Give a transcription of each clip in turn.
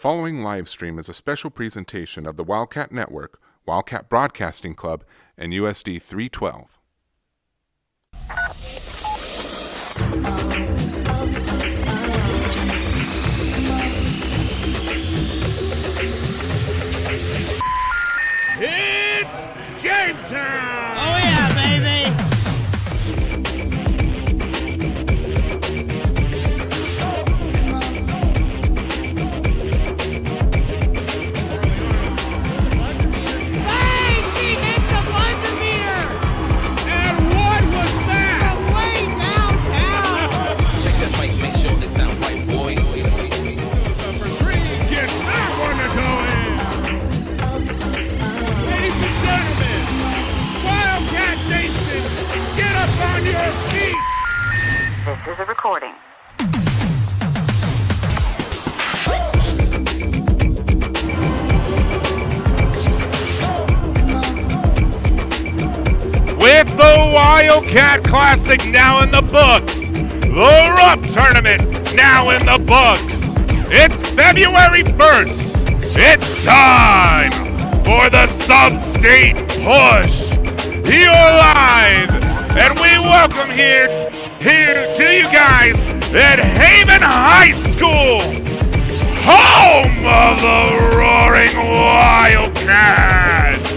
following live stream is a special presentation of the Wildcat Network, Wildcat Broadcasting Club, and USD 312. It's game time! Oh yeah, baby! Hey, she hit the buzzer meter! And what was that? From way downtown! Check that mic, make sure it sound right, boy. Number 3 gets that one to go in! Ladies and gentlemen, Wildcat Nation, get up on your feet! This is a recording. With the Wildcat Classic now in the books, the Rupp Tournament now in the books. It's February 1st. It's time for the Sub-State Push. You're live, and we welcome here to you guys at Haven High School, home of the Roaring Wildcats.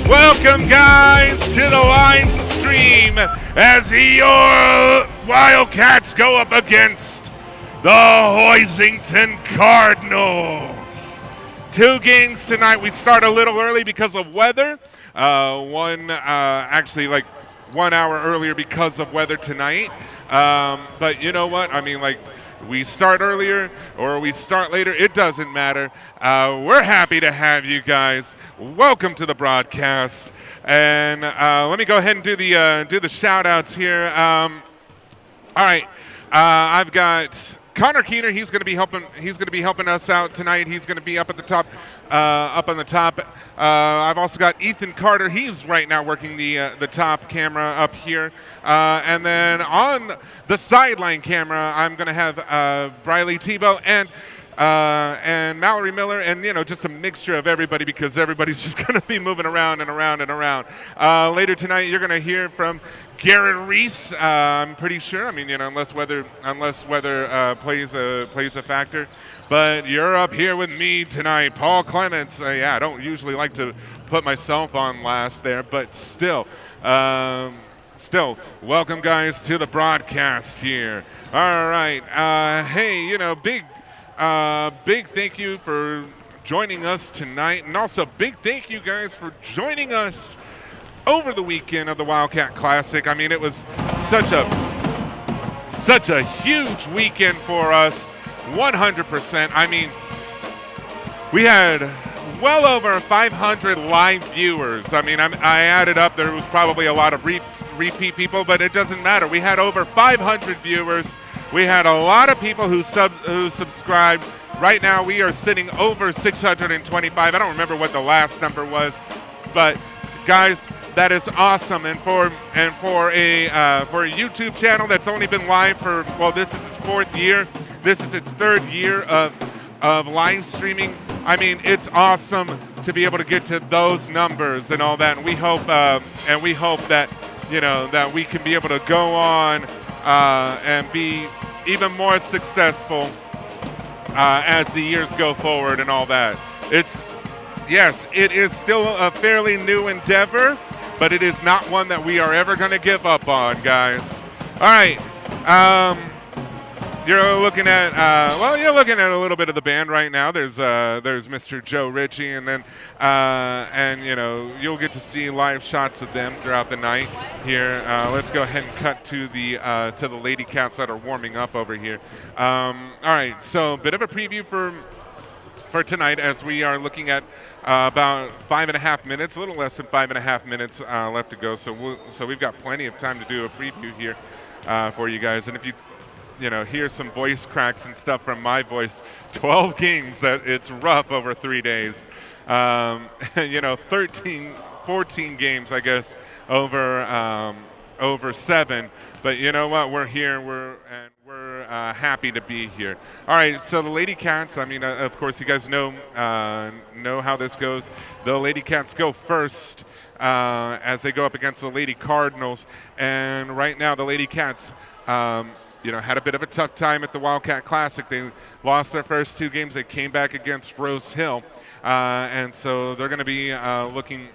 Welcome, guys, to the live stream as your Wildcats go up against the Hoisington Cardinals. 2 games tonight. We start a little early because of weather. Actually, like 1 hour earlier because of weather tonight. But you know what? I mean, like, we start earlier or we start later, it doesn't matter. We're happy to have you guys. Welcome to the broadcast. And let me go ahead and do the shout outs here. All right. I've got Connor Keener. He's going to be helping us out tonight. He's going to be up at the top, on the top. I've also got Ethan Carter. He's right now working the top camera up here. And then on the sideline camera, I'm going to have Briley Tebow and Mallory Miller, and just a mixture of everybody because everybody's just going to be moving around and around and around. Later tonight, you're going to hear from Garrett Reese. I'm pretty sure. I mean, unless weather plays a factor. But you're up here with me tonight, Paul Clements. I don't usually like to put myself on last there, but still, welcome guys to the broadcast here. All right, hey, big thank you for joining us tonight, and also big thank you guys for joining us over the weekend of the Wildcat Classic. I mean, it was such a huge weekend for us. 100%. I mean, we had well over 500 live viewers. I mean, I added up. There was probably a lot of repeat people, but it doesn't matter. We had over 500 viewers. We had a lot of people who subscribed. Right now, we are sitting over 625. I don't remember what the last number was, but guys, that is awesome. And for a YouTube channel that's only been live for, well, this is its 4th year. This is its 3rd year of live streaming. I mean, it's awesome to be able to get to those numbers and all that. And we hope that that we can be able to go on and be even more successful as the years go forward and all that. Yes, it is still a fairly new endeavor, but it is not one that we are ever going to give up on, guys. All right. You're looking at a little bit of the band right now. There's Mr. Joe Ritchie, and then you'll get to see live shots of them throughout the night here. Let's go ahead and cut to the Lady Cats that are warming up over here. All right, so a bit of a preview for tonight as we are looking at about 5.5 minutes, a little less than 5.5 minutes left to go. So we've got plenty of time to do a preview here for you guys. And if you hear some voice cracks and stuff from my voice, 12 games, it's rough over 3 days. 13, 14 games, I guess, over 7. But you know what? We're here. We're happy to be here. All right, so the Lady Cats, I mean, of course, you guys know how this goes. The Lady Cats go first as they go up against the Lady Cardinals. And right now, the Lady Cats, had a bit of a tough time at the Wildcat Classic. They lost their first 2 games. They came back against Rose Hill. And so they're going to be looking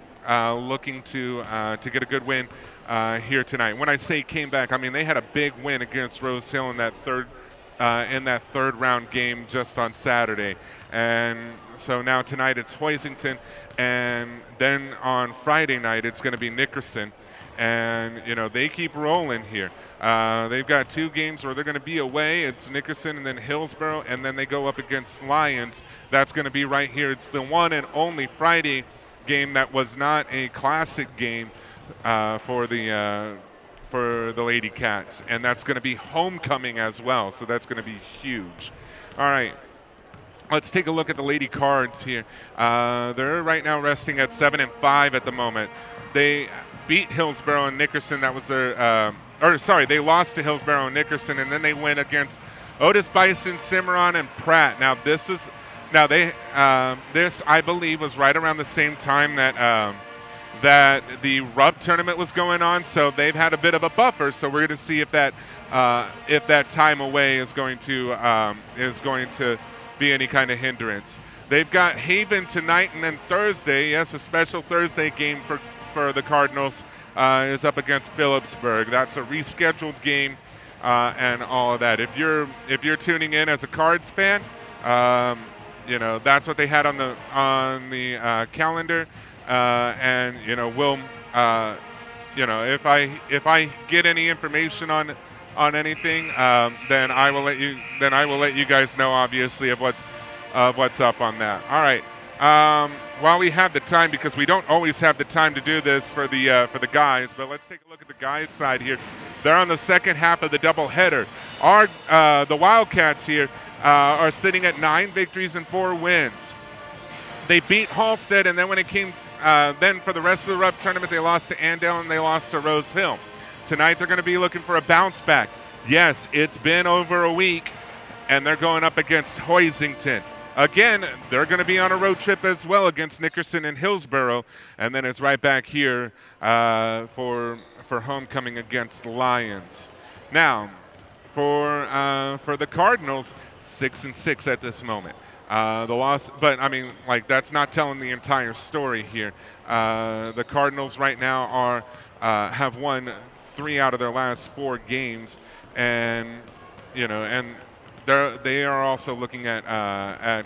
to get a good win here tonight. When I say came back, I mean they had a big win against Rose Hill in that third round game just on Saturday. And so now tonight it's Hoisington, and then on Friday night it's going to be Nickerson. And they keep rolling here. They've got 2 games where they're going to be away. It's Nickerson and then Hillsborough, and then they go up against Lyons. That's going to be right here. It's the one and only Friday game that was not a classic game for the Lady Cats, and that's going to be homecoming as well. So that's going to be huge. All right. Let's take a look at the Lady Cards here. They're right now resting at 7-5 at the moment. They beat Hillsborough and Nickerson. That was their they lost to Hillsborough and Nickerson, and then they went against Otis Bison, Cimarron, and Pratt. Now this I believe was right around the same time that the Rub tournament was going on, so they've had a bit of a buffer. So we're going to see if that time away is going to be any kind of hindrance. They've got Haven tonight, and then Thursday. Yes, a special Thursday game for the Cardinals is up against Phillipsburg. That's a rescheduled game and all of that. If you're tuning in as a Cards fan, that's what they had on the calendar. And we'll if I get any information on anything, then I will let you guys know, obviously, of what's up on that. All right. While we have the time, because we don't always have the time to do this for the guys, but let's take a look at the guys' side here. They're on the second half of the doubleheader. The Wildcats here are sitting at 9 victories and 4 wins. They beat Halstead, and then when it came then for the rest of the Rub tournament, they lost to Andale and they lost to Rose Hill. Tonight they're going to be looking for a bounce back. Yes, it's been over a week, and they're going up against Hoisington. Again, they're going to be on a road trip as well against Nickerson and Hillsborough, and then it's right back here for homecoming against Lyons. Now, for the Cardinals, 6-6 at this moment. The loss, but I mean, that's not telling the entire story here. The Cardinals right now have won 3 out of their last 4 games, and they are also looking at a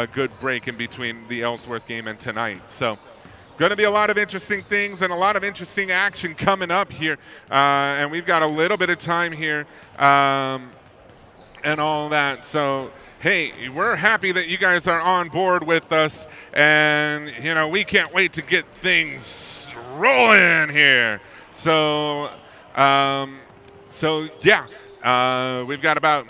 good break in between the Ellsworth game and tonight. So going to be a lot of interesting things and a lot of interesting action coming up here, and we've got a little bit of time here and all that. So hey, we're happy that you guys are on board with us, and we can't wait to get things rolling here. So we've got about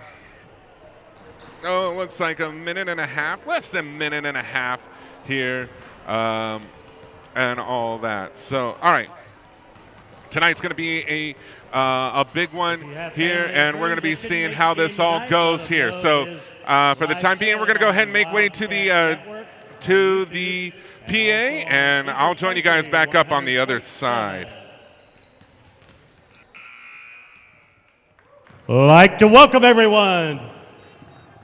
it looks like a minute and a half, less than a minute and a half here, and all that. So all right, tonight's going to be a big one here, and we're going to be seeing how this all goes here. So for the time being, we're going to go ahead and make way to the PA, and I'll join you guys back up on the other side. Like to welcome everyone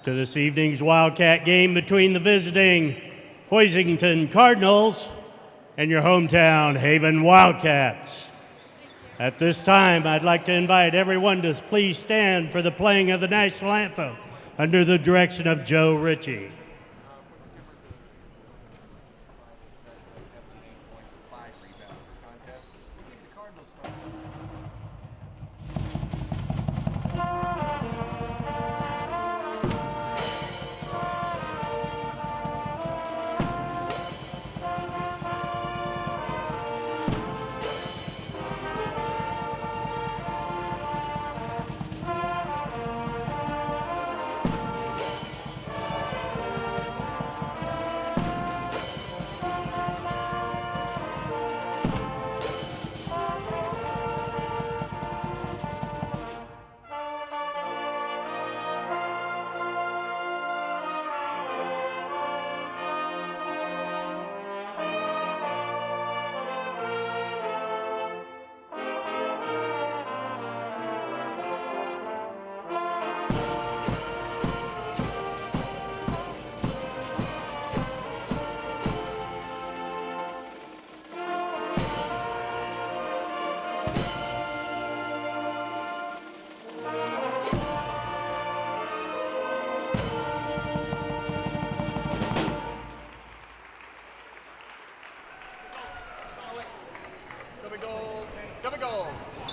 to this evening's Wildcat game between the visiting Hoisington Cardinals and your hometown Haven Wildcats. At this time, I'd like to invite everyone to please stand for the playing of the national anthem under the direction of Joe Ritchie.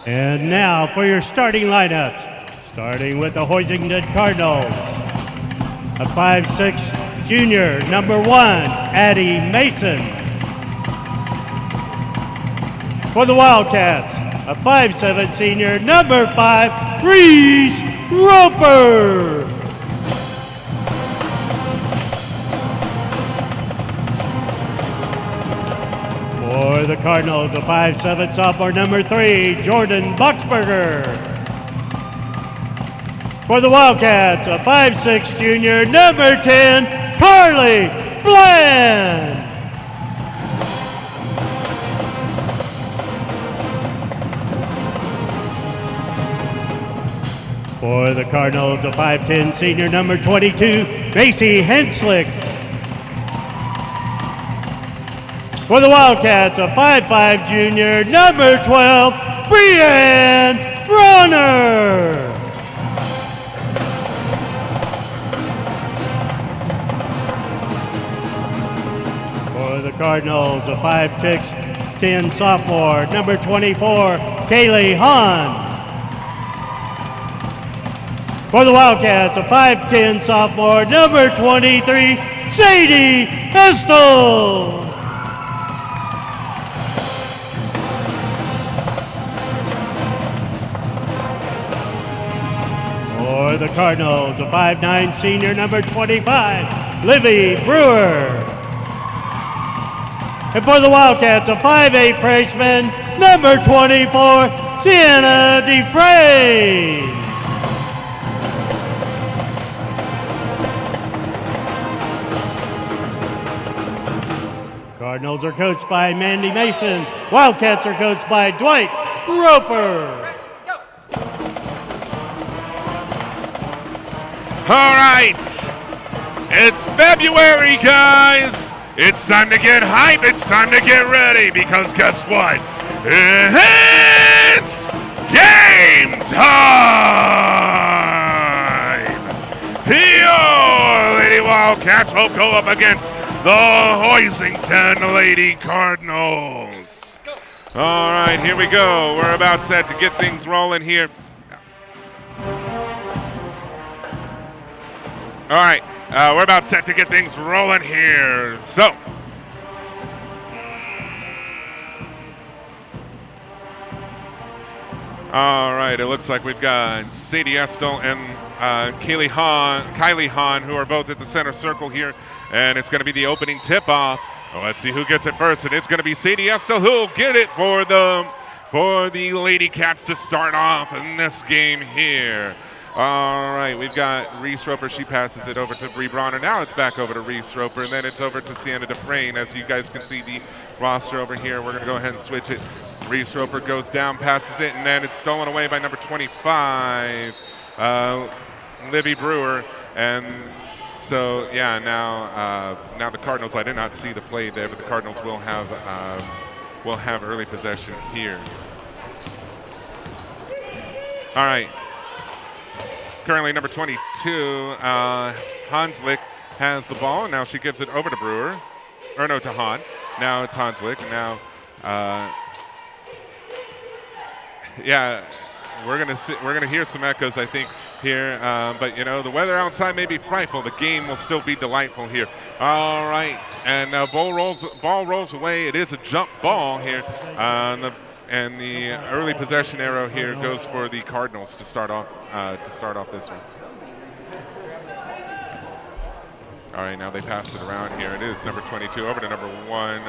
And now for your starting lineups. Starting with the Hoisington Cardinals. A 5'6" junior, number 1, Addie Mason. For the Wildcats, a 5'7" senior, number 5, Reese Roper. For the Cardinals, a 5'7" sophomore, number 3, Jordan Boxberger. For the Wildcats, a 5'6" junior, number 10, Carly Bland. For the Cardinals, a 5'10" senior, number 22, Macy Henslick. For the Wildcats, a 5'5" junior, number 12, Brianne Bronner. For the Cardinals, a 5'10" sophomore, number 24, Kaylee Hahn. For the Wildcats, a 5'10" sophomore, number 23, Sadie Estel. For the Cardinals, a 5'9" senior, number 25, Livy Brewer. And for the Wildcats, a 5'8" freshman, number 24, Sienna Defray. Cardinals are coached by Mandy Mason. Wildcats are coached by Dwight Roper. All right, it's February, guys. It's time to get hype. It's time to get ready because guess what? It's game time. Your Lady Wildcats will go up against the Hoisington Lady Cardinals. All right, here we go. We're about set to get things rolling here. All right, we're about set to get things rolling here. So, all right, it looks like we've got Sadie Estel and Kylie Hahn, who are both at the center circle here, and it's going to be the opening tip-off. Well, let's see who gets it first, and it's going to be Sadie Estel who'll get it for the Lady Cats to start off in this game here. All right, we've got Reese Roper. She passes it over to Bree Bronner. Now it's back over to Reese Roper, and then it's over to Sienna Defrain. As you guys can see the roster over here, we're going to go ahead and switch it. Reese Roper goes down, passes it, and then it's stolen away by number 25, Livy Brewer. And so, yeah, now the Cardinals, I did not see the play there, but the Cardinals will have early possession here. All right. Currently, number 22, Hanslick has the ball, and now she gives it over to Brewer, or no, to Hahn. Now it's Hanslick, and now, yeah, we're gonna hear some echoes, I think, here. But you know, the weather outside may be frightful. The game will still be delightful here. All right, and ball rolls away. It is a jump ball here. And the early possession arrow here goes for the Cardinals to start off this one. All right, now they pass it around here. It is number 22 over to number 1,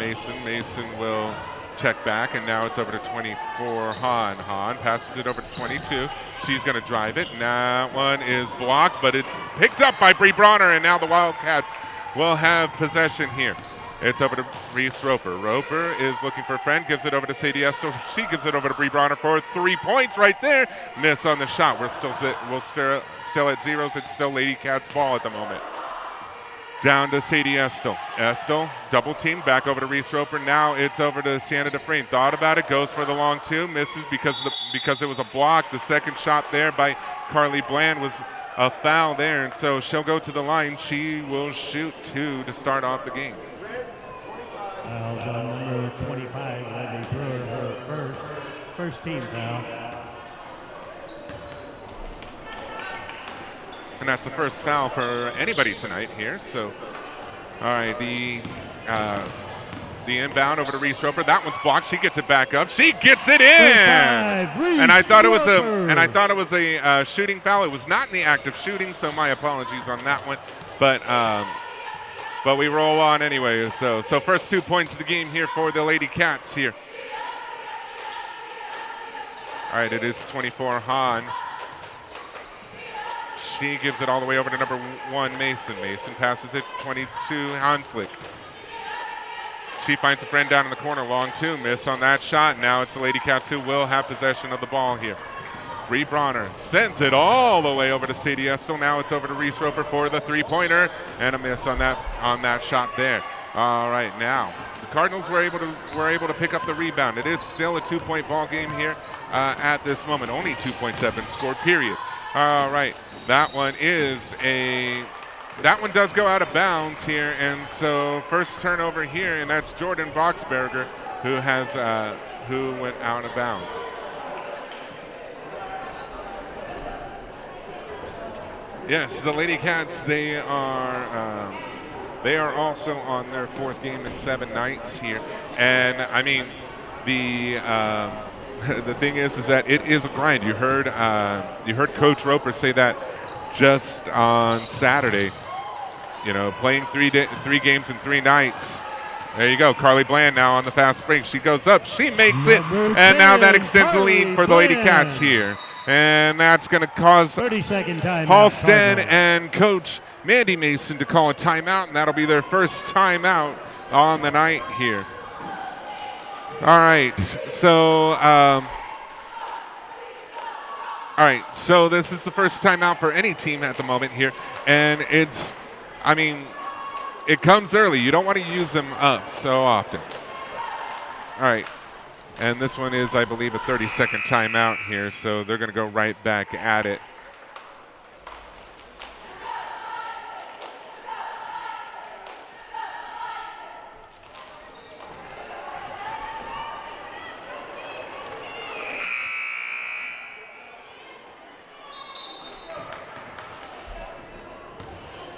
Mason. Mason will check back, and now it's over to 24, Hahn. Hahn passes it over to 22. She's going to drive it, and that one is blocked, but it's picked up by Bree Bronner, and now the Wildcats will have possession here. It's over to Reese Roper. Roper is looking for a friend, gives it over to Sadie Estel. She gives it over to Bree Bronner for 3 points right there. Miss on the shot. We're still at zeros. It's still Lady Cats ball at the moment. Down to Sadie Estel. Estel, double team, back over to Reese Roper. Now it's over to Sienna Defrain. Thought about it, goes for the long 2, misses because it was a block. The second shot there by Carly Bland was a foul there, and so she'll go to the line. She will shoot 2 to start off the game. Fouls on number 25, Livy Brewer, her first. First team foul. And that's the first foul for anybody tonight here. So, all right, the inbound over to Reese Roper. That one's blocked. She gets it back up. She gets it in. And I thought it was a shooting foul. It was not in the act of shooting, so my apologies on that one. But we roll on anyway. So first 2 points of the game here for the Lady Cats here. All right, it is 24 Hahn. She gives it all the way over to number 1, Mason. Mason passes it, 22, Hanslick. She finds a friend down in the corner, long 2, miss on that shot. Now it's the Lady Cats who will have possession of the ball here. Bree Bronner sends it all the way over to Sadie Estel. Now it's over to Reese Roper for the 3-pointer, and a miss on that shot there. All right, now the Cardinals were able to pick up the rebound. It is still a 2-point ball game here at this moment. Only 2 points have been scored, period. All right, that one does go out of bounds here, and so first turnover here, and that's Jordan Boxberger who went out of bounds. Yes, the Lady Cats, they are also on their 4th game in 7 nights here, and I mean the thing is that it is a grind. You heard Coach Roper say that just on Saturday. You know, playing 3 games in 3 nights. There you go, Carly Bland now on the fast break. She goes up, she makes it, and now that extends the lead for the Lady Cats here. And that's going to cause 30-second timeout. Halsted and Coach Mandy Mason to call a timeout, and that'll be their first timeout on the night here. All right, so this is the first timeout for any team at the moment here, and it comes early. You don't want to use them up so often. All right, and this one is, I believe, a 30-second timeout here, so they're going to go right back at it.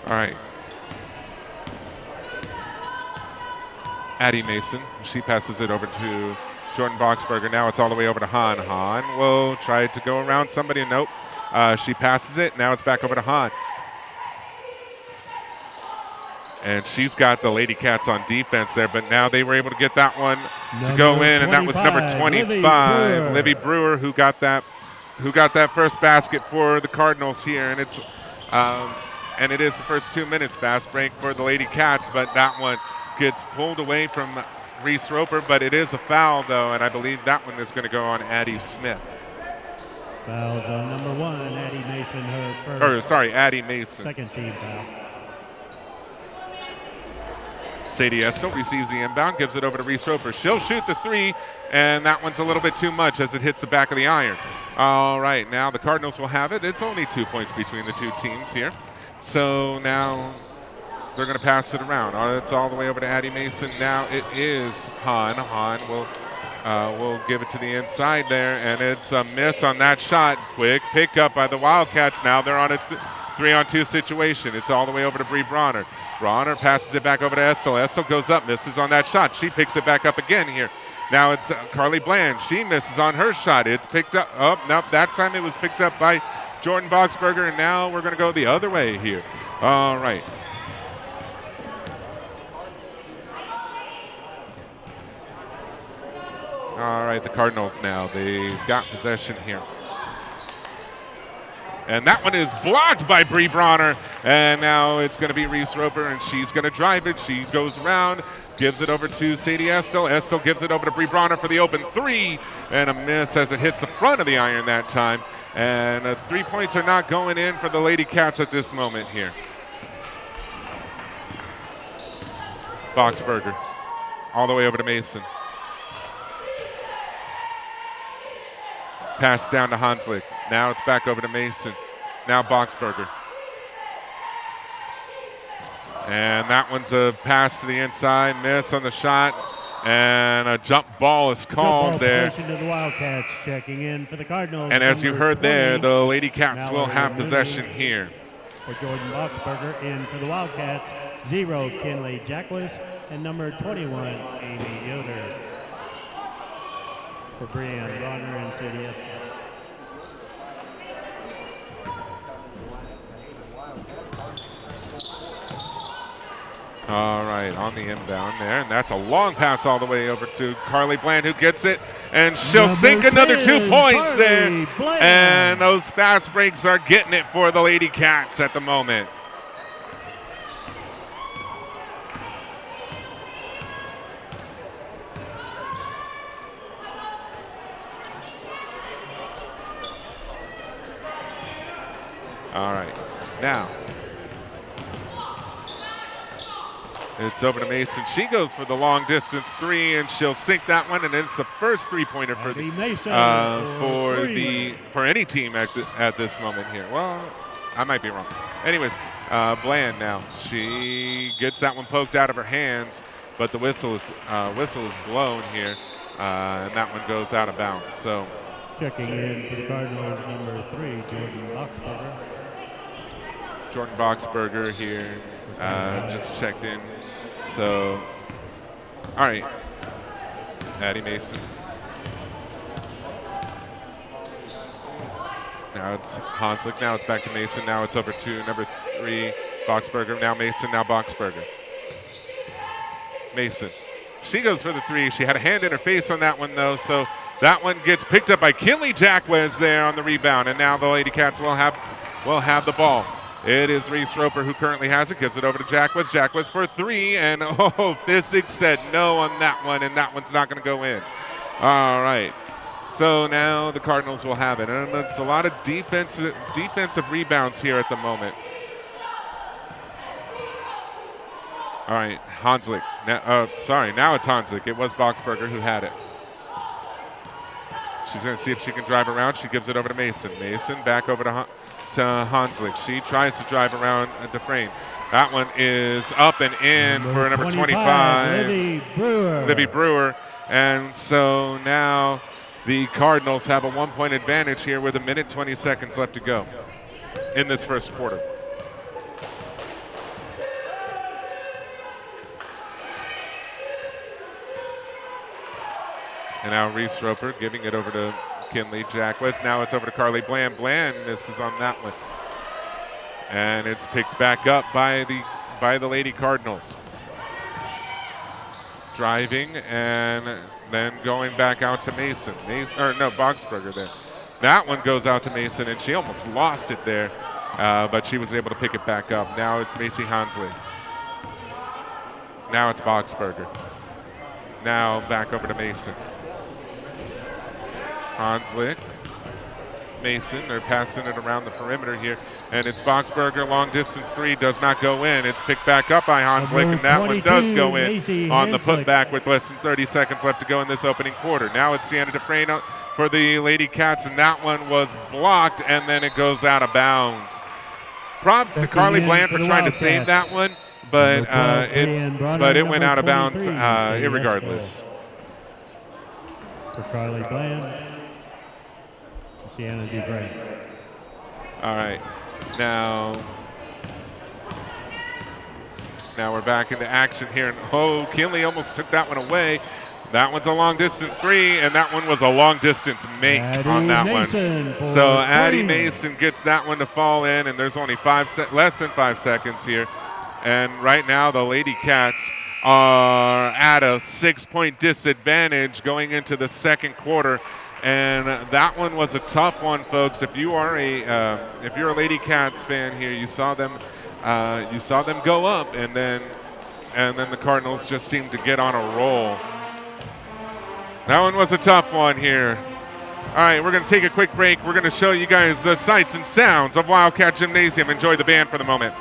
All right. Addie Mason, she passes it over to Jordan Boxberger. Now it's all the way over to Hahn. Hahn will try to go around somebody. Nope. She passes it. Now it's back over to Hahn. And she's got the Lady Cats on defense there, but now they were able to get that one to go in, and that was number 25, Libby Brewer, who got that first basket for the Cardinals here, and it is the first 2 minutes. Fast break for the Lady Cats, but that one gets pulled away from Reese Roper, but it is a foul, though, and I believe that one is going to go on Addie Smith. Fouls on number 1, Addie Mason, her first. Addie Mason. Second team foul. Sadie Estel receives the inbound, gives it over to Reese Roper. She'll shoot the 3, and that one's a little bit too much as it hits the back of the iron. All right, now the Cardinals will have it. It's only 2 points between the two teams here. So now they're going to pass it around. It's all the way over to Addie Mason. Now it is Hahn. Hahn will give it to the inside there, and it's a miss on that shot. Quick pickup by the Wildcats. Now they're on a 3-on-2 situation. It's all the way over to Bree Bronner. Bronner passes it back over to Estel. Estel goes up, misses on that shot. She picks it back up again here. Now it's Carly Bland. She misses on her shot. It's picked up. Oh, nope, that time it was picked up by Jordan Boxberger, and now we're going to go the other way here. All right. All right, the Cardinals now. They've got possession here. And that one is blocked by Bree Bronner. And now it's going to be Reese Roper, and she's going to drive it. She goes around, gives it over to Sadie Estel. Estel gives it over to Bree Bronner for the open 3. And a miss as it hits the front of the iron that time. And 3 points are not going in for the Lady Cats at this moment here. Boxberger all the way over to Mason. Pass down to Hanslick. Now it's back over to Mason. Now Boxberger. And that one's a pass to the inside. Miss on the shot. And a jump ball is called there. To the Wildcats, checking in for the Cardinals. And as you heard 20, there, the Lady Cats will Mallory have Mooney. possession here. For Jordan Boxberger, in for the Wildcats, 0, Kinley Jackless, and number 21, Amy Yoder. For Brianne Bonner and CDS. All right, on the inbound there, and that's a long pass all the way over to Carly Bland, who gets it, and she'll sink another 2 points there. Bland. And those fast breaks are getting it for the Lady Cats at the moment. All right, now it's over to Mason. She goes for the long distance 3, and she'll sink that one. And it's the first 3-pointer for the Mason for any team at this moment here. Well, I might be wrong. Anyways, Bland now. She gets that one poked out of her hands, but the whistle is blown here, and that one goes out of bounds. So checking in for the Cardinals, number 3, Jordan Boxberger here. Just checked in. So, all right, Addie Mason. Now it's Hanslick. Now it's back to Mason. Now it's over to number 3, Boxberger. Now Mason. Now Boxberger. Mason. She goes for the 3. She had a hand in her face on that one, though. So that one gets picked up by Kinley Jackwez there on the rebound. And now the Lady Cats will have the ball. It is Reese Roper who currently has it, gives it over to Jackwez. Jackwez for 3, and physics said no on that one, and that one's not going to go in. All right, so now the Cardinals will have it, and it's a lot of defensive rebounds here at the moment. All right, Hanslick. Now it's Hanslick. It was Boxberger who had it. She's going to see if she can drive around. She gives it over to Mason. Mason back over to Hanslick. She tries to drive around Dufresne. That one is up and in for number 25, Libby Brewer. And so now the Cardinals have a 1-point advantage here with 1:20 seconds left to go in this first quarter. And now Reese Roper giving it over to Kinley Jackwez. Now it's over to Carly Bland. Bland misses on that one. And it's picked back up by the Lady Cardinals. Driving and then going back out to Mason. Boxberger there. That one goes out to Mason, and she almost lost it there, but she was able to pick it back up. Now it's Macy Hansley. Now it's Boxberger. Now back over to Mason. Hanslick, Mason, they're passing it around the perimeter here, and it's Boxberger, long distance 3, does not go in. It's picked back up by Hanslick, and that one does go in on the putback with less than 30 seconds left to go in this opening quarter. Now it's Sienna Dufresne for the Lady Cats, and that one was blocked, and then it goes out of bounds. Props to Carly Bland for trying to save that one, but it went out of bounds irregardless. For Carly Bland. Sienna Dufresne. All right, now we're back into action here. And Kinley almost took that one away. That one's a long distance 3, and that one was a long distance make on that one. So Addie Mason gets that one to fall in, and there's only less than 5 seconds here. And right now the Lady Cats are at a 6-point disadvantage going into the second quarter. And that one was a tough one, folks. If you're a Lady Cats fan here, you saw them go up, and then the Cardinals just seemed to get on a roll. That one was a tough one here. All right, we're going to take a quick break. We're going to show you guys the sights and sounds of Wildcat Gymnasium. Enjoy the band for the moment.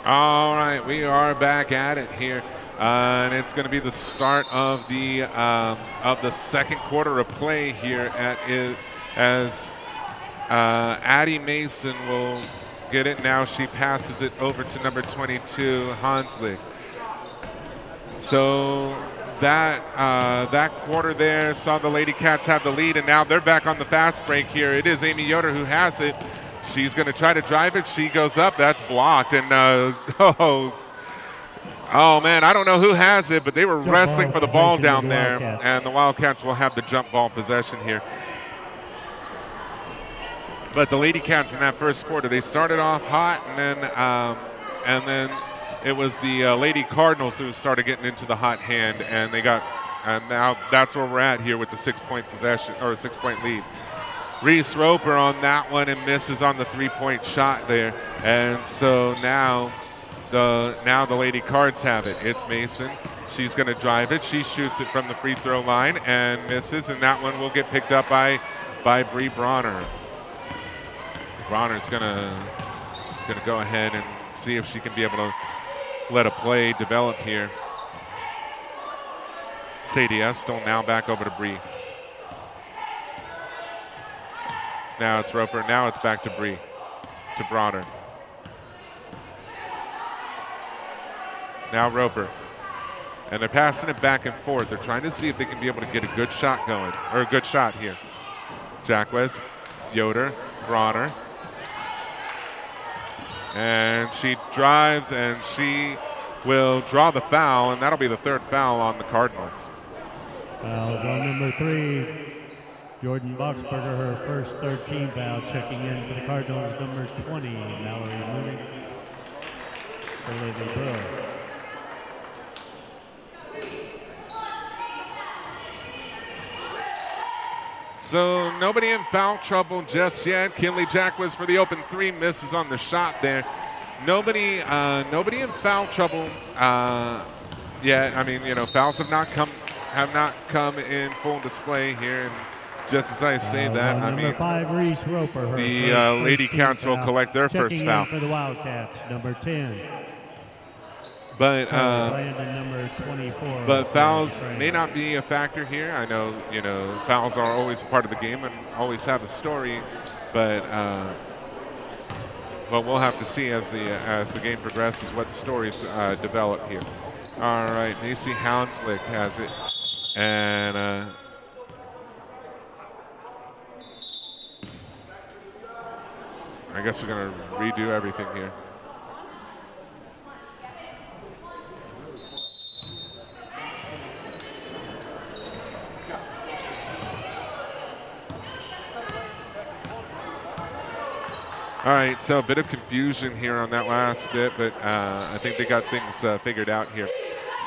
All right, we are back at it here, and it's going to be the start of the second quarter of play here as Addie Mason will get it now. She passes it over to number 22, Hanslick. So that quarter there saw the Lady Cats have the lead, and now they're back on the fast break here. It is Amy Yoder who has it. She's going to try to drive it. She goes up. That's blocked. And, oh, man, I don't know who has it, but they were wrestling for the ball down there. And the Wildcats will have the jump ball possession here. But the Lady Cats in that first quarter, they started off hot, and then it was the Lady Cardinals who started getting into the hot hand, and now that's where we're at here with the 6-point possession, or a 6-point lead. Reese Roper on that one and misses on the 3-point shot there. And so now the Lady Cards have it. It's Mason. She's going to drive it. She shoots it from the free throw line and misses, and that one will get picked up by Bree Bronner. Bronner's going to go ahead and see if she can be able to let a play develop here. Sadie Estel now back over to Bree. Now it's Roper. Now it's back to Bree, to Bronner. Now Roper. And they're passing it back and forth. They're trying to see if they can be able to get a good shot going, or a good shot here. Jacquez, Yoder, Bronner. And she drives, and she will draw the foul, and that'll be the third foul on the Cardinals. Fouls on number 3. Jordan Boxberger, her first 13 foul, checking in for the Cardinals, number 20, Mallory Mooney. For Lady Brill. So nobody in foul trouble just yet. Kinley Jacquez for the open 3, misses on the shot there. Nobody in foul trouble yet. I mean, fouls have not come in full display here. And just as I say that, I mean, 5, Reese Roper, the Lady Cats will collect their first foul. For the Wildcats, number 10. But number 24. But fouls may not be a factor here. I know, fouls are always a part of the game and always have a story, but we'll have to see as the game progresses what stories develop here. All right, Macy Hounslick has it, and I guess we're going to redo everything here. All right, so a bit of confusion here on that last bit, but I think they got things figured out here.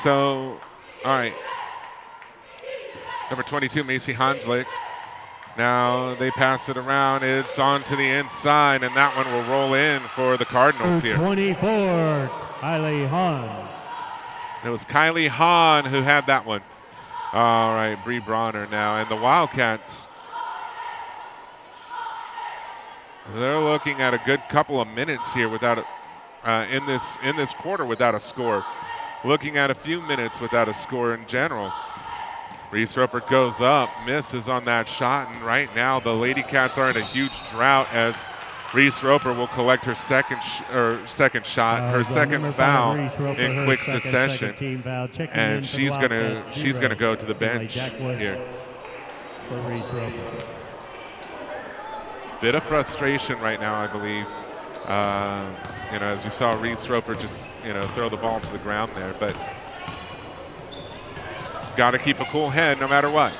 So, all right. Number 22, Macy Hanslick. Now they pass it around. It's on to the inside, and that one will roll in for the Cardinals here. 24, Kylie Hahn. It was Kylie Hahn who had that one. All right, Bree Bronner now, and the Wildcats, they're looking at a good couple of minutes here without in this quarter without a score. Looking at a few minutes without a score in general. Reese Roper goes up, misses on that shot, and right now the Lady Cats are in a huge drought as Reese Roper will collect her second shot, her second foul in quick succession, and she's gonna go to the bench here. For Reese Roper. Bit of frustration right now, I believe. As you saw Reese Roper just throw the ball to the ground there, but got to keep a cool head no matter what.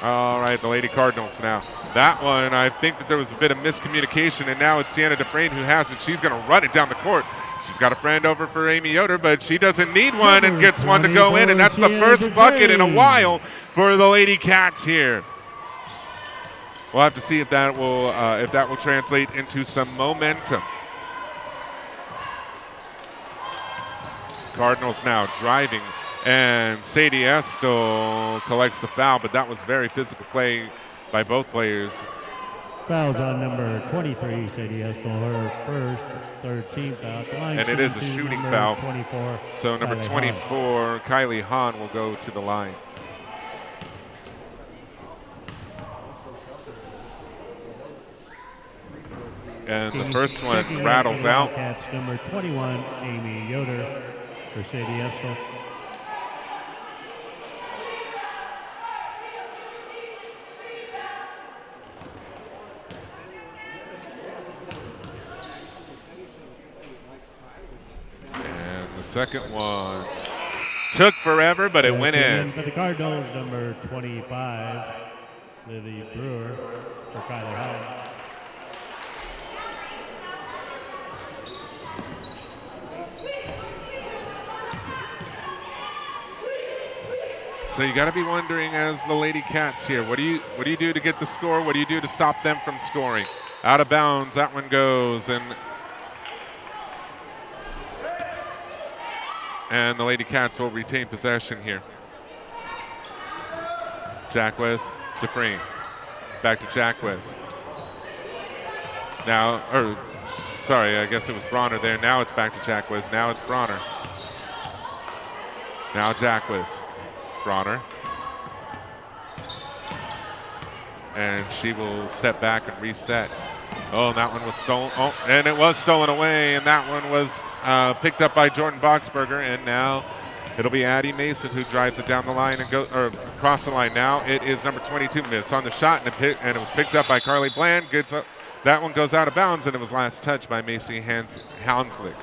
All right, the Lady Cardinals now. That one, I think that there was a bit of miscommunication, and now it's Sienna Dufresne who has it. She's going to run it down the court. She's got a friend over for Amy Yoder, but she doesn't need one and gets one to go in, and that's the first bucket in a while for the Lady Cats here. We'll have to see if that will translate into some momentum. Cardinals now driving, and Sadie Estel collects the foul, but that was very physical play by both players. Fouls on number 23, Sadie Estel, her first, third team foul. The line And it is a shooting shooting number foul. 24, So number Kylie 24, Kylie Hahn, will go to the line. And the first one Checking in rattles for the out. Wildcats, number 21, Amy Yoder, for Sadie Estel. And the second one took forever, but it went Checking in. for the Cardinals, number 25, Livy Brewer, for Kylie Hahn. So you got to be wondering, as the Lady Cats here, what do you do to get the score? What do you do to stop them from scoring? Out of bounds, that one goes, and the Lady Cats will retain possession here. Jacquez, Dufresne, back to Jacquez. Now, sorry, I guess it was Bronner there. Now it's back to Jacquez. Now it's Bronner. Now Jacquez. Bronner. And she will step back and reset. Oh, that one was stolen. Oh, and it was stolen away, and that one was picked up by Jordan Boxberger, and now it'll be Addie Mason who drives it down the line and across the line. Now it is number 22, miss on the shot, and it was picked up by Carly Bland. Gets up. That one goes out of bounds, and it was last touched by Macy Hanslick.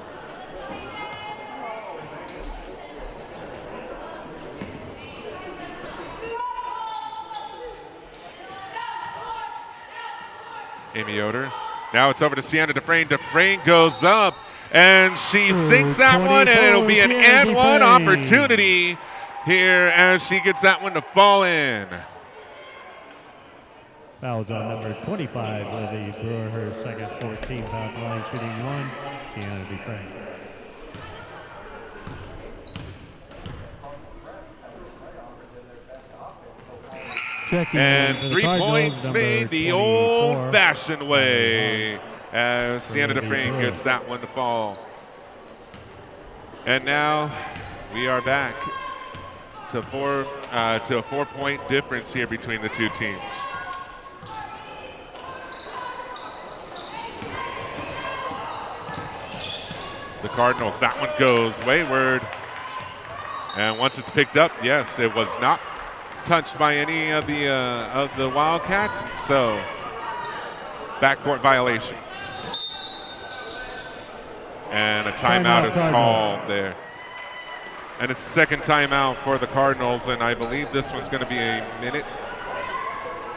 Amy Yoder. Now it's over to Sienna Dufresne. Dufresne goes up, and she sinks that one, and it'll be an and one opportunity here as she gets that one to fall in. Fouls on number 25, Livy Brewer, her second, 14 foul line, shooting one, Sienna Dufresne. And 3 points made the old-fashioned way as Sienna Dufresne gets that one to fall. And now we are back to a 4-point difference here between the two teams. The Cardinals, that one goes wayward. And once it's picked up, yes, it was not touched by any of the Wildcats, so backcourt violation. And a timeout is called there. And it's the second timeout for the Cardinals, and I believe this one's going to be a minute.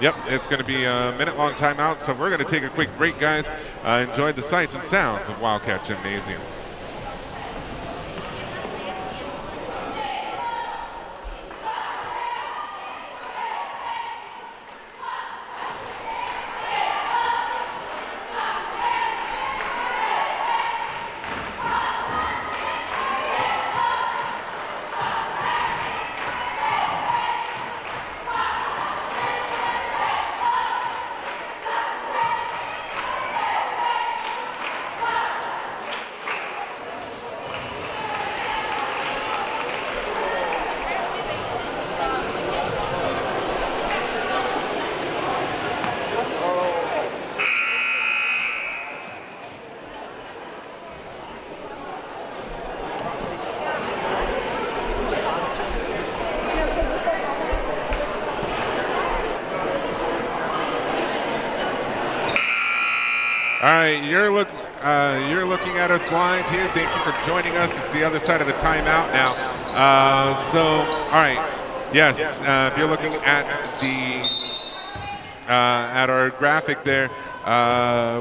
Yep, it's going to be a minute-long timeout, so we're going to take a quick break, guys. Enjoy the sights and sounds of Wildcat Gymnasium. All right, you're looking at us live here. Thank you for joining us. It's the other side of the timeout now. All right, yes. If you're looking at at our graphic there,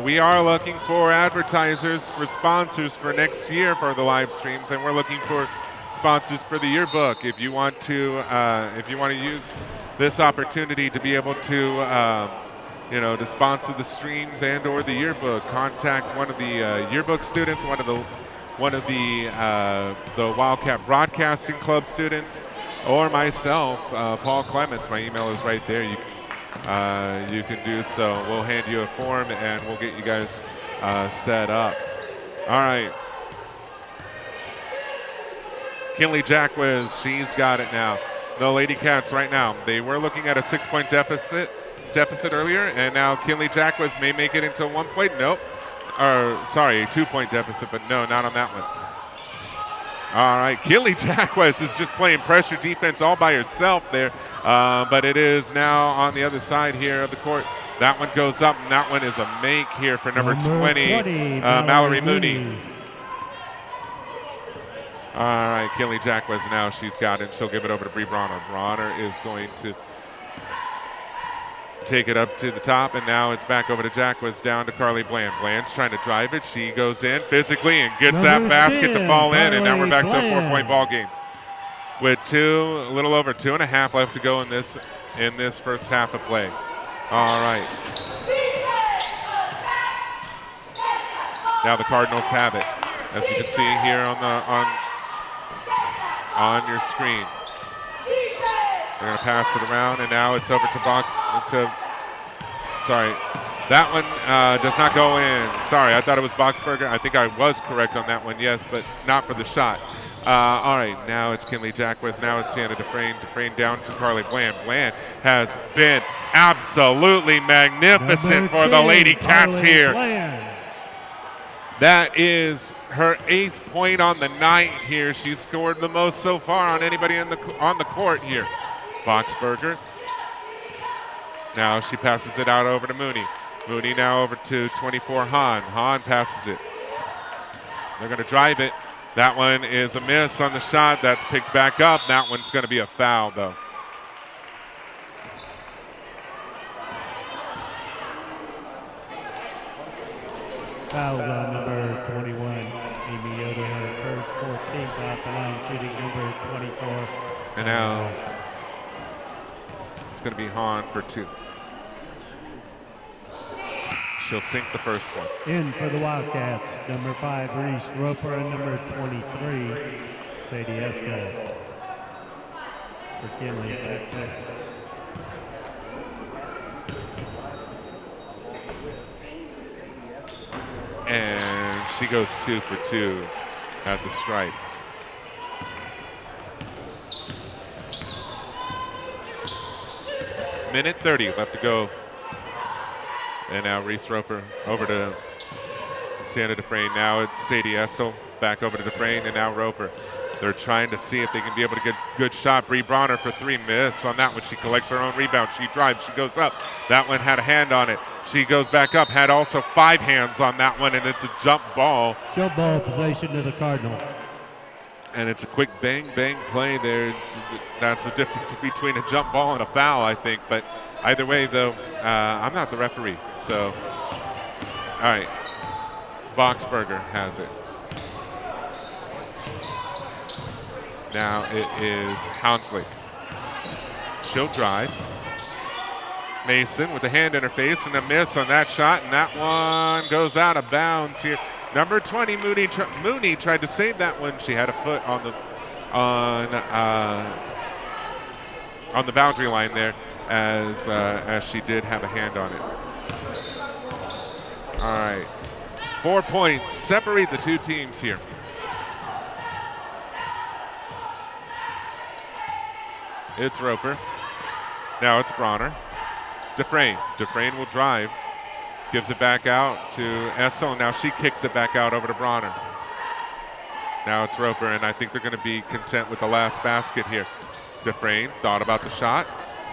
we are looking for advertisers, for sponsors for next year for the live streams, and we're looking for sponsors for the yearbook. If you want to use this opportunity to be able to to sponsor the streams and or the yearbook, contact one of the yearbook students, one of the Wildcat Broadcasting Club students, or myself, Paul Clements. My email is right there. you can do so. We'll hand you a form and we'll get you guys set up. All right. Kinley Jackwez, she's got it now. The Lady Cats right now, they were looking at a 6-point deficit earlier, and now Kinley Jackwez may make it into a 1-point. Nope. Or, sorry, a 2-point deficit, but no, not on that one. All right, Kinley Jackwez is just playing pressure defense all by herself there, but it is now on the other side here of the court. That one goes up, and that one is a make here for number 20 Mallory Mooney. All right, Kinley Jackwez now, she's got it. She'll give it over to Bree Bronner. Bronner is going to take it up to the top, and now it's back over to Jackwez, down to Carly Bland. Bland's trying to drive it. She goes in physically and gets that basket to fall in, and now we're back to a 4-point ball game with a little over 2.5 left to go in this first half of play. All right. Now the Cardinals have it, as you can see here on your screen. They're going to pass it around, and now it's over to sorry, that one does not go in. Sorry, I thought it was Boxberger. I think I was correct on that one, yes, but not for the shot. All right, now it's Kinley Jackwez. Now it's Sienna Dufresne. Dufresne down to Carly Bland. Bland has been absolutely magnificent for the Lady Cats here. That is her 8th point on the night here. She's scored the most so far on anybody on the court here. Boxberger. Now she passes it out over to Mooney. Mooney now over to 24 Hahn. Hahn passes it. They're going to drive it. That one is a miss on the shot. That's picked back up. That one's going to be a foul, though. Fouls on number 21, Amy Yoder, her first 14th off the line, shooting number 24. And now it's going to be Hahn for 2. She'll sink the first one. In for the Wildcats, number 5, Reese Roper, and number 23, Sadie Esco. For Kinley Jackwez. And she goes 2 for 2 at the stripe. Minute 30 left to go. And now Reese Roper over to Sienna Dufresne. Now it's Sadie Estel back over to Dufresne, and now Roper. They're trying to see if they can be able to get a good shot. Bree Bronner for 3, miss on that one. She collects her own rebound. She drives, she goes up. That one had a hand on it. She goes back up, had also 5 hands on that one, and it's a jump ball. Jump ball possession to the Cardinals. And it's a quick bang, bang play there. That's the difference between a jump ball and a foul, I think. But either way, though, I'm not the referee. So, all right, Boxberger has it. Now it is Hounslick. She'll drive. Mason with a hand in her face and a miss on that shot, and that one goes out of bounds here. Number 20, Mooney tried to save that one. She had a foot on the boundary line there, as she did have a hand on it. All right, 4 points separate the two teams here. It's Roper. Now it's Bronner. Dufresne. Dufresne will drive. Gives it back out to Estel. Now she kicks it back out over to Bronner. Now it's Roper, and I think they're going to be content with the last basket here. Dufresne thought about the shot.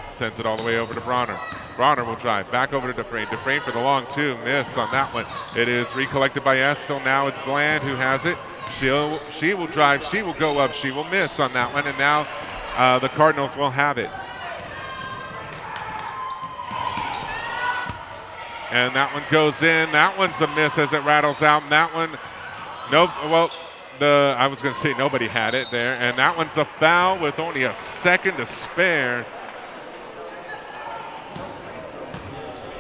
Sends it all the way over to Bronner. Bronner will drive back over to Dufresne. Dufresne for the long 2. Miss on that one. It is recollected by Estel. Now it's Bland who has it. She will drive. She will go up. She will miss on that one. And now the Cardinals will have it. And that one goes in. That one's a miss as it rattles out. And that one, I was going to say nobody had it there. And that one's a foul with only a second to spare.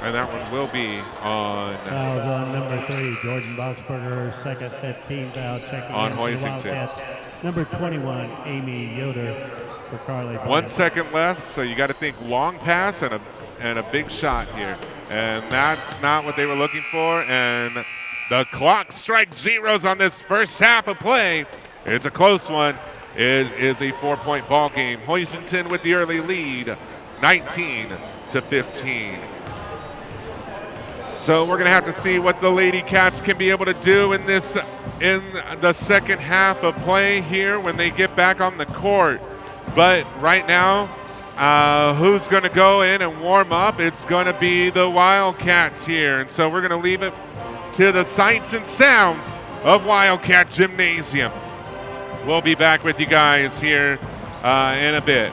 And that one will be on Fouls on number 3, Jordan Boxberger, second 15 foul, checking On in for the Hoisington. Wildcats. Number 21, Amy Yoder for Carly. 1 Bryant. second left, so you got to think long pass and a big shot here. And that's not what they were looking for. And the clock strikes zeros on this first half of play. It's a close one. It is a 4-point ball game. Hoisington with the early lead, 19-15. So we're gonna have to see what the Lady Cats can be able to do in the second half of play here when they get back on the court. But right now, who's gonna go in and warm up? It's gonna be the Wildcats here. And so we're gonna leave it to the sights and sounds of Wildcat Gymnasium. We'll be back with you guys here in a bit.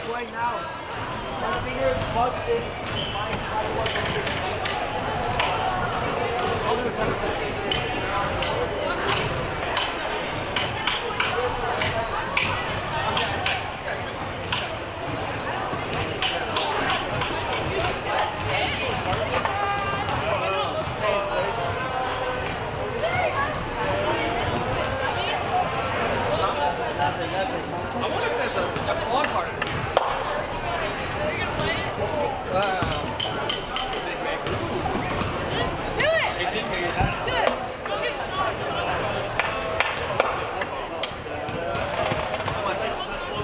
playing now. My finger is busted. I'll do a 10%. I wonder if there's a blonde part of it. Are you gonna play it? Do it! Do it! Go get shot.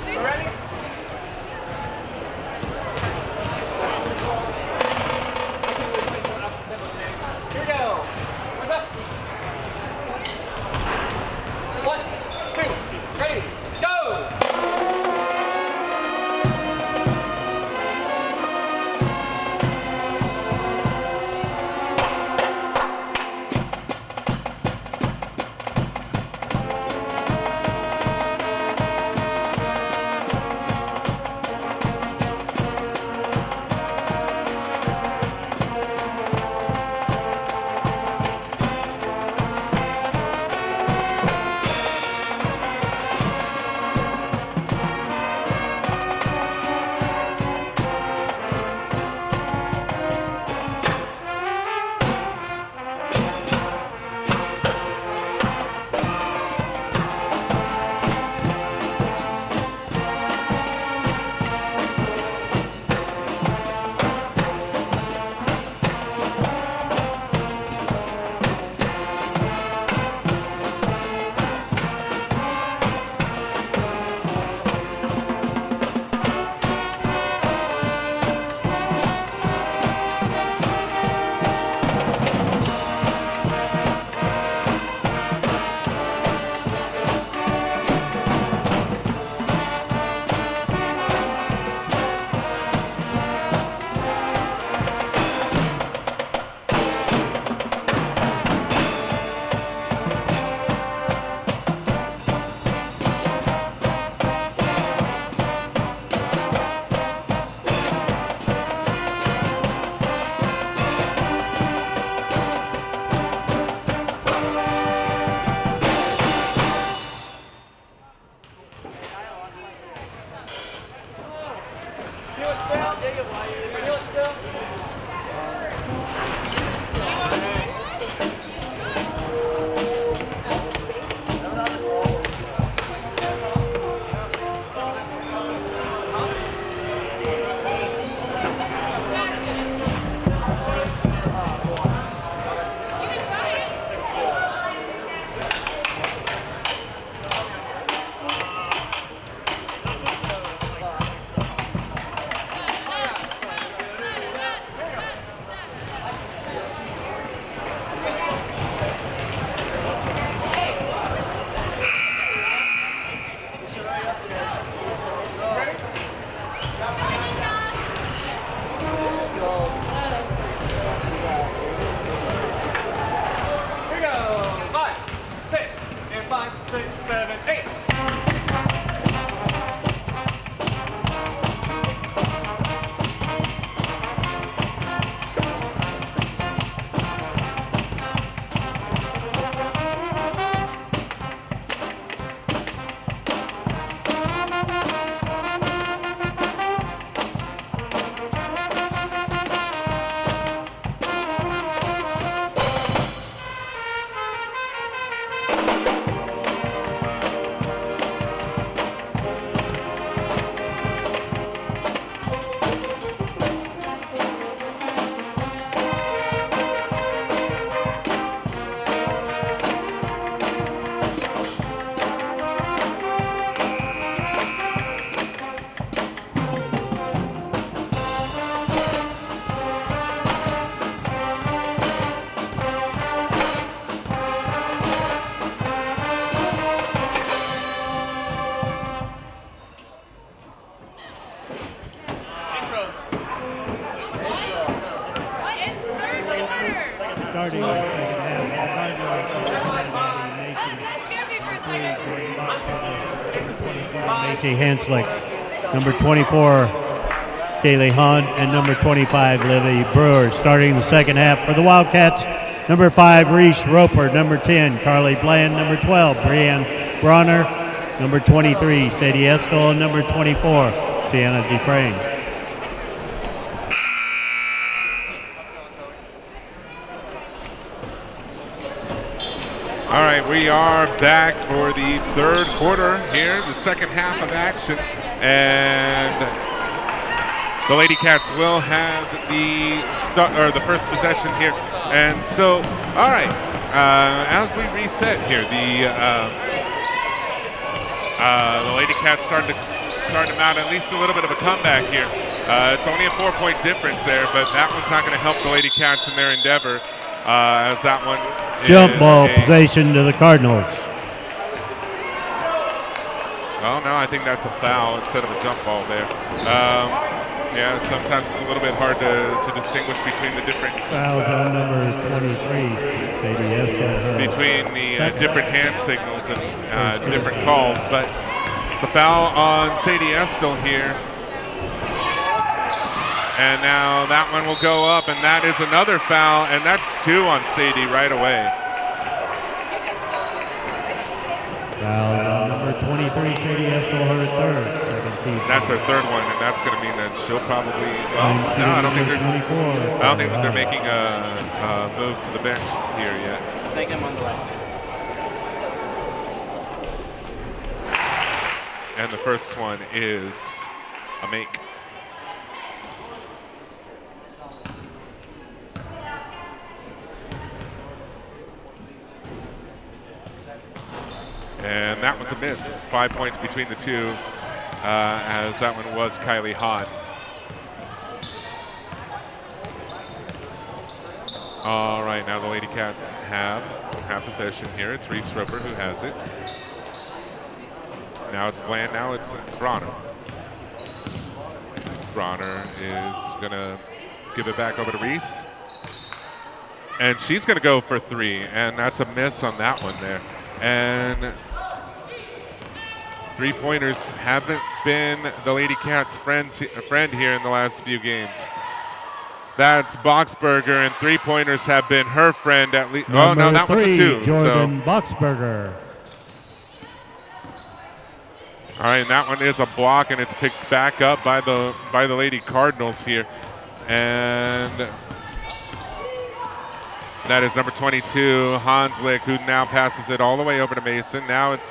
You ready? Here we go. What's up? 1, 2, ready, go! starting the second half. The Cardinals, Macy Hanslick number 24, Kaylee Hunt, and number 25, Livy Brewer. Starting the second half for the Wildcats, number 5, Reese Roper, number 10, Carly Bland, number 12, Brianne Bronner, number 23, Sadie Estel, and number 24, Sienna Dufresne. All right, we are back for the third quarter here, the second half of action, and the Lady Cats will have the first possession here. And so, all right, as we reset here, the Lady Cats starting to mount at least a little bit of a comeback here. It's only a 4-point difference there, but that one's not going to help the Lady Cats in their endeavor, as that one Jump ball possession to the Cardinals. Oh, no, I think that's a foul instead of a jump ball there. Yeah, sometimes it's a little bit hard to distinguish between the different fouls on number 23, Sadie Estel. Between the different hand signals and different calls, but it's a foul on Sadie Estel here. And now that one will go up, and that is another foul, and that's 2 on Sadie right away. Foul on number 23, Sadie Estel, her third, second team. That's her third one, and that's going to mean that she'll probably. Well, no, I don't think that they're making a move to the bench here yet. I think I'm on the right. And the first one is a make. And that one's a miss. 5 points between the two, as that one was Kylie Hahn. All right, now the Lady Cats have possession here. It's Reese Roper who has it. Now it's Bland, now it's Bronner. Bronner is gonna give it back over to Reese. And she's gonna go for 3, and that's a miss on that one there. And 3-pointers haven't been the Lady Cats' friend here in the last few games. That's Boxberger, and 3-pointers have been her friend at least. Oh, no, that was a 2. Jordan Boxberger. All right, and that one is a block, and it's picked back up by the Lady Cardinals here. And that is number 22, Hanslick, who now passes it all the way over to Mason. Now it's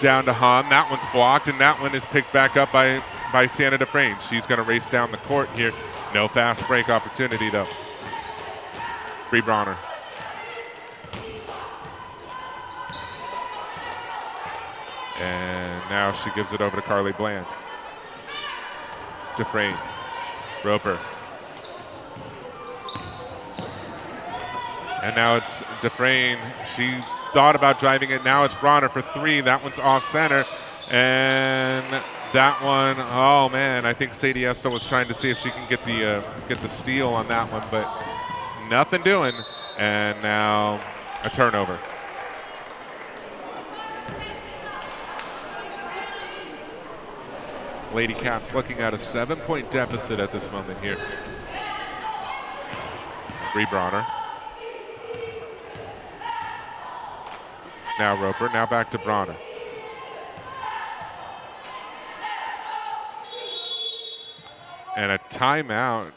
down to Hahn. That one's blocked, and that one is picked back up by Sienna Dufresne. She's going to race down the court here. No fast break opportunity, though. Bree Bronner. And now she gives it over to Carly Bland. Dufresne. Roper. And now it's Dufresne. She thought about driving it. Now it's Bronner for 3. That one's off center. And that one, oh man, I think Sadie Estel was trying to see if she can get the steal on that one, but nothing doing. And now a turnover. Lady Cats looking at a 7-point deficit at this moment here. Bree Bronner. Now Roper, now back to Bronner. And a timeout.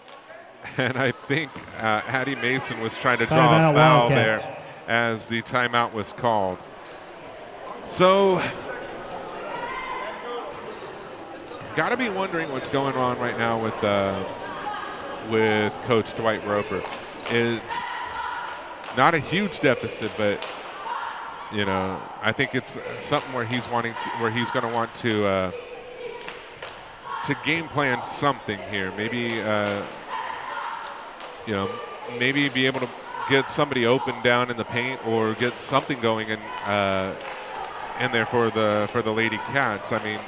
And I think Addie Mason was trying to draw a foul there as the timeout was called. So, got to be wondering what's going on right now with Coach Dwight Roper. It's not a huge deficit, but you know, I think it's something where he's going to want to game plan something here. Maybe you know, maybe be able to get somebody open down in the paint or get something going in there for the Lady Cats. I mean,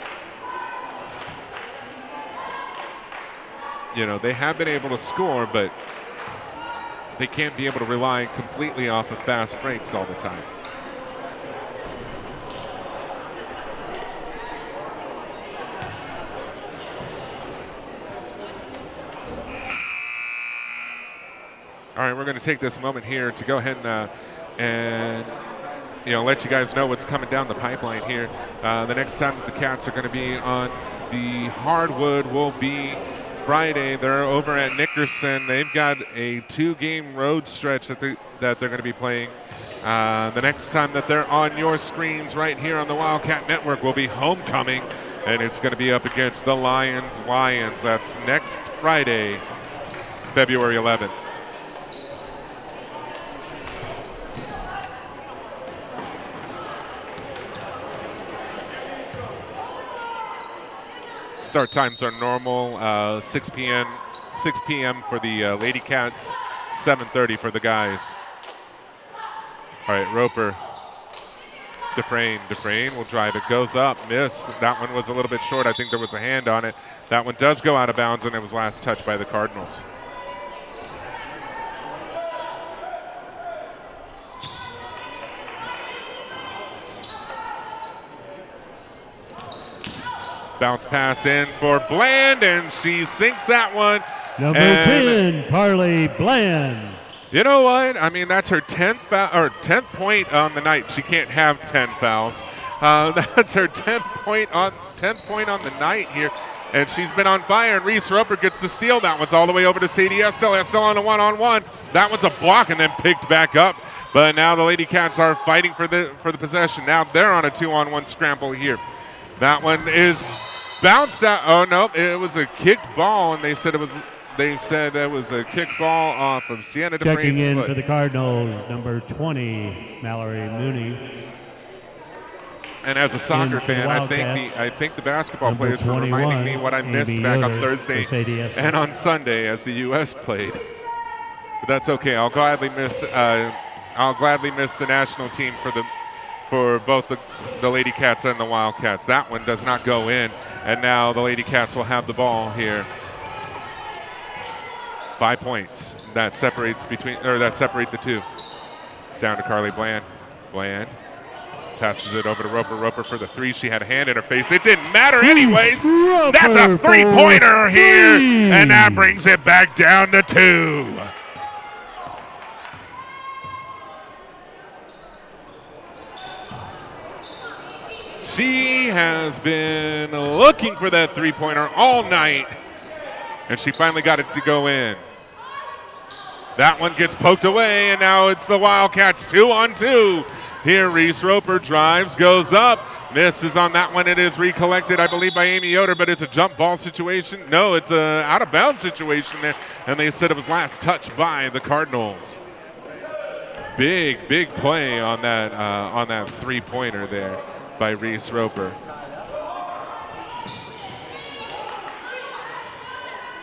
you know, they have been able to score, but they can't be able to rely completely off of fast breaks all the time. All right, we're going to take this moment here to go ahead and let you guys know what's coming down the pipeline here. The next time that the Cats are going to be on the hardwood will be Friday. They're over at Nickerson. They've got a 2-game road stretch that they're going to be playing. The next time that they're on your screens right here on the Wildcat Network will be homecoming, and it's going to be up against the Lions. That's next Friday, February 11th. Start times are normal, 6 p.m. for the Lady Cats, 7:30 for the guys. All right, Roper, Dufresne will drive it, goes up, miss. That one was a little bit short. I think there was a hand on it. That one does go out of bounds, and it was last touched by the Cardinals. Bounce pass in for Bland, and she sinks that one. Number 10, Carly Bland. You know what? I mean, that's her 10th point on the night. She can't have 10 fouls. That's her 10th point on the night here, and she's been on fire. And Reese Roper gets the steal. That one's all the way over to Sadie Estelle. Estelle on a one-on-one. That one's a block and then picked back up. But now the Lady Cats are fighting for the possession. Now they're on a 2-on-1 scramble here. That one is bounced out. Oh no, it was a kicked ball, and they said it was a kicked ball off of Sienna Dufresne's Checking in foot. for the Cardinals, number 20, Mallory Mooney. And as a soccer fan, I think the basketball players were reminding me what I missed back on Thursday and on Sunday as the U.S. played. But that's okay. I'll gladly miss the national team for both the Lady Cats and the Wildcats. That one does not go in, and now the Lady Cats will have the ball here. 5 points that separate the two. It's down to Carly Bland. Bland passes it over to Roper. Roper for the 3. She had a hand in her face. It didn't matter anyways. That's a 3-pointer here, and that brings it back down to 2. She has been looking for that 3-pointer all night, and she finally got it to go in. That one gets poked away, and now it's the Wildcats 2-on-2. Here, Reese Roper drives, goes up, misses on that one. It is recollected, I believe, by Amy Yoder, but it's a jump ball situation. No, it's a out-of-bounds situation there, and they said it was last touched by the Cardinals. Big play on that 3-pointer there by Reese Roper.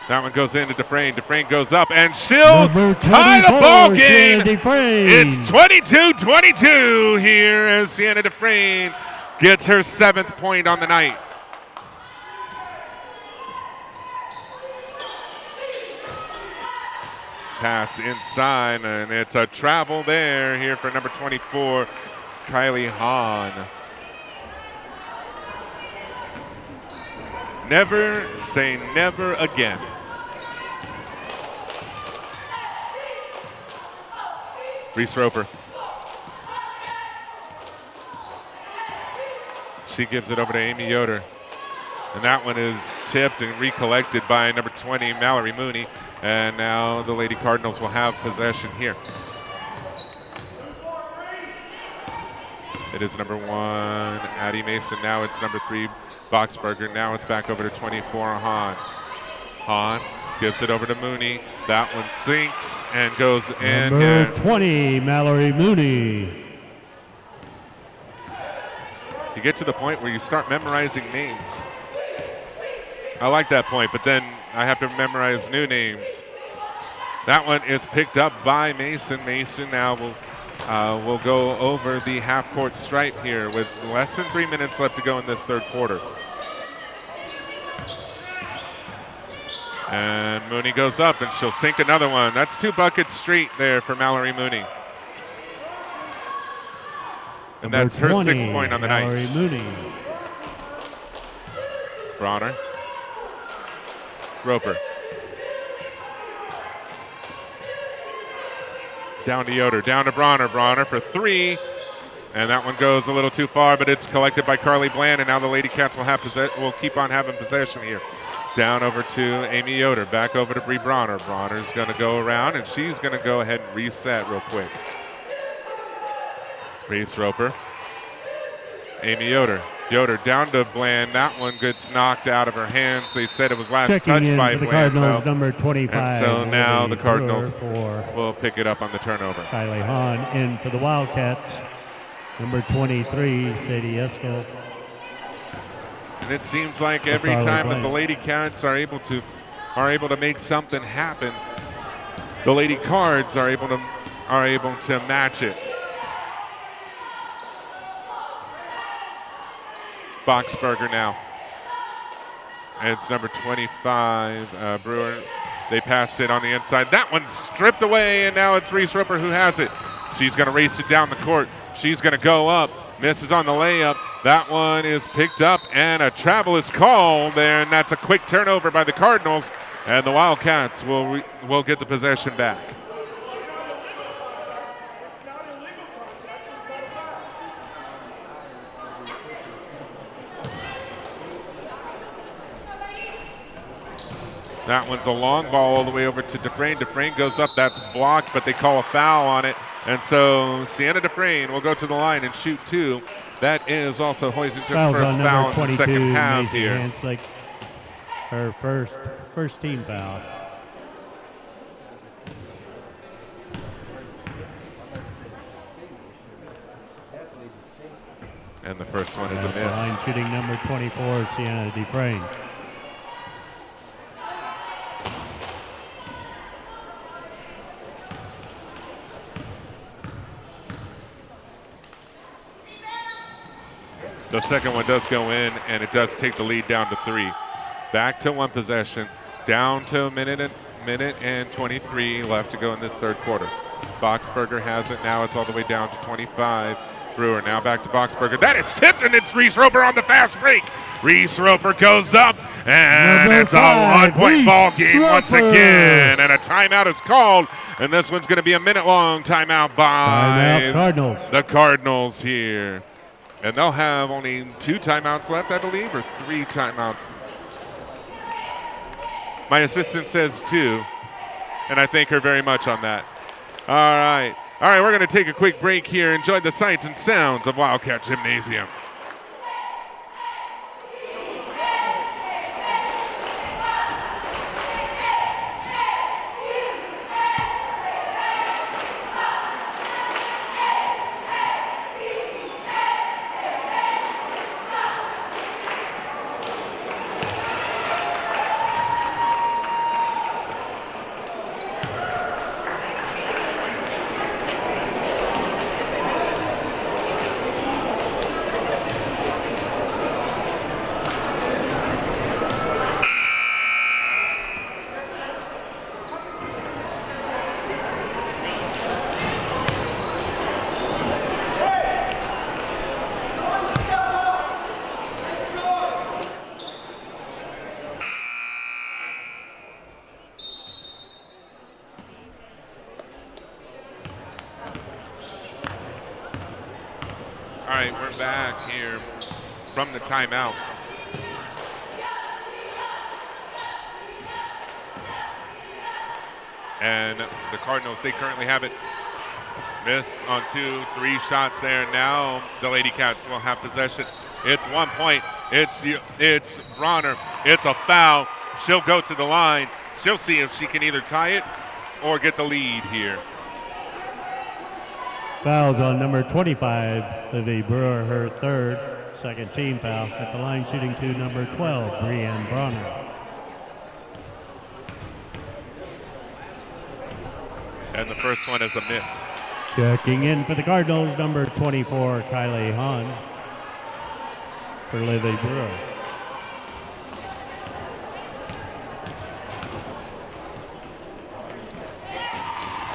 That one goes into Dufresne. Dufresne goes up, and she'll tie the ball game. It's 22-22 here as Sienna Dufresne gets her 7th point on the night. Pass inside, and it's a travel there here for number 24, Kylie Hahn. Never say never again. Reese Roper. She gives it over to Amy Yoder. And that one is tipped and recollected by number 20, Mallory Mooney. And now the Lady Cardinals will have possession here. It is number 1, Addie Mason. Now it's number 3, Boxberger. Now it's back over to 24, Hahn. Hahn gives it over to Mooney. That one sinks and goes in. Number 20, Mallory Mooney. You get to the point where you start memorizing names. I like that point, but then I have to memorize new names. That one is picked up by Mason. Mason now will go over the half-court stripe here with less than 3 minutes left to go in this third quarter. And Mooney goes up, and she'll sink another one. That's 2 buckets straight there for Mallory Mooney. And that's her 6th point on the night. Mallory Mooney. Bronner. Roper. Down to Yoder, down to Bronner. Bronner for three. And that one goes a little too far, but it's collected by Carly Bland, and now the Lady Cats will keep on having possession here. Down over to Amy Yoder, back over to Bree Bronner. Bronner's going to go around, and she's going to go ahead and reset real quick. Reese Roper. Amy Yoder. Yoder down to Bland. That one gets knocked out of her hands. They said it was last touched by for the Bland. Cardinals, number 25. And so now the Cardinals for will pick it up on the turnover. Kylie Hahn in for the Wildcats. Number 23, Sadie Eskel. And it seems like every time that the Lady Cats are able to make something happen, the Lady Cards are able to match it. Boxberger now. And it's number 25, Brewer. They passed it on the inside. That one's stripped away, and now it's Reese Roper who has it. She's going to race it down the court. She's going to go up. Misses on the layup. That one is picked up, and a travel is called there, and that's a quick turnover by the Cardinals, and the Wildcats will get the possession back. That one's a long ball all the way over to Dufresne. Dufresne goes up. That's blocked, but they call a foul on it. And so Sienna Dufresne will go to the line and shoot two. That is also Hoisington's first foul in the second half here. It's like her first team foul. And the first one is a miss. Line shooting number 24, Sienna Dufresne. The second one does go in, and it does take the lead down to three. Back to one possession, down to a minute and 23 left to go in this third quarter. Boxberger has it now. It's all the way down to 25. Brewer now back to Boxberger. That is tipped, and it's Reese Roper on the fast break. Reese Roper goes up, and it's a one-point ball game once again. And a timeout is called, and this one's going to be a minute-long timeout by the Cardinals here. And they'll have only 2 timeouts left, I believe, or 3 timeouts. My assistant says 2, and I thank her very much on that. All right, we're going to take a quick break here. Enjoy the sights and sounds of Wildcat Gymnasium. All right, we're back here from the timeout. And the Cardinals, they currently have it. Miss on 2, 3 shots there. Now the Lady Cats will have possession. It's 1 point. It's Bronner. It's a foul. She'll go to the line. She'll see if she can either tie it or get the lead here. Fouls on number 25, Livy Brewer, her second team foul. At the line shooting to number 12, Brianne Bronner. And the first one is a miss. Checking in for the Cardinals, number 24, Kylie Hahn. For Livy Brewer.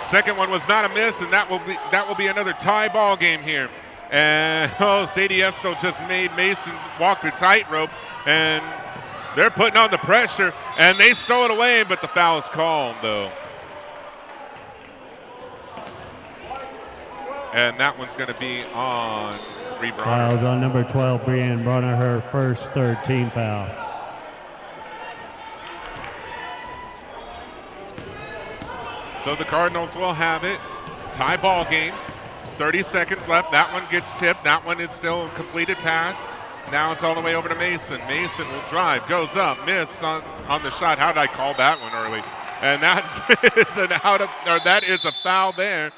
Second one was not a miss, and that will be another tie ball game here. And Sadie Estel just made Mason walk the tightrope, and they're putting on the pressure, and they stole it away, but the foul is called though. And that one's going to be on Bree Bronner. Fouls on number 12, Brianne Bronner, her first third-team foul. So the Cardinals will have it. Tie ball game. 30 seconds left. That one gets tipped. That one is still a completed pass. Now it's all the way over to Mason. Mason will drive, goes up, miss on the shot. How did I call that one early? And that is a foul there.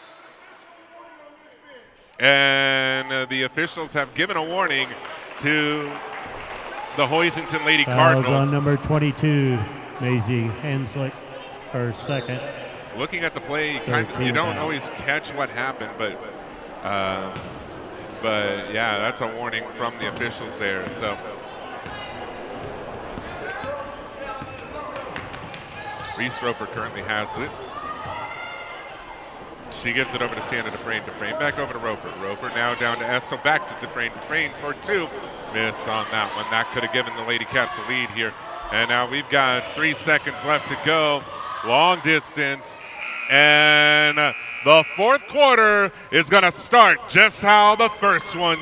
And the officials have given a warning to the Hoisington Lady Fouls Cardinals. on number 22, Maisie Hanslick, her second. Looking at the play, you don't always catch what happened, but yeah, that's a warning from the officials there. So Reese Roper currently has it. She gives it over to Sienna Dufresne. Dufresne back over to Roper. Roper now down to Estel. Back to Dufresne. Dufresne for two. Miss on that one. That could have given the Lady Cats the lead here. And now we've got 3 seconds left to go. Long distance. And the fourth quarter is going to start just how the first one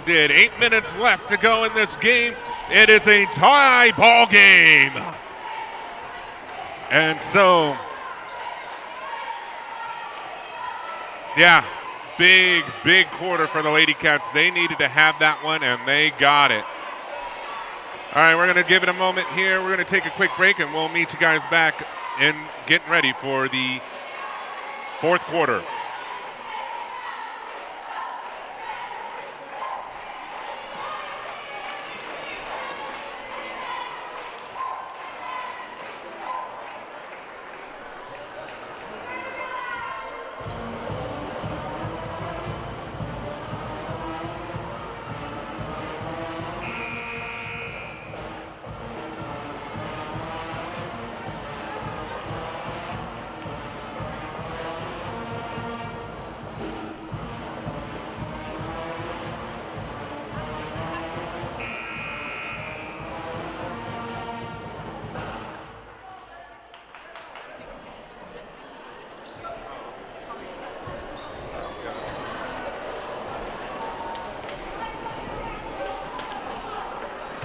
did. 8 minutes left to go in this game. It is a tie ball game. And so, yeah, big quarter for the Lady Cats. They needed to have that one, and they got it. All right, we're going to give it a moment here. We're going to take a quick break, and we'll meet you guys back and getting ready for the fourth quarter.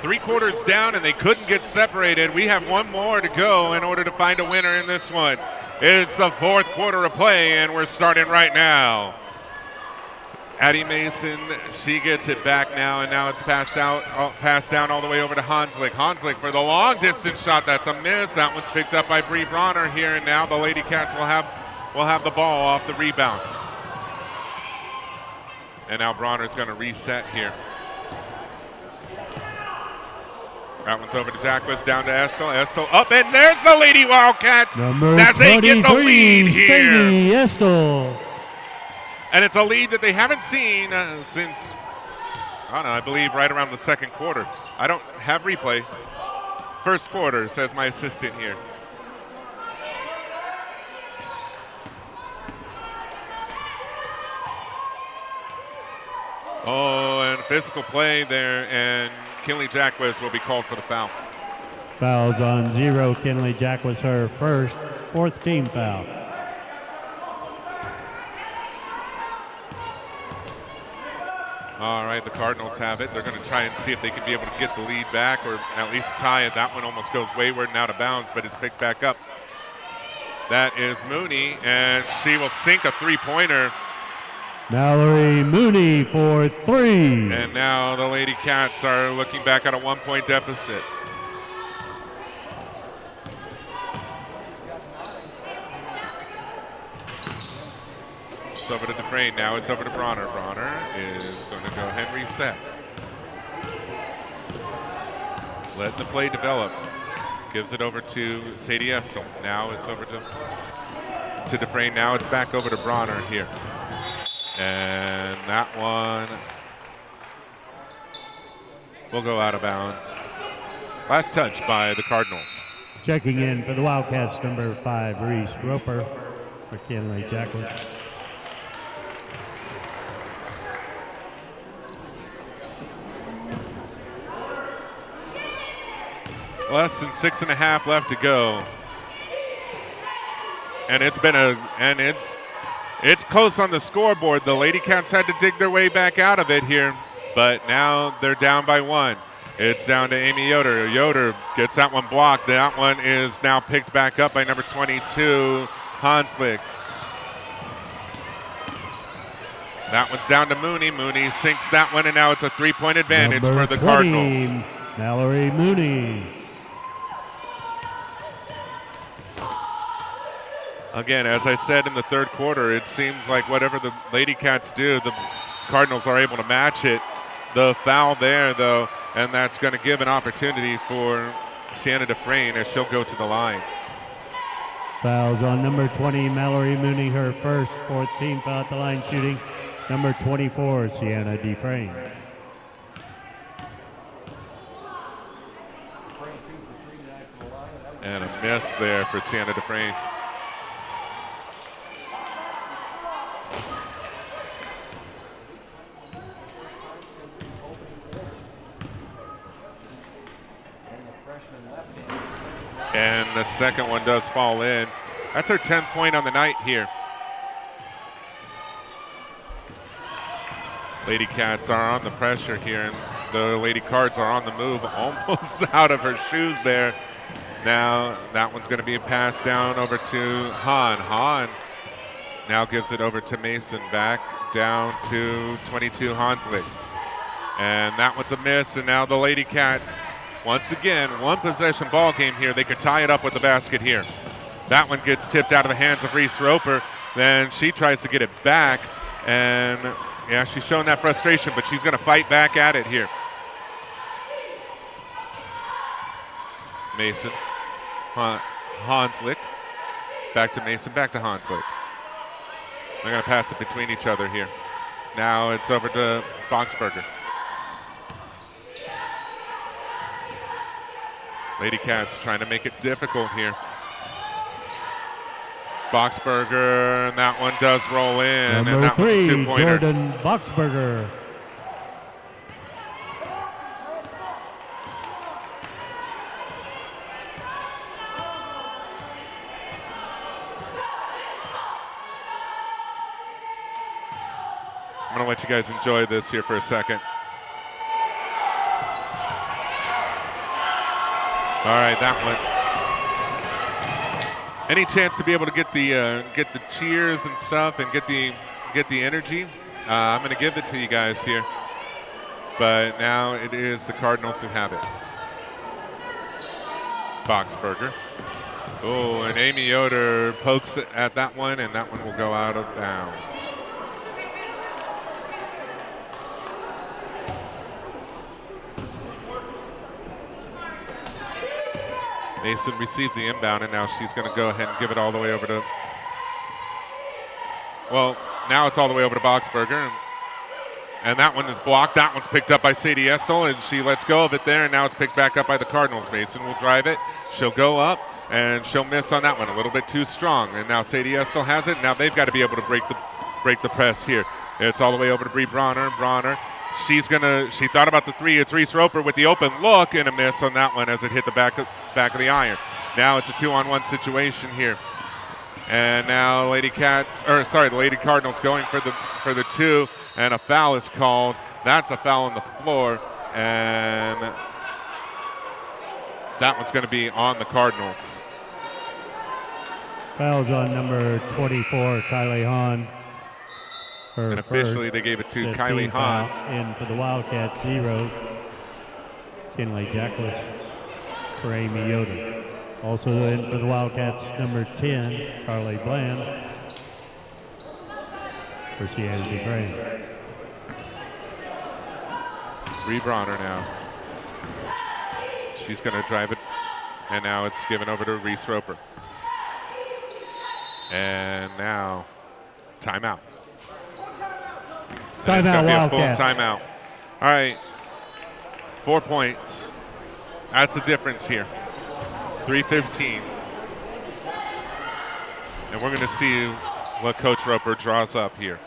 Three quarters down, and they couldn't get separated. We have one more to go in order to find a winner in this one. It's the fourth quarter of play, and we're starting right now. Addie Mason, she gets it back now, and now it's passed down all the way over to Hanslick. Hanslick for the long distance shot. That's a miss. That one's picked up by Bree Bronner here, and now the Lady Cats will have the ball off the rebound. And now Bronner's going to reset here. That one's over to Jacquez, down to Estel. Estel up, and there's the Lady Wildcats as they get the lead here. Sadie Estel. And it's a lead that they haven't seen since, I don't know, I believe right around the second quarter. I don't have replay. First quarter, says my assistant here. Oh, and physical play there, and Kinley Jacquez will be called for the foul. Fouls on 0. Kinley Jacquez, her first, fourth team foul. All right, the Cardinals have it. They're going to try and see if they can be able to get the lead back or at least tie it. That one almost goes wayward and out of bounds, but it's picked back up. That is Mooney, and she will sink a three-pointer. Mallory Mooney for three. And now the Lady Cats are looking back at a 1-point deficit. It's over to Dufresne. Now it's over to Bronner. Bronner is going to go ahead and reset. Let the play develop. Gives it over to Sadie Estel. Now it's over to Dufresne. Now it's back over to Bronner here. And that one will go out of bounds. Last touch by the Cardinals. Checking in for the Wildcats, number 5, Reese Roper for Kinley Jacquez. Less than 6.5 left to go. And It's close on the scoreboard. The Lady Cats had to dig their way back out of it here, but now they're down by 1. It's down to Amy Yoder. Yoder gets that one blocked. That one is now picked back up by number 22, Hanslick. That one's down to Mooney. Mooney sinks that one, and now it's a 3-point advantage Number for the 20, Cardinals. Mallory Mooney. Again, as I said in the third quarter, it seems like whatever the Lady Cats do, the Cardinals are able to match it. The foul there, though, and that's going to give an opportunity for Sienna Dufresne as she'll go to the line. Fouls on number 20, Mallory Mooney, her first, 4th team foul at the line shooting. Number 24, Sienna Dufresne. And a miss there for Sienna Dufresne. And the second one does fall in. That's her 10th point on the night here. Lady Cats are on the pressure here, and the Lady Cards are on the move, almost out of her shoes there. Now that one's going to be passed down over to Hahn. Hahn now gives it over to Mason, back down to 22, Hanslick. And that one's a miss, and now the Lady Cats, once again, one possession ball game here. They could tie it up with the basket here. That one gets tipped out of the hands of Reese Roper. Then she tries to get it back, and yeah, she's showing that frustration, but she's going to fight back at it here. Mason, Hanslick, back to Mason, back to Hanslick. They're going to pass it between each other here. Now it's over to Boxberger. Lady Cats trying to make it difficult here. Boxberger, and that one does roll in. Number and that 3, was a 2-pointer. Jordan Boxberger. I'm going to let you guys enjoy this here for a second. All right, that one. Any chance to be able to get the cheers and stuff and get the energy? I'm going to give it to you guys here. But now it is the Cardinals who have it. Boxberger. Oh, and Amy Yoder pokes it at that one, and that one will go out of bounds. Mason receives the inbound, and now she's going to go ahead and give it all the way over to, well, now it's all the way over to Boxberger. And that one is blocked. That one's picked up by Sadie Estel, and she lets go of it there, and now it's picked back up by the Cardinals. Mason will drive it. She'll go up, and she'll miss on that one. A little bit too strong. And now Sadie Estel has it. Now they've got to be able to break the press here. It's all the way over to Bree Bronner. Bronner. She thought about the three. It's Reese Roper with the open look and a miss on that one as it hit the back of the iron. Now it's a 2-on-1 situation here. And now the Lady Cardinals going for the 2, and a foul is called. That's a foul on the floor, and that one's going to be on the Cardinals. Fouls on number 24, Kylie Hahn. And officially they gave it to Kylie Hahn. In for the Wildcats, 0. Kinley Jackless for Amy Yoder. Also in for the Wildcats, number 10, Carly Bland for Sienna Dufresne. Bree Bronner now. She's going to drive it, and now it's given over to Reese Roper. And now, timeout. Timeout, it's going to be a full Wildcats. timeout. All right, 4 points. That's the difference here. 3:15. And we're going to see what Coach Roper draws up here.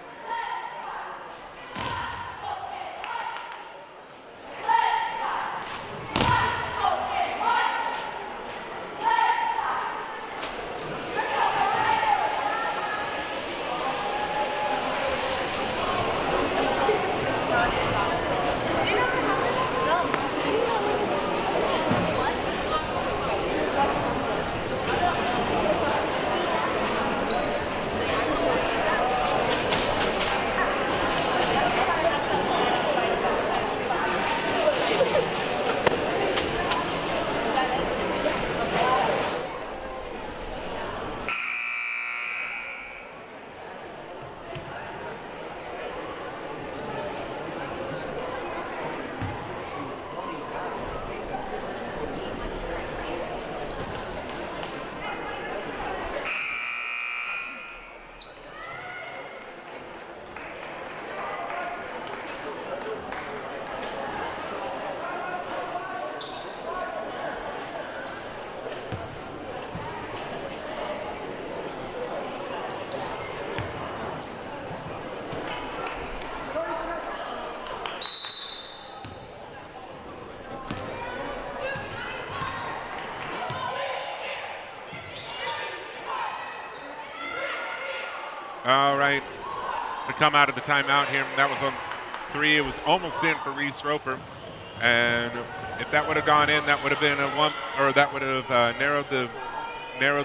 All right. To come out of the timeout here. That was on 3. It was almost in for Reese Roper. And if that would have gone in, that would have been a 1, or that would have narrowed the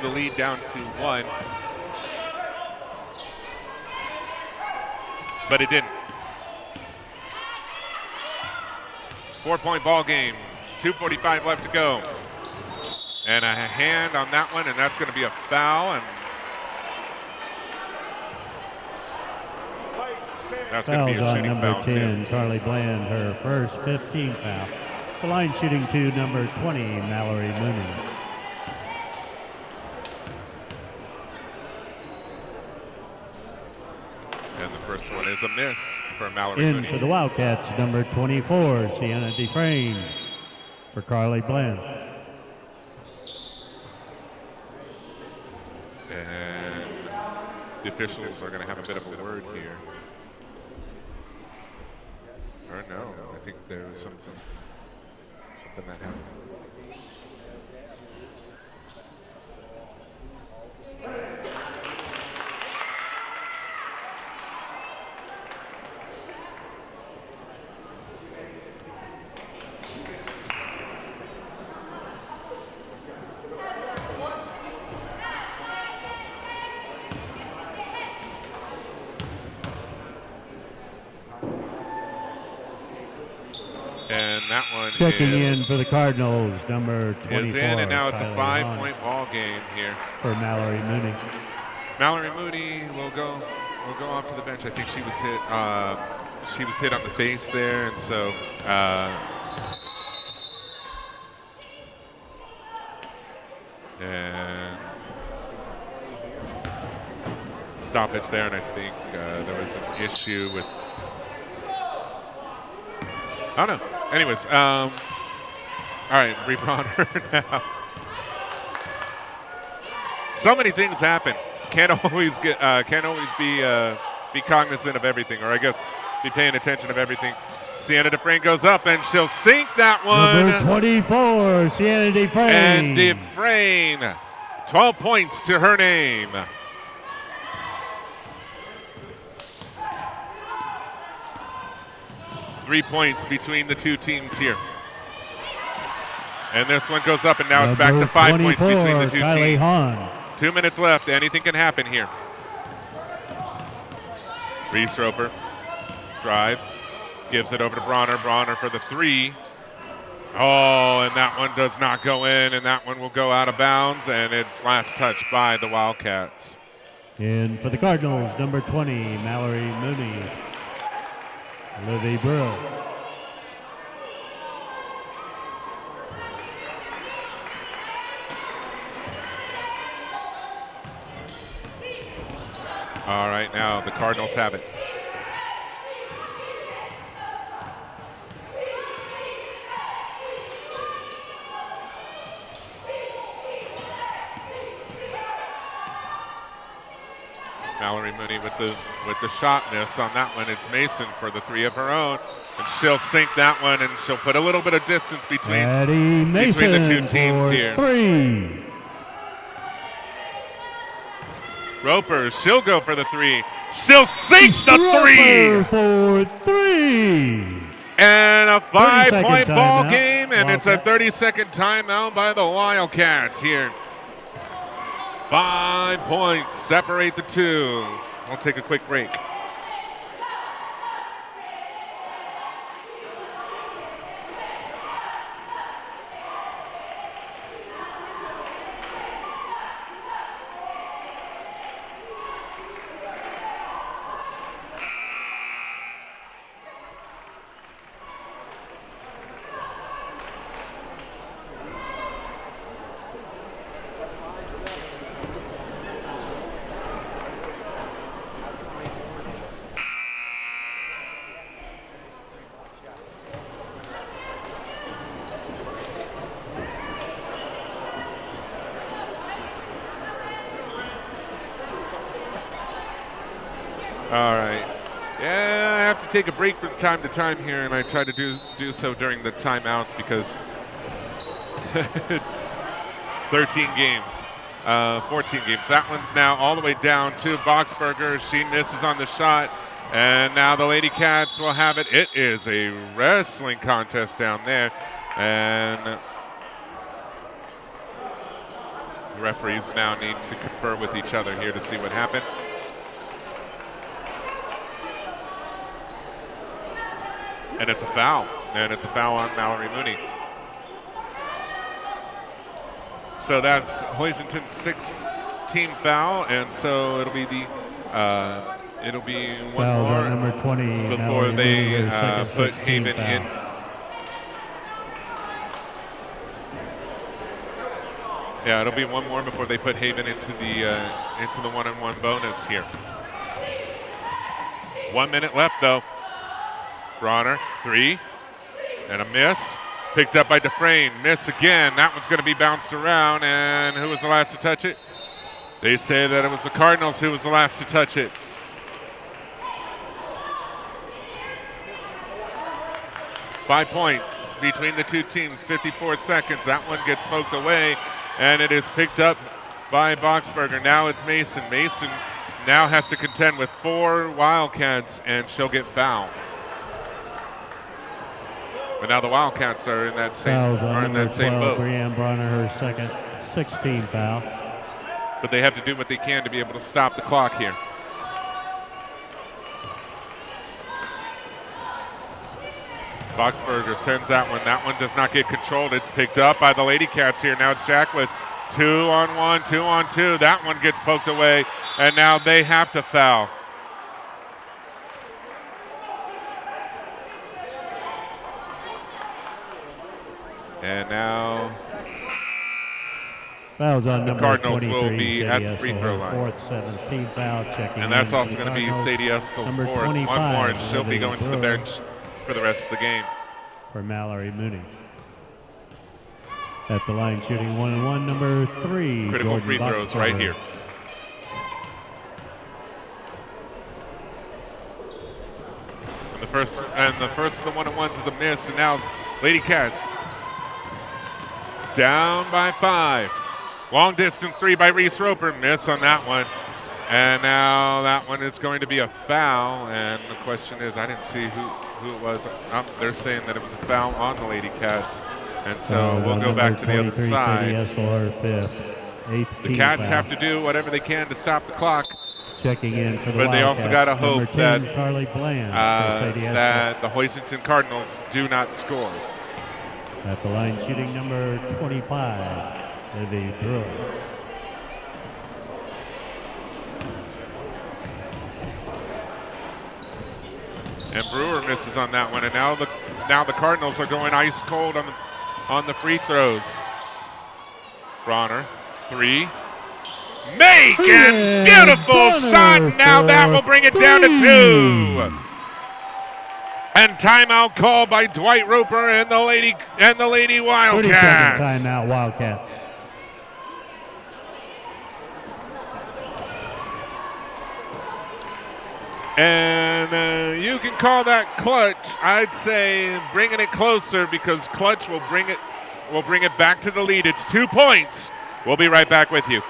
lead down to 1. But it didn't. 4-point ball game. 2:45 left to go. And a hand on that one, and that's going to be a foul. And that's going to be Fouls a on shooting number foul 10, too. Carly Bland, her first 15 foul. The line shooting to number 20, Mallory Mooney. And the first one is a miss for Mallory In Mooney. for the Wildcats, number 24, Sienna Dufresne. For Carly Bland. And the officials are going to have a bit of a word here. Or no, I think there was something that happened. And that one Checking is in for the Cardinals, number 24. is in, and now it's a Kylie Hahn 5-point ball game here. for Mallory Mooney. Mallory Mooney will go off to the bench. I think she was hit. She was hit on the face there, and so. And stoppage there, and I think there was an issue with. I don't know. Anyways, all right, Rebronner now. So many things happen. Can't always be cognizant of everything, or I guess be paying attention of everything. Sienna Dufresne goes up, and she'll sink that one. Number 24, Sienna Dufresne. And Dufresne, 12 points to her name. Three points between the two teams here. And this one goes up, and now it's back to 5 points between the two Kylie teams. Hahn. 2 minutes left. Anything can happen here. Reese Roper drives, gives it over to Bronner. Bronner for the 3. Oh, and that one does not go in, and that one will go out of bounds, and it's last touch by the Wildcats. In for the Cardinals, number 20, Mallory Mooney. Livy Brill. All right, now the Cardinals have it. Mallory Mooney with the shot miss on that one. It's Mason for the 3 of her own, and she'll sink that one, and she'll put a little bit of distance between the two teams here. 3. Roper, she'll go for the 3. She'll sink the 3. For 3. And a 5-point ball timeout. game, and it's a Wildcat. 30-second timeout by the Wildcats here. 5 points separate the two. We'll take a quick break. All right. Yeah, I have to take a break from time to time here, and I try to do so during the timeouts because it's 13 games. 14 games. That one's now all the way down to Boxberger. She misses on the shot. And now the Lady Cats will have it. It is a wrestling contest down there. And the referees now need to confer with each other here to see what happened. And it's a foul. And it's a foul on Mallory Mooney. So that's Hoisington's 6th team foul. And so it'll be the it'll be one Fouls more on number 20 before Mallory they Mooney, their second put 16 Haven foul. in. Yeah, it'll be one more before they put Haven into the one-on-one bonus here. 1 minute left though. Bronner, 3, and a miss. Picked up by Dufresne, miss again. That one's going to be bounced around, and who was the last to touch it? They say that it was the Cardinals who was the last to touch it. Five points between the two teams, 54 seconds. That one gets poked away, and it is picked up by Boxberger. Now it's Mason. Mason now has to contend with 4 Wildcats, and she'll get fouled. But now the Wildcats are in that same, Fouls on are in number that same 12, boat. Brianne Bronner, her second 16 foul. But they have to do what they can to be able to stop the clock here. Boxberger sends that one. That one does not get controlled. It's picked up by the Lady Cats here. Now it's Jackless. 2-on-1, 2-on-2. That one gets poked away, and now they have to foul. And now Fouls on number Cardinals 23, will be Sadie at the free Estel, throw her line. fourth 17 foul, checking And that's in also for the going to be Cardinals, Sadie Estel's number fourth. 1 more, 25, and she'll be Olivia going to the Brewer. bench for the rest of the game. For Mallory Mooney. At the line shooting 1-1, number 3, Critical Jordan free throws right Boxberger. here. And the first of the 1-on-ones is a miss, and now Lady Cats down by 5. Long distance 3 by Reese Roper, miss on that one. And now that one is going to be a foul, and the question is, I didn't see who it was. They're saying that it was a foul on the Lady Cats, and so Fouls we'll on go back number to the other 23, side. Sadie Estel, her fifth, 8th The team Cats foul. have to do whatever they can to stop the clock. Checking in for the But they also Wildcats, gotta hope number 10, that, Carly Bland for Sadie Estel. that the Hoisington Cardinals do not score. At the line shooting number 25, Livy Brewer. And Brewer misses on that one, and now the Cardinals are going ice cold on the free throws. Bronner, 3. Make and beautiful shot. Now that will bring it down to 2. And timeout call by Dwight Roper and the Lady 30-second Wildcats. timeout, Wildcats. And you can call that clutch. I'd say bringing it closer, because clutch will bring it back to the lead. It's 2 points. We'll be right back with you.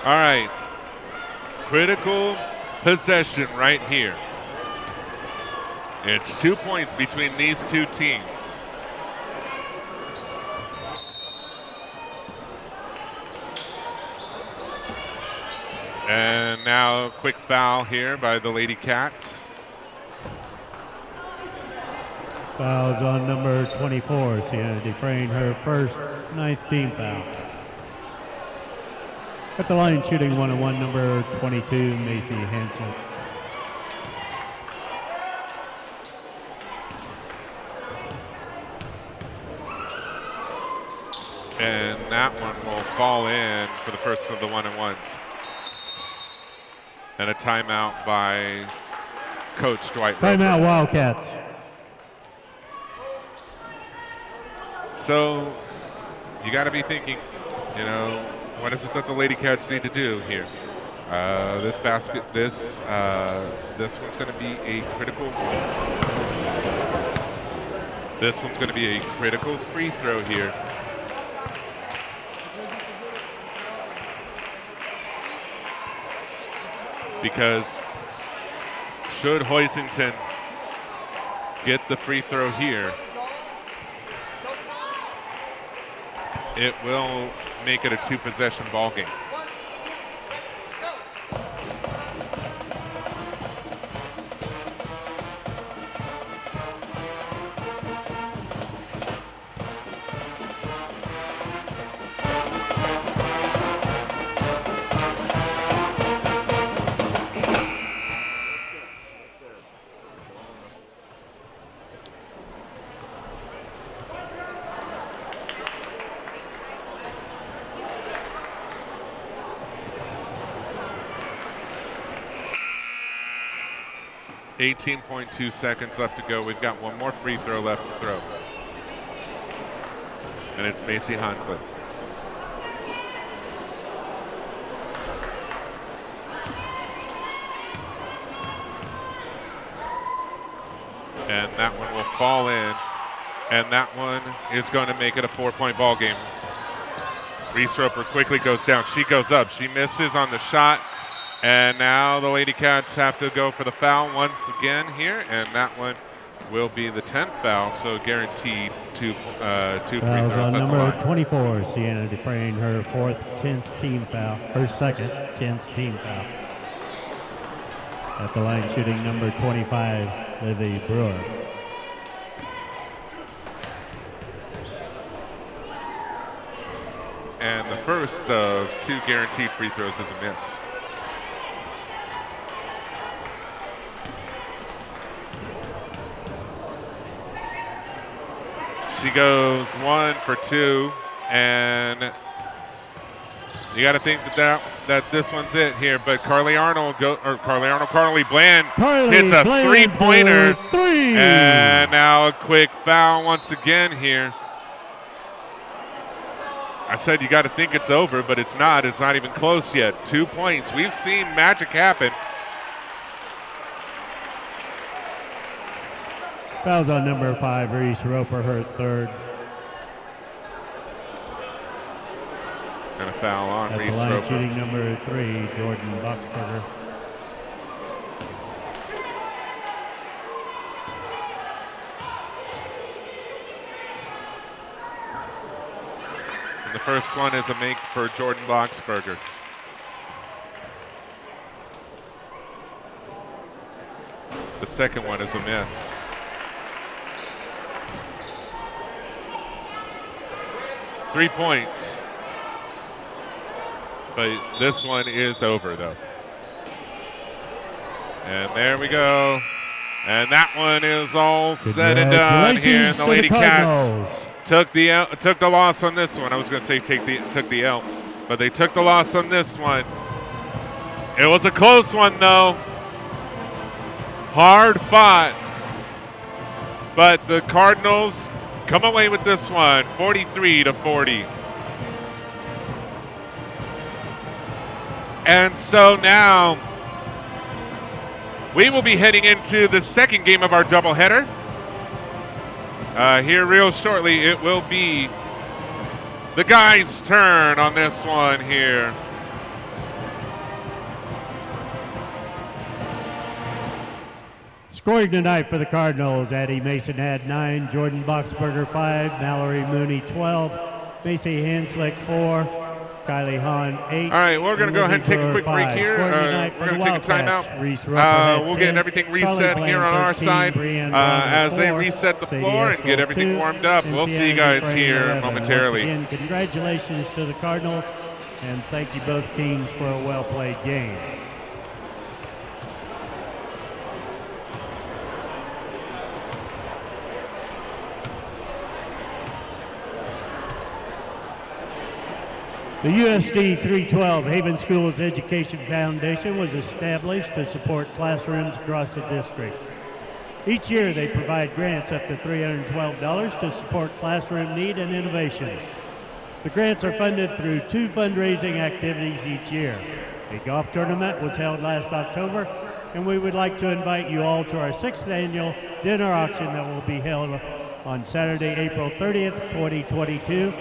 All right, critical possession right here. It's 2 points between these two teams. And now a quick foul here by the Lady Cats. Fouls on number 24, Sienna Dufresne, her first 9th team foul. At the line shooting 1-on-1, number 22, Macy Hansen. And that one will fall in for the first of the 1-on-ones. And a timeout by Coach Dwight Roper. Timeout, Wildcats. So you got to be thinking, what is it that the Lady Cats need to do here? This one's going to be a critical. This one's going to be a critical free throw here. Because should Hoisington get the free throw here, it will make it a 2-possession ball game. .2 seconds left to go. We've got one more free throw left to throw. And it's Macy Hanslick. And that one will fall in. And that one is going to make it a 4-point ball game. Reese Roper quickly goes down. She goes up. She misses on the shot. And now the Lady Cats have to go for the foul once again here, and that one will be the 10th foul, so guaranteed two free throws On at the number line. 24, Sienna Dufresne, her 4th, 10th team foul, her 2nd, 10th team foul. At the line shooting number 25, Livy Brewer. And the first of 2 guaranteed free throws is a miss. She goes 1 for 2, and you got to think that this one's it here. But Carly Bland hits a three-pointer, and now a quick foul once again here. I said you got to think it's over, but it's not. It's not even close yet. 2 points. We've seen magic happen. Fouls on number 5, Reese Roper, her 3rd. And a foul on At Reese the line Roper. shooting number 3, Jordan Boxberger. And the first one is a make for Jordan Boxberger. The second one is a miss. Three points. But this one is over, though. And there we go. And that one is all said and done here. And the Lady Cats took the loss on this one. I was going to say took the L, but they took the loss on this one. It was a close one, though. Hard fought. But the Cardinals come away with this one, 43-40. And so now we will be heading into the second game of our doubleheader. Here real shortly, it will be the guys' turn on this one here. Scoring tonight for the Cardinals, Addie Mason had 9, Jordan Boxberger 5, Mallory Mooney 12, Macy Hanslick 4, Kylie Hahn 8. All right, we're going to go ahead and take a quick break here. We're going to take a timeout. We'll get everything reset here on our side as they reset the floor and get everything warmed up. We'll see you guys here momentarily. Once again, congratulations to the Cardinals, and thank you both teams for a well-played game. The USD 312 Haven Schools Education Foundation was established to support classrooms across the district. Each year they provide grants up to $312 to support classroom need and innovation. The grants are funded through 2 fundraising activities each year. A golf tournament was held last October, and we would like to invite you all to our 6th annual dinner auction that will be held on Saturday, April 30th, 2022.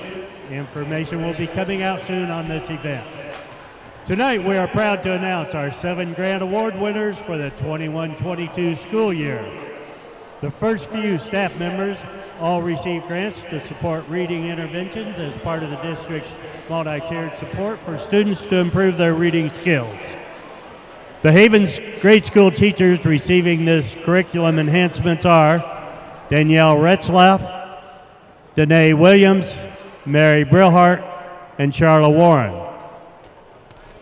Information will be coming out soon on this event. Tonight, we are proud to announce our 7 grant award winners for the 21-22 school year. The first few staff members all received grants to support reading interventions as part of the district's multi-tiered support for students to improve their reading skills. The Haven's grade school teachers receiving this curriculum enhancements are Danielle Retzlaff, Danae Williams, Mary Brillhart, and Charla Warren.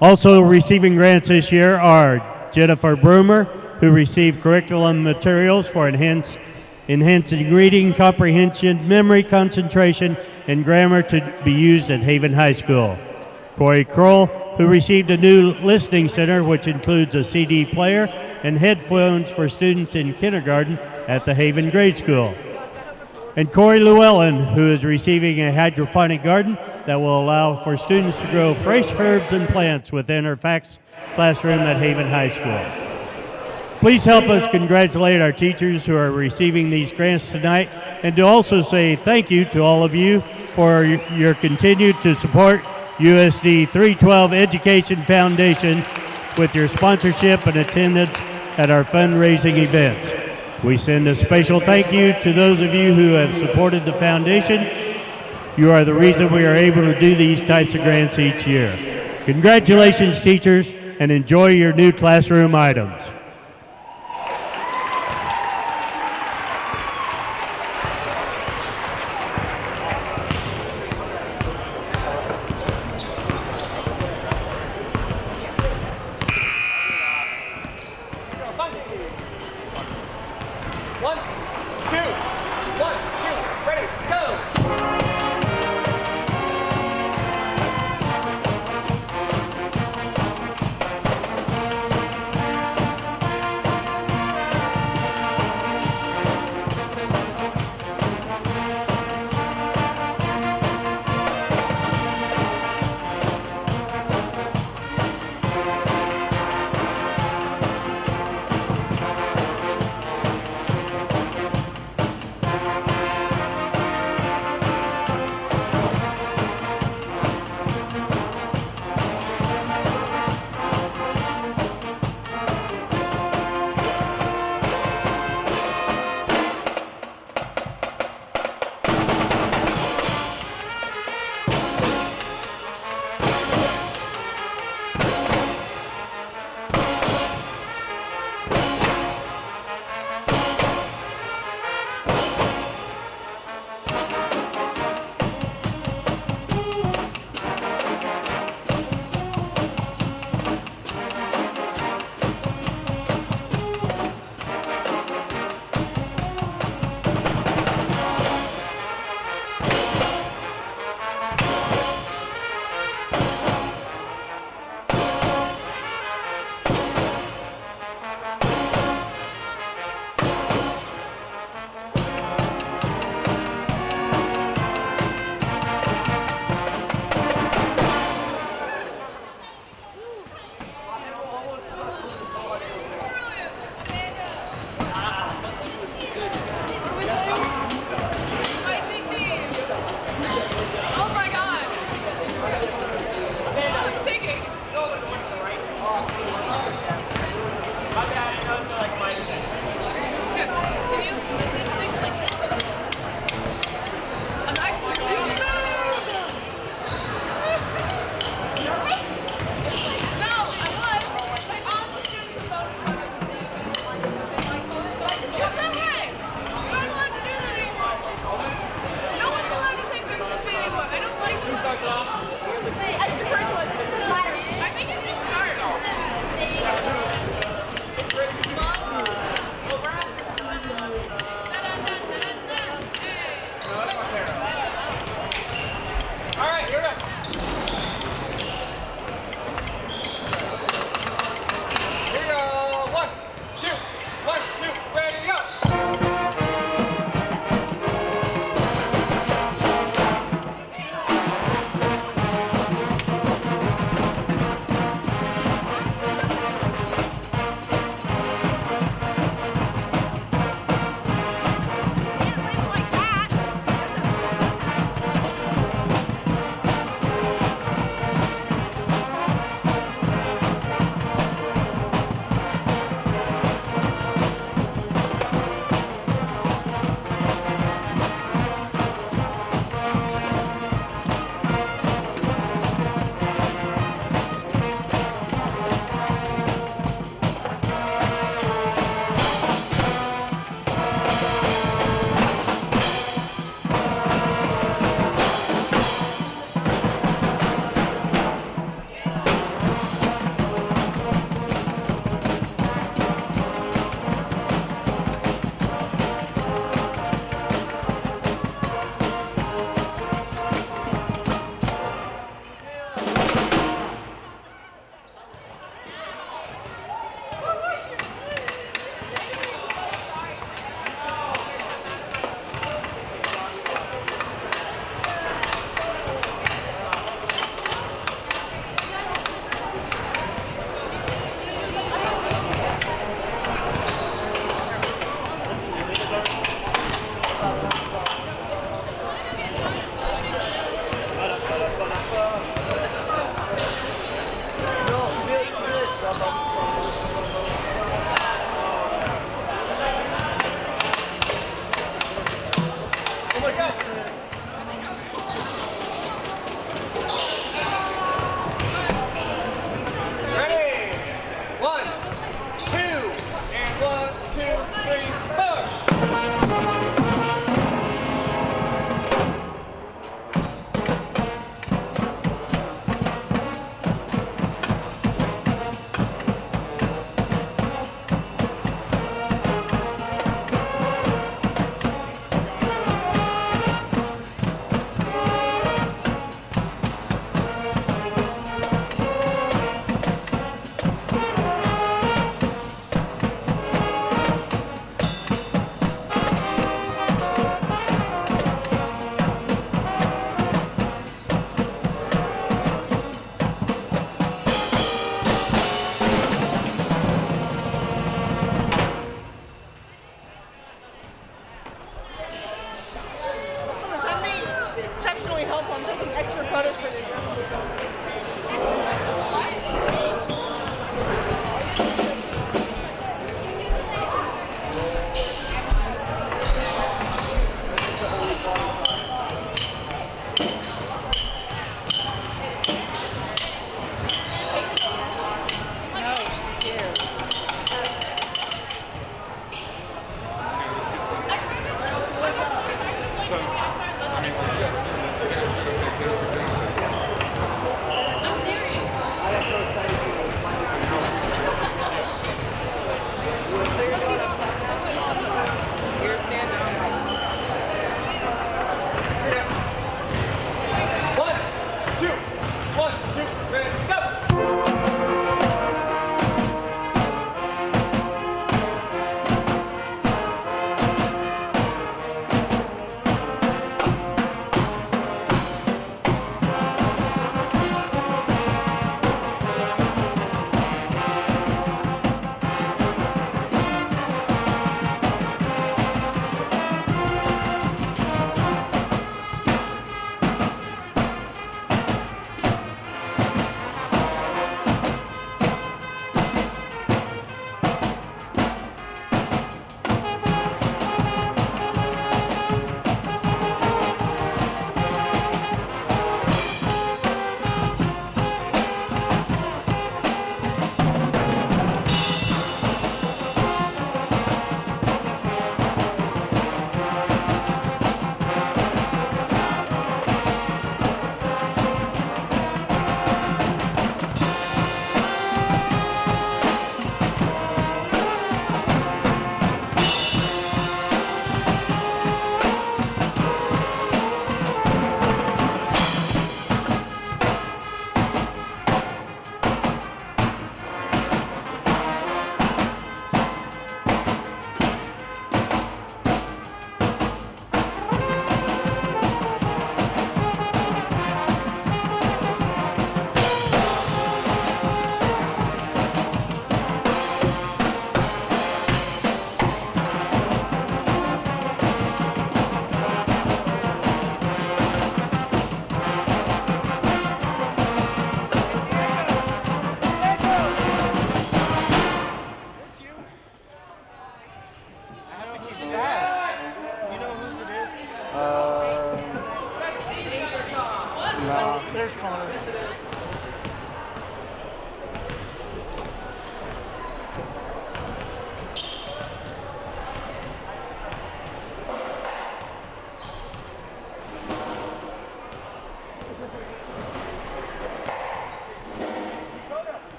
Also receiving grants this year are Jennifer Broomer, who received curriculum materials for enhancing reading comprehension, memory, concentration, and grammar to be used at Haven High School. Corey Kroll, who received a new listening center, which includes a CD player and headphones for students in kindergarten at the Haven Grade School. And Corey Llewellyn, who is receiving a hydroponic garden that will allow for students to grow fresh herbs and plants within her FACS classroom at Haven High School. Please help us congratulate our teachers who are receiving these grants tonight, and to also say thank you to all of you for your continued to support USD 312 Education Foundation with your sponsorship and attendance at our fundraising events. We send a special thank you to those of you who have supported the foundation. You are the reason we are able to do these types of grants each year. Congratulations, teachers, and enjoy your new classroom items.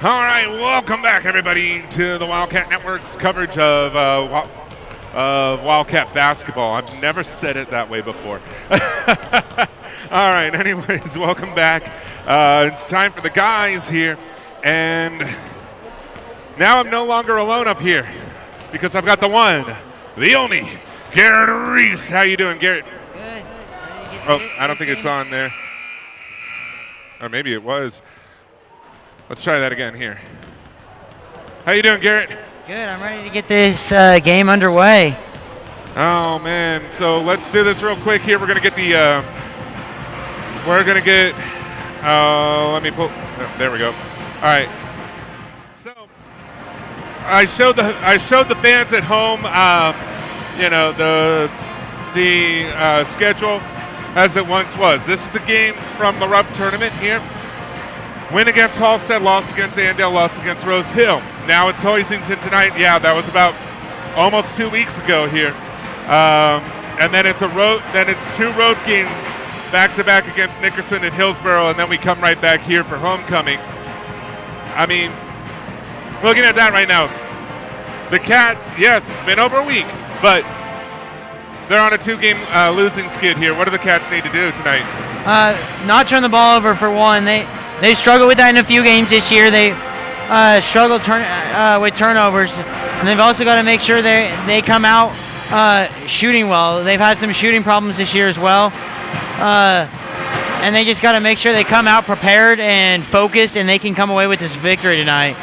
All right, welcome back, everybody, to the Wildcat Network's coverage of Wildcat basketball. I've never said it that way before. All right, anyways, welcome back. It's time for the guys here, and now I'm no longer alone up here because I've got the one, the only, Garrett Reese. How you doing, Garrett? Good. Oh, I don't think it's on there. Or maybe it was. Let's try that again here. How you doing, Garrett? Good. I'm ready to get this game underway. Oh man, so let's do this real quick here. We're gonna get the. Let me pull. Oh, there we go. All right. So I showed the fans at home, the schedule as it once was. This is the games from the RUP tournament here. Win against Halstead, loss against Andale, loss against Rose Hill. Now it's Hoisington tonight. Yeah, that was about almost 2 weeks ago here. And then it's two road games back to back against Nickerson and Hillsborough, and then we come right back here for homecoming. I mean, looking at that right now, the Cats, yes, it's been over a week, but they're on a 2-game losing skid here. What do the Cats need to do tonight? Not turn the ball over for one. They struggled with that in a few games this year. They struggled with turnovers, and they've also got to make sure they come out shooting well. They've had some shooting problems this year as well, and they just got to make sure they come out prepared and focused, and they can come away with this victory tonight.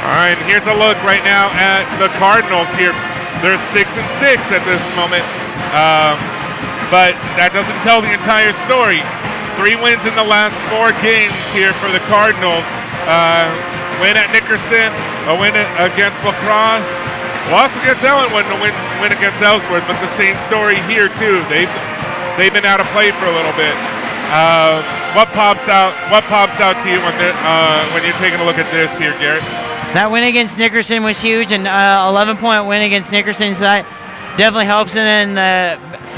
All right, and here's a look right now at the Cardinals here. They're 6-6 at this moment, but that doesn't tell the entire story. 3 wins in the last 4 games here for the Cardinals. Win at Nickerson, a win against La Crosse, loss against Ellenwood, and a win against Ellsworth. But the same story here too. They've been out of play for a little bit. What pops out to you when you're taking a look at this here, Garrett? That win against Nickerson was huge, and 11-point win against Nickerson, so that definitely helps. And then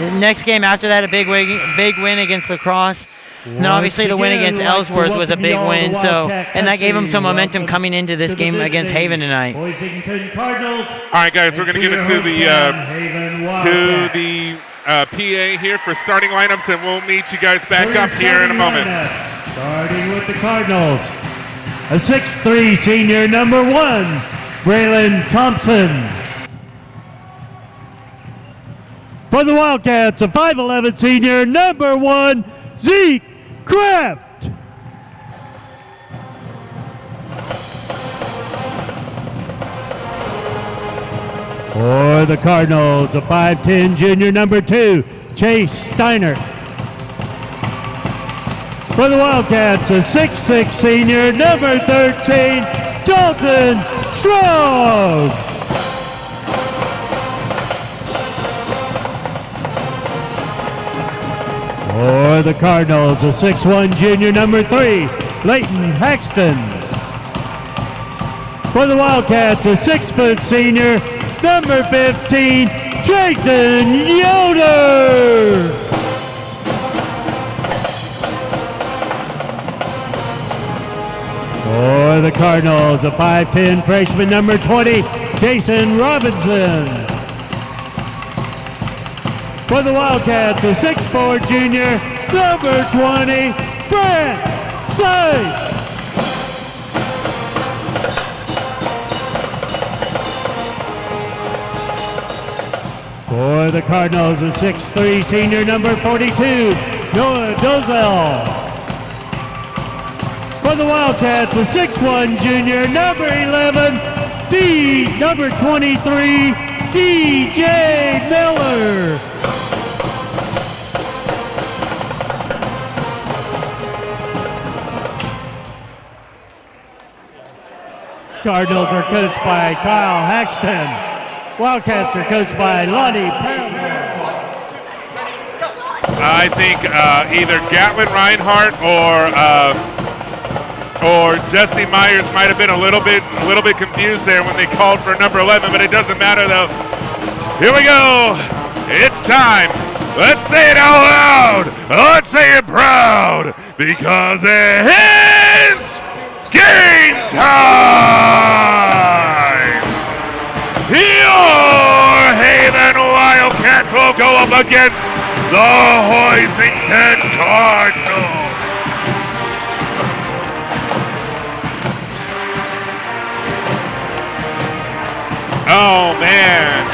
the next game after that, a big win against La Crosse. And then obviously the win against Ellsworth was a big win, and that gave them some momentum coming into this game against Haven tonight. All right, guys, we're going to give it to the PA here for starting lineups, and we'll meet you guys back up here in a moment. Starting with the Cardinals, a 6'3" senior, number 1, Braylon Thompson. For the Wildcats, a 5'11" senior, number 1, Zeke Kraft. For the Cardinals, a 5'10" junior, number 2, Chase Steiner. For the Wildcats, a 6'6" senior, number 13, Dalton Schroed. For the Cardinals, a 6'1" junior, number 3, Leighton Haxton. For the Wildcats, a 6' senior, number 15, Jayden Yoder. For the Cardinals, a 5'10" freshman, number 20, Jason Robinson. For the Wildcats, a 6'4" junior, number 20, Brett Seitz. For the Cardinals, a 6'3" senior, number 42, Noah Dozell. For the Wildcats, a 6'1" junior, number 11, number 23, DJ Miller. Cardinals are coached by Kyle Haxton. Wildcats are coached by Lonnie Paramore. I think either Gatlin Reinhardt or Jesse Myers might have been a little bit confused there when they called for number 11, but it doesn't matter though. Here we go. It's time. Let's say it out loud. Let's say it proud because it's Game time! Your Haven Wildcats will go up against the Hoisington Cardinals. Oh, man.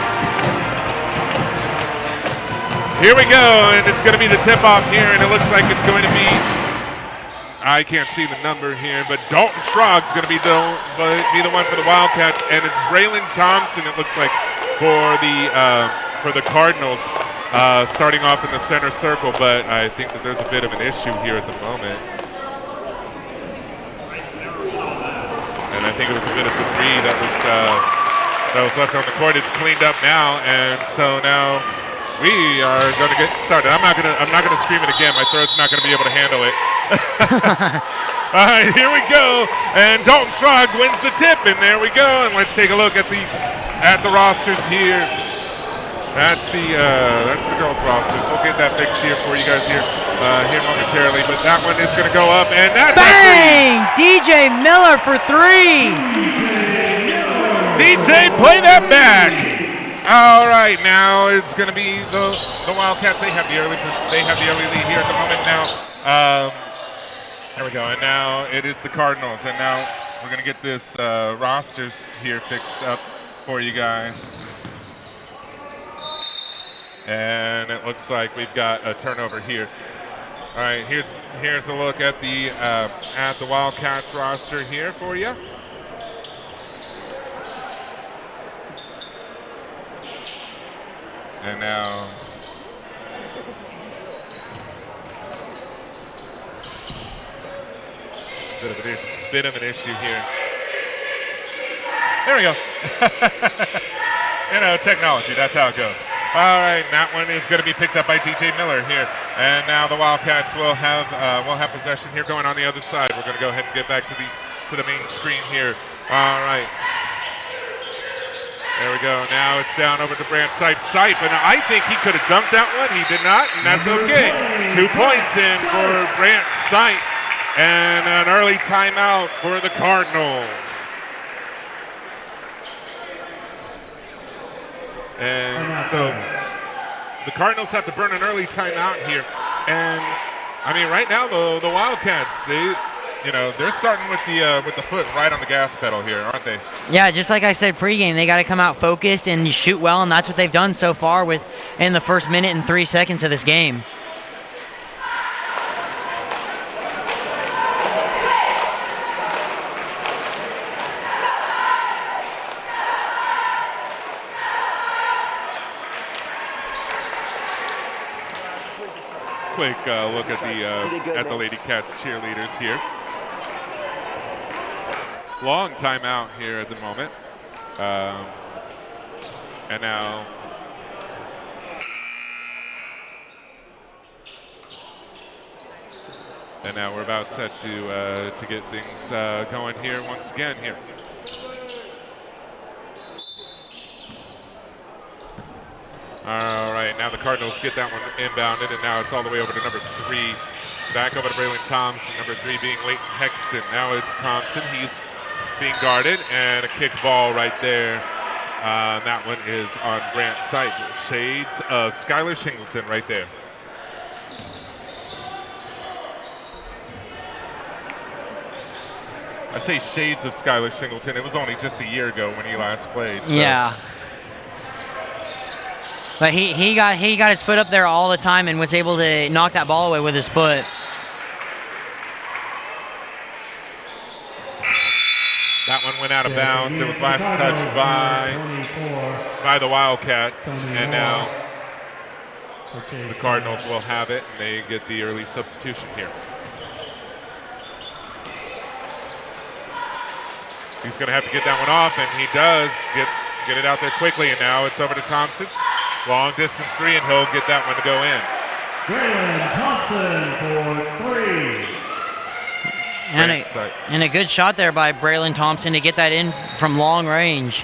Here we go, and it's going to be the tip-off here, and it looks like it's going to be, I can't see the number here, but Dalton Schrog's going to be the one for the Wildcats, and it's Braylon Thompson, it looks like, for the Cardinals, starting off in the center circle, but I think that there's a bit of an issue here at the moment. And I think it was a bit of debris that was left on the court. It's cleaned up now, and so now we are going to get started. I'm not gonna scream it again. My throat's not going to be able to handle it. All right, here we go. And Dalton Schrog wins the tip, and there we go. And let's take a look at the rosters here. That's the girls' rosters. We'll get that fixed here for you guys here momentarily. But that one is going to go up, and that's bang! DJ Miller for 3. DJ, play that back. All right, now it's going to be the Wildcats. They have the early lead here at the moment now. There we go, and now it is the Cardinals, and now we're going to get this rosters here fixed up for you guys. And it looks like we've got a turnover here. All right, here's a look at the Wildcats roster here for you. And now bit of an issue here. There we go. You know, technology, that's how it goes. All right, that one is going to be picked up by DJ Miller here. And now the Wildcats will have possession here going on the other side. We're going to go ahead and get back to the main screen here. All right. There we go. Now it's down over to Brant Sipe, and I think he could have dunked that one. He did not, and that's okay. 2 points in for Brant Sipe, and an early timeout for the Cardinals. And so the Cardinals have to burn an early timeout here. And I mean, right now the Wildcats, they're starting with the foot right on the gas pedal here, aren't they? Yeah, just like I said pregame, they got to come out focused and shoot well, and that's what they've done so far in the first minute and 3 seconds of this game. Quick look at the Lady Cats cheerleaders here. Long timeout here at the moment. And now we're about set to get things going here once again here. All right, now the Cardinals get that one inbounded, and now it's all the way over to number 3. Back over to Braylon Thompson, number 3 being Leighton Hexton. Now it's Thompson, he's being guarded, and a kick ball right there. That one is on Brant Sipe. Shades of Skylar Shingleton right there. I say shades of Skylar Shingleton. It was only just a year ago when he last played. So. Yeah. But he got his foot up there all the time and was able to knock that ball away with his foot. That one went out of bounds. It was last touched by the Wildcats, and now the Cardinals will have it, and they get the early substitution here. He's going to have to get that one off, and he does get it out there quickly, and now it's over to Thompson. Long distance 3, and he'll get that one to go in. Braylon Thompson for 3. And a good shot there by Braylon Thompson to get that in from long range.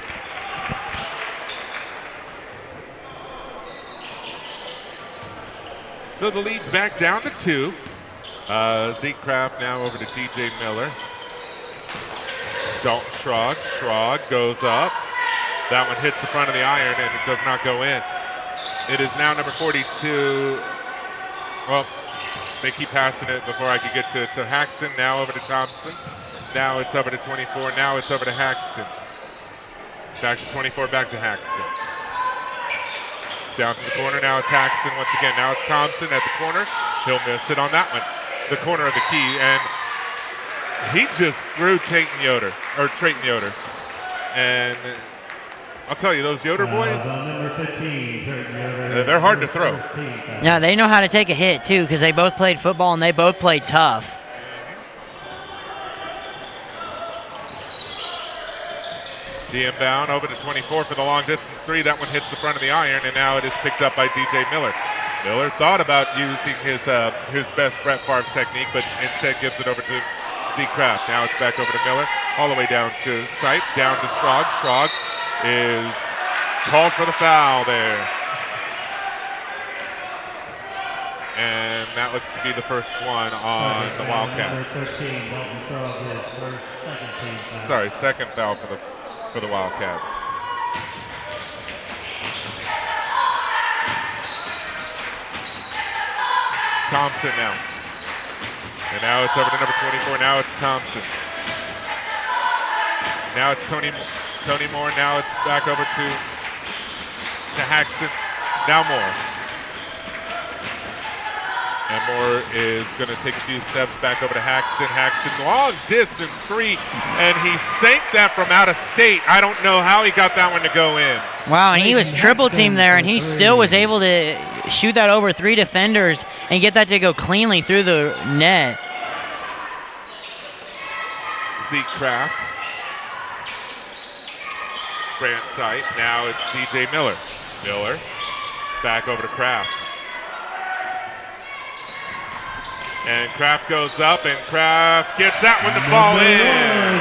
So the lead's back down to 2. Zeke Kraft now over to DJ Miller. Dalton Schrog. Schrog goes up. That one hits the front of the iron, and it does not go in. It is now number 42. Well, they keep passing it before I could get to it. So Haxton now over to Thompson. Now it's over to 24. Now it's over to Haxton. Back to 24, back to Haxton. Down to the corner. Now it's Haxton once again. Now it's Thompson at the corner. He'll miss it on that one. The corner of the key, and he just threw Trayton Yoder. And I'll tell you, those Yoder boys, they're hard to throw. Yeah, they know how to take a hit, too, because they both played football and they both played tough. The inbound over to 24 for the long distance three. That one hits the front of the iron, and now it is picked up by DJ Miller. Miller thought about using his best Brett Favre technique, but instead gives it over to Z Kraft. Now it's back over to Miller, all the way down to Sipe, down to Schrog. Schrog is called for the foul there. And that looks to be the first one on the Wildcats. Sorry, second foul for the Wildcats. Thompson now. And now it's over to number 24. Now it's Thompson. Now it's Tony Moore. Now it's back over to Haxton. Now Moore. And Moore is going to take a few steps back over to Haxton. Haxton, long distance three, and he sank that from out of state. I don't know how he got that one to go in. Wow, and he was triple teamed there, and he still was able to shoot that over three defenders and get that to go cleanly through the net. Zeke Kraft. Grant Sight. Now it's DJ Miller. Miller back over to Kraft. And Kraft goes up, and Kraft gets that one to fall in.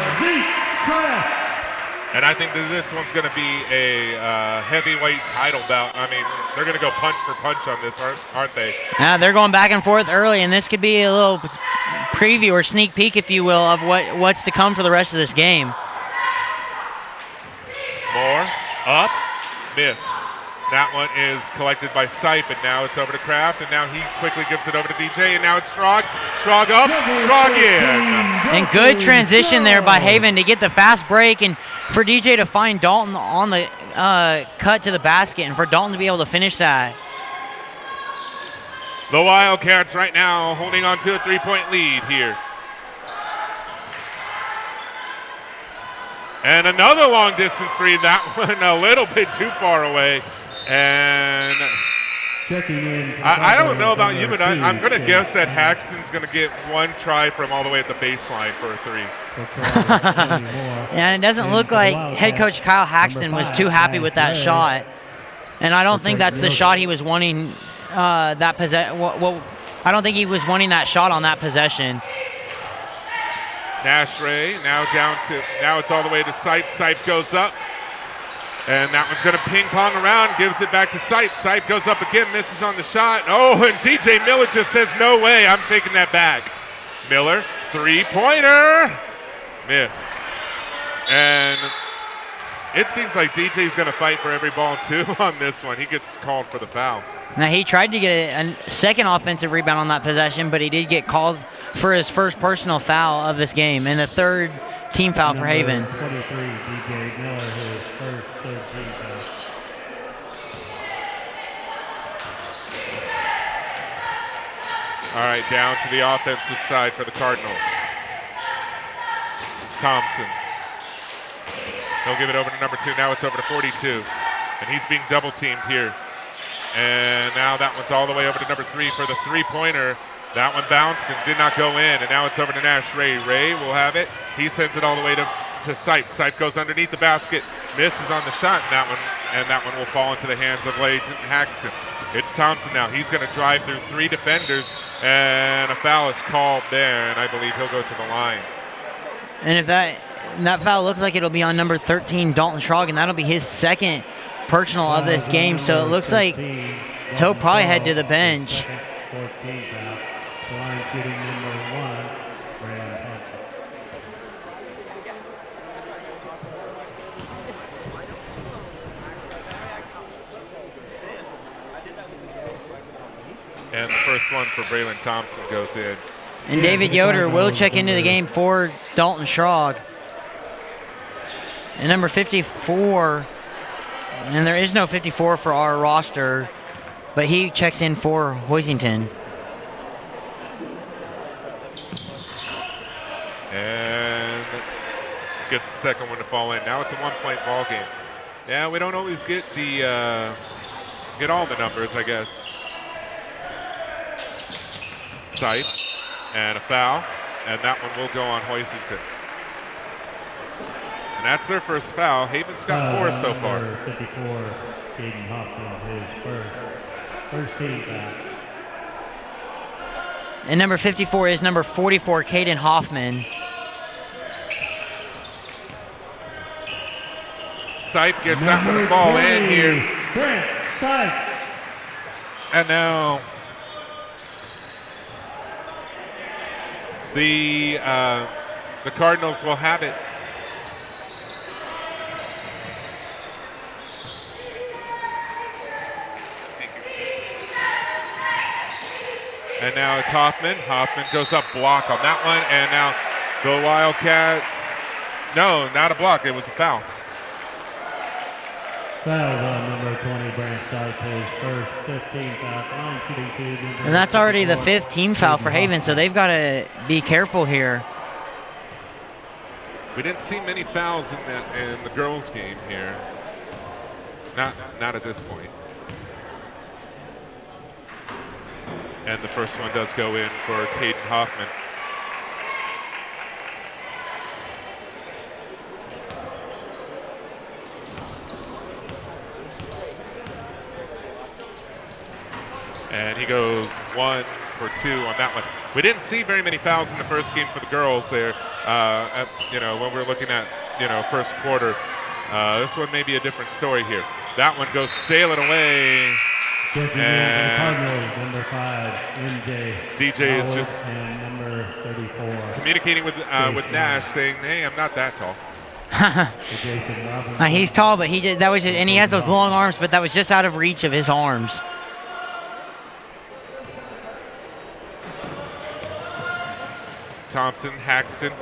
And I think that this one's going to be a heavyweight title bout. I mean, they're going to go punch for punch on this, aren't they? Yeah, they're going back and forth early, and this could be a little preview or sneak peek, if you will, of what's to come for the rest of this game. Moore, up, miss. That one is collected by Sipe, and now it's over to Kraft, and now he quickly gives it over to DJ, and now it's Schrog. Schrog up, Schrog in. And good transition there by Haven to get the fast break, and for DJ to find Dalton on the cut to the basket, and for Dalton to be able to finish that. The Wildcats right now holding on to a three-point lead here. And another long distance three, that one a little bit too far away. And checking in. I don't know about you, but I'm going to guess that Haxton's going to get one try from all the way at the baseline for a three. And it doesn't look like head coach Kyle Haxton was too happy with that shot. And I don't think that's the shot he was wanting. I don't think he was wanting that shot on that possession. Nash Ray now it's all the way to Sipe. Sipe goes up. And that one's going to ping pong around, gives it back to Sipe. Sipe goes up again, misses on the shot. Oh, and DJ Miller just says, no way, I'm taking that back. Miller, three-pointer, miss. And it seems like DJ's going to fight for every ball, too, on this one. He gets called for the foul. Now, he tried to get a second offensive rebound on that possession, but he did get called for his first personal foul of this game and the third team foul for Haven. 23, DJ Miller, his first third team foul. All right, down to the offensive side for the Cardinals. It's Thompson. He'll give it over to number 2. Now it's over to 42. And he's being double teamed here. And now that one's all the way over to number 3 for the three-pointer. That one bounced and did not go in, and now it's over to Nash Ray. Ray will have it. He sends it all the way to Sipe. Sipe goes underneath the basket, misses on the shot, and that one will fall into the hands of Leighton Haxton. It's Thompson now. He's going to drive through 3 defenders, and a foul is called there, and I believe he'll go to the line. And if that foul looks like it'll be on number 13, Dalton Schrog, and that'll be his second personal of this game, so it looks like he'll probably head to the bench. 14 foul. Line. 9 shooting number 1, Brandon Thompson. 1. All right, down to the offensive side for the Cardinals. It's Thompson. He'll give it over to number 2. Now it's over to 42. And he's being double teamed here. And now that one's all the way over to number 3 for the three-pointer. That one bounced and did not go in. And now it's over to Nash Ray. Ray will have it. He sends it all the way to Sipe. Sipe goes underneath the basket, misses on the shot, and that one will fall into the hands of Leighton Haxton. It's Thompson now. He's going to drive through 3 defenders, and I believe he'll go to the line. And if that foul looks like it'll be on number 13, Dalton Schrog, and that'll be his second personal of this game, so it looks like he'll probably head to the bench. And the first one for Braylon Thompson goes in. And David Yoder will check into the game for Dalton Schrog. And number 54, and there is no 54 for our roster, but he checks in for Hoisington. And gets the second one to fall in. Now it's a 1-point ball game. Yeah, we don't always get get all the numbers, I guess. Sight and a foul, and that one will go on Hoisington. And that's their first foul. Haven's got 4 so far. 54, Caden Hoffman, his first team foul. And number 54 is number 44, Caden Hoffman. Sight gets that one to fall in here. Brent Sight. And now the Cardinals will have it. And now it's Hoffman. Hoffman goes up, block on that one, and now the Wildcats. No, not a block. It was a foul. Fouls on number 20, Brent Sight, his first 15 foul. On shooting 2. And that's already the 5th team foul for Haven, so they've got to be careful here. We didn't see many fouls in the girls' game here. Not at this point. And the first one does go in for Caden Hoffman. And he goes 1 for 2 on that one. We didn't see very many fouls in the first game for the girls there. When we're looking at, first quarter. This one may be a different story here. That one goes sailing away. Checking in for the Cardinals, number 5, MJ. DJ is just and number 34. communicating with Nash, saying, "Hey, I'm not that tall." Jason Robinson. He's tall, but and he has those long arms, but that was just out of reach of his arms. Thompson, Haxton,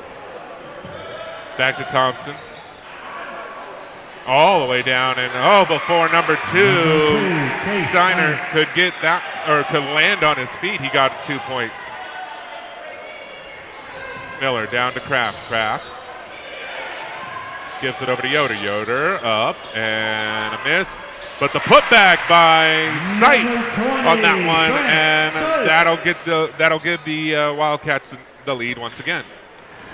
back to Thompson. All the way down, and before number 2, Steiner could get that, or could land on his feet, he got 2 points. Miller down to Kraft. Kraft gives it over to Yoder. Yoder up, and a miss. But the putback by Sight on that one, and that'll give the Wildcats the lead once again.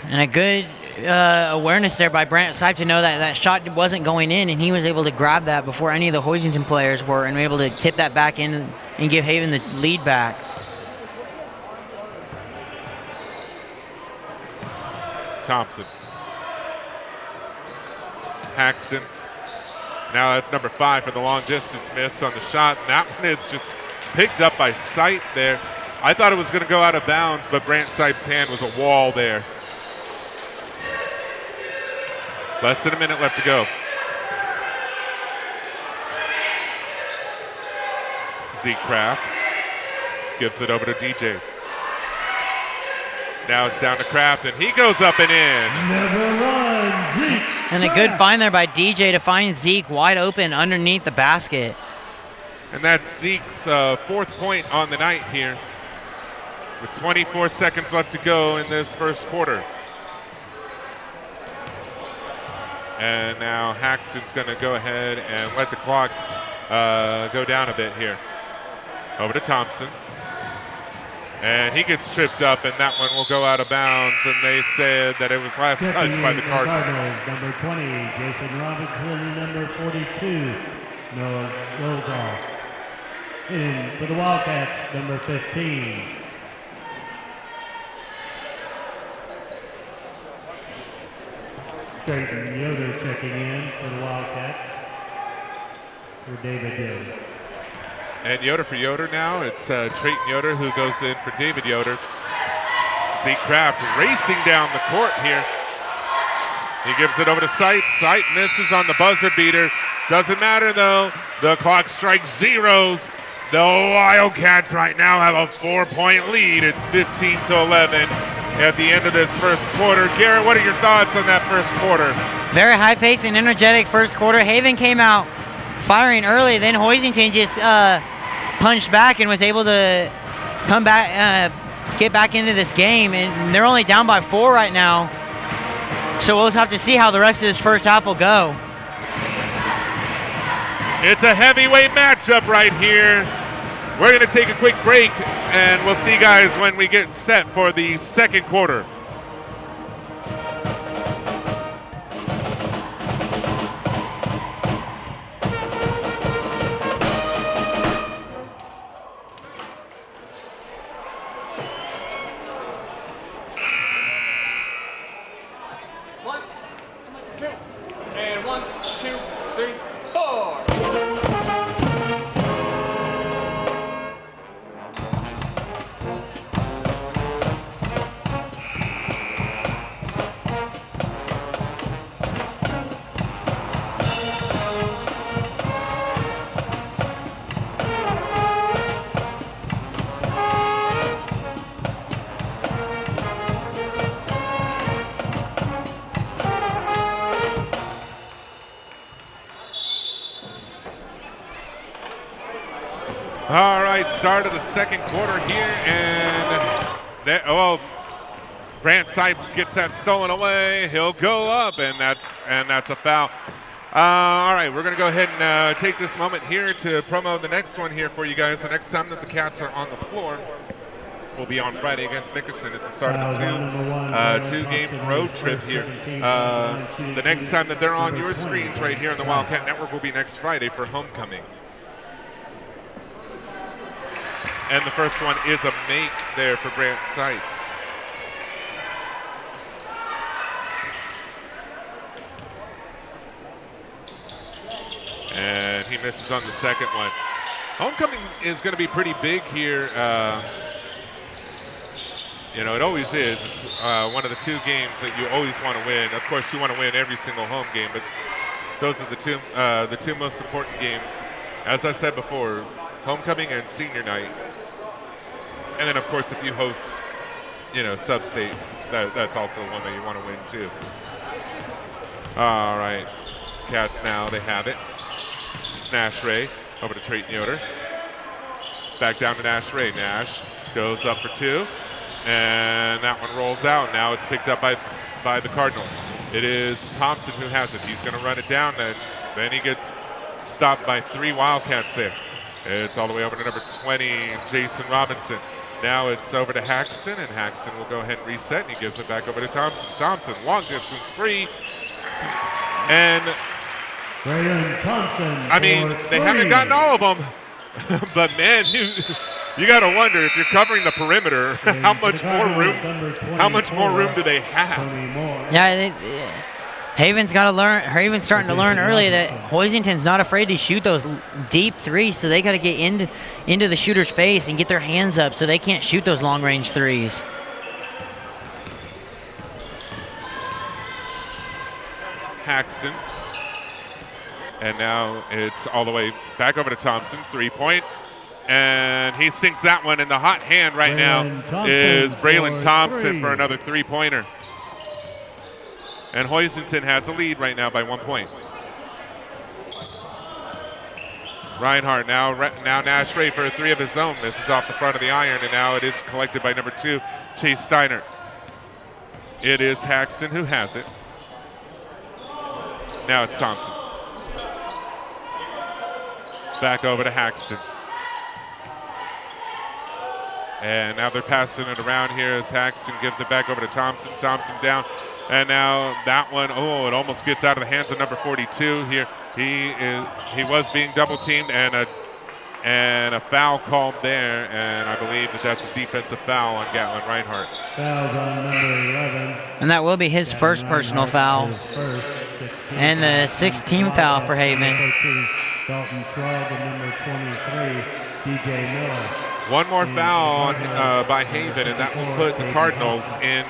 And a good awareness there by Brant Sipe to know that that shot wasn't going in, and he was able to grab that before any of the Hoisington players were, and able to tip that back in and give Haven the lead back. Thompson. Haxton. Now that's number 5 for the long distance miss on the shot. And that one is just picked up by Sight there. I thought it was going to go out of bounds, but Brant Sipe's hand was a wall there. Less than a minute left to go. Zeke Kraft gives it over to DJ. Now it's down to Kraft, and he goes up and in. Number 1, Zeke. And a good find there by DJ to find Zeke wide open underneath the basket. And that's Zeke's 4th point on the night here, with 24 seconds left to go in this first quarter. And now Haxton's going to go ahead and let the clock go down a bit here. Over to Thompson. And he gets tripped up, and that one will go out of bounds. And they said that it was last touched by the Cardinals. Number 20, Jason Robinson. Number 42, Noah Rosenthal. In for the Wildcats, number 15. Trayton Yoder checking in for the Wildcats for David Yoder. And Yoder for Yoder now. It's Trayton Yoder who goes in for David Yoder. Zeke Kraft racing down the court here. He gives it over to Sight. Sight misses on the buzzer beater. Doesn't matter though. The clock strikes zeros. The Wildcats right now have a 4-point lead. It's 15-11 at the end of this first quarter. Garrett, what are your thoughts on that first quarter? Very high-paced and energetic first quarter. Haven came out firing early, then Hoisington just punched back and was able to come back, get back into this game, and they're only down by 4 right now. So we'll just have to see how the rest of this first half will go. It's a heavyweight matchup right here. We're going to take a quick break, and we'll see you guys when we get set for the second quarter. And 1, 2, 3, 4. All right, start of the second quarter here, and Grant Sipe gets that stolen away. He'll go up, and that's a foul. All right, we're going to go ahead and take this moment here to promo the next one here for you guys. The next time that the Cats are on the floor will be on Friday against Nickerson. It's the start of a two-game road trip here. The next time that they're on your screens right here on the Wildcat Network will be next Friday for homecoming. And the first one is a make there for Grant Sipe. And he misses on the second one. Homecoming is going to be pretty big here. You know, it always is. It's one of the two games that you always want to win. Of course, you want to win every single home game, but those are the two most important games. As I've said before, homecoming and senior night. And then, of course, if you host, you know, sub-state, that's also one that you want to win, too. All right. Cats now, they have it. It's Nash Ray over to Trayton Yoder. Back down to Nash Ray. Nash goes up for 2. And that one rolls out. Now it's picked up by the Cardinals. It is Thompson who has it. He's going to run it down, and then he gets stopped by 3 Wildcats there. It's all the way over to number 20, Jason Robinson. Now it's over to Haxton, and Haxton will go ahead and reset, and he gives it back over to Thompson. Thompson, long distance 3. And, Thompson, I mean, they haven't gotten all of them. But, man, you got to wonder, if you're covering the perimeter, how much more room do they have? Yeah, Haven's got to learn. Haven's starting to learn early that Hoisington's not afraid to shoot those deep threes, so they got to get into the shooter's face and get their hands up so they can't shoot those long-range threes. Haxton. And now it's all the way back over to Thompson, 3-point. And he sinks that one in the hot hand right now is Braylon Thompson for another 3-pointer. And Hoisington has a lead right now by 1 point. Reinhardt now Nash Ray for a 3 of his own. This is off the front of the iron, and now it is collected by number 2, Chase Steiner. It is Haxton who has it. Now it's Thompson. Back over to Haxton. And now they're passing it around here as Haxton gives it back over to Thompson. Thompson down. And now that one, it almost gets out of the hands of number 42 here. He was being double teamed, and a foul called there, and I believe that's a defensive foul on Gatlin Reinhardt. Fouls on number 11. And that will be his first personal foul. And the 6th team foul for Haven. Dalton Schwab and number 23, DJ Miller. One more foul by Haven, and that will put the Cardinals in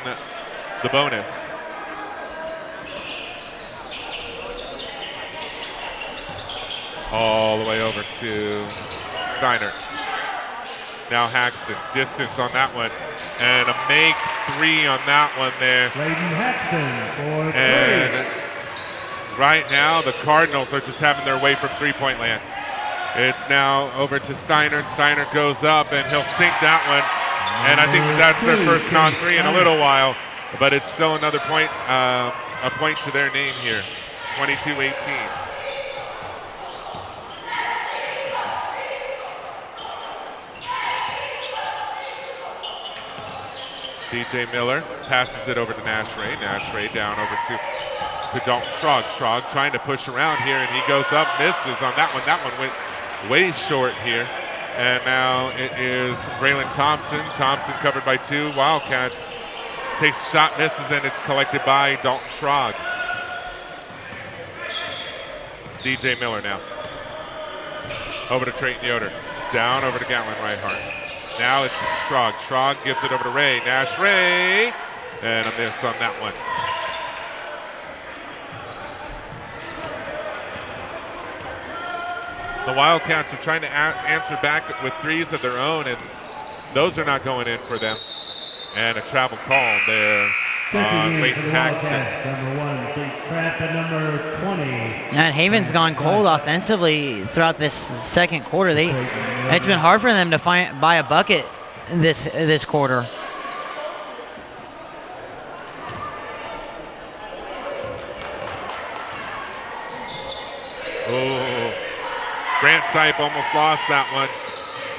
the bonus. All the way over to Steiner. Now Haxton, distance on that one. And a make 3 on that one there. Layden Haxton for And 3. right now, the Cardinals are just having their way from three-point land. It's now over to Steiner, and Steiner goes up, and he'll sink that one. And I think that's their first non-3 in a little while, but it's still another point, a point to their name here, 22-18. DJ Miller passes it over to Nash Ray. Nash Ray down over to Dalton Schrog. Schrog trying to push around here, and he goes up, misses on that one. That one went way short here. And now it is Braylon Thompson. Thompson covered by 2. Wildcats takes a shot, misses, and it's collected by Dalton Schrog. DJ Miller now. Over to Trayton Yoder. Down over to Gatlin Reinhardt. Now it's Schrog. Schrog gives it over to Ray. Nash Ray. And a miss on that one. The Wildcats are trying to answer back with 3s of their own, and those are not going in for them. And a travel call there on Leighton Haxton. Number 1, Zeke Kraft, and number 20. And Haven's gone cold offensively throughout this second quarter. It's been hard for them to buy a bucket this quarter. Oh, Grant Sipe almost lost that one,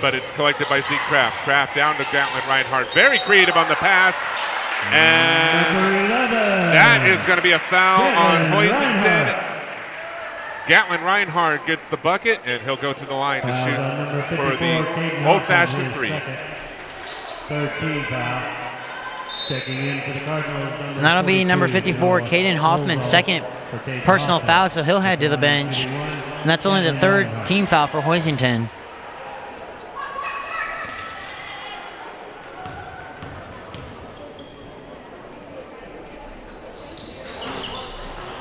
but it's collected by Zeke Kraft. Kraft down to Gatlin Reinhardt. Very creative on the pass. And that is going to be a foul on Hoisington. Gatlin Reinhardt gets the bucket, and he'll go to the line to shoot for the old-fashioned 3. 13 foul. Checking in for the Cardinals. And that'll be number 54, Caden Hoffman's second personal foul, so he'll head to the bench. And that's only the 3rd team foul for Hoisington.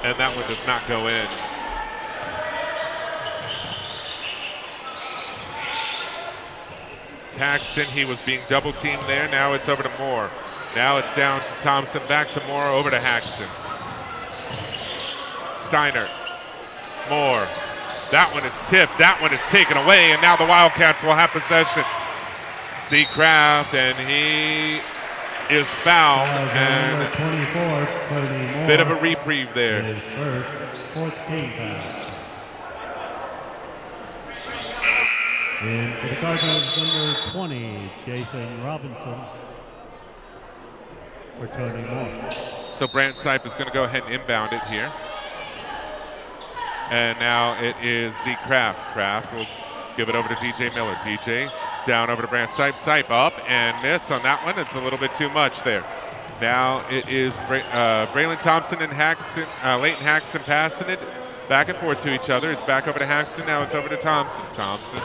And that one does not go in. Haxton, he was being double teamed there. Now it's over to Moore. Now it's down to Thompson, back to Moore, over to Haxton. Steiner, Moore. That one is tipped, that one is taken away, and now the Wildcats will have possession. Zeke Kraft, and he is fouled, and 24, bit of a reprieve there. His first, 4th team foul. And for the Cardinals, number 20, Jason Robinson for Tony Moore. So Brant Sipe is going to go ahead and inbound it here. And now it is Zeke Kraft. Kraft will give it over to DJ Miller. DJ down over to Brant Sipe. Sipe up and miss on that one. It's a little bit too much there. Now it is Braylon Thompson and Haxton, Leighton Haxton passing it back and forth to each other. It's back over to Haxton. Now it's over to Thompson. Thompson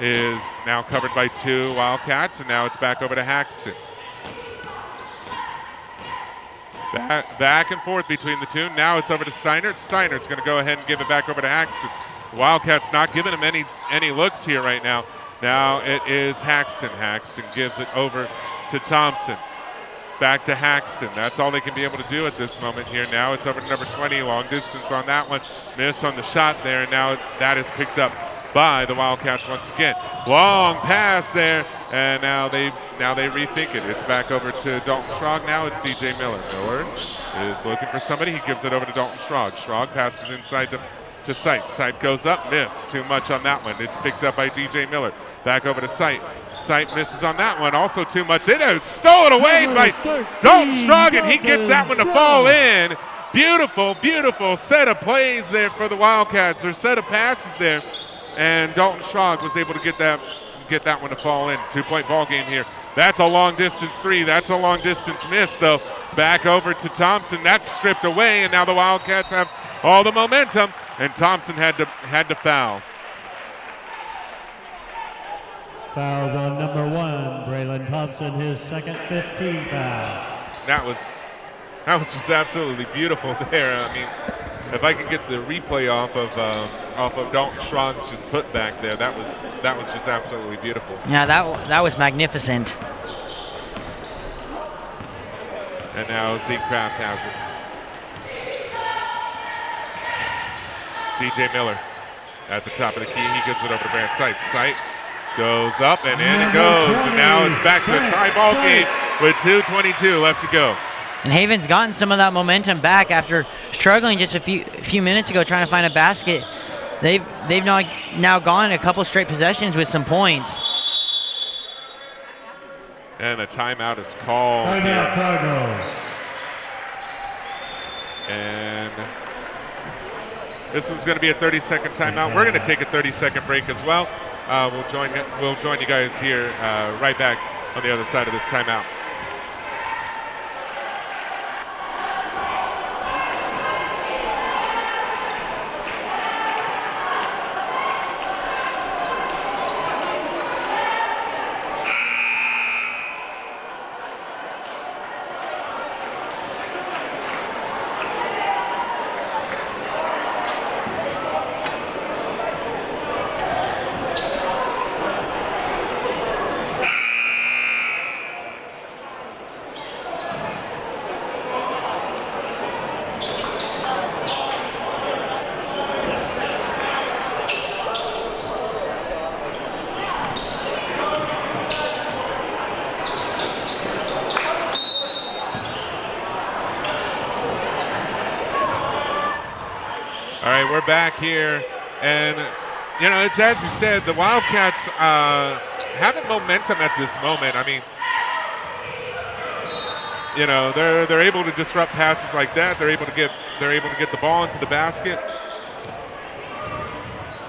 is now covered by 2 Wildcats, and now it's back over to Haxton. Back and forth between the 2. Now it's over to Steiner. Steiner's going to go ahead and give it back over to Haxton. The Wildcats not giving him any looks here right now. Now it is Haxton. Haxton gives it over to Thompson. Back to Haxton. That's all they can be able to do at this moment here. Now it's over to number 20. Long distance on that one. Miss on the shot there, and now that is picked up by the Wildcats once again. Long pass there, and now they rethink it. It's back over to Dalton Schrog. Now it's DJ Miller. Miller is looking for somebody. He gives it over to Dalton Schrog. Schrog passes inside to Sipe. Sipe goes up, miss. Too much on that one. It's picked up by DJ Miller. Back over to Sipe. Sipe misses on that one. Also too much. It's stolen away by Dalton Schrog, and he gets that one to fall in. Beautiful, beautiful set of plays there for the Wildcats, or set of passes there. And Dalton Schrog was able to get that one to fall in. 2-point ball game here. That's a long distance 3. That's a long distance miss, though. Back over to Thompson. That's stripped away, and now the Wildcats have all the momentum, and Thompson had to foul. Fouls on number 1, Braylon Thompson, his second 15 foul. That was just absolutely beautiful there. I mean, if I could get the replay off of off of Dalton Schrog's just put back there. That was just absolutely beautiful. Yeah, that was magnificent. And now Zeke Kraft has it. DJ Miller at the top of the key. He gives it over to Brant Sipe. Sipe goes up and in it goes. And now it's back to a tie ball game with 2:22 left to go. And Haven's gotten some of that momentum back after struggling just a few minutes ago trying to find a basket. They've now gone a couple straight possessions with some points. And a timeout is called. Timeout Cardinals. And this one's going to be a 30-second timeout. We're going to take a 30-second break as well. We'll join you guys here right back on the other side of this timeout. We're back here, and it's as you said, the Wildcats having momentum at this moment. I mean, they're able to disrupt passes like that. They're able to get the ball into the basket,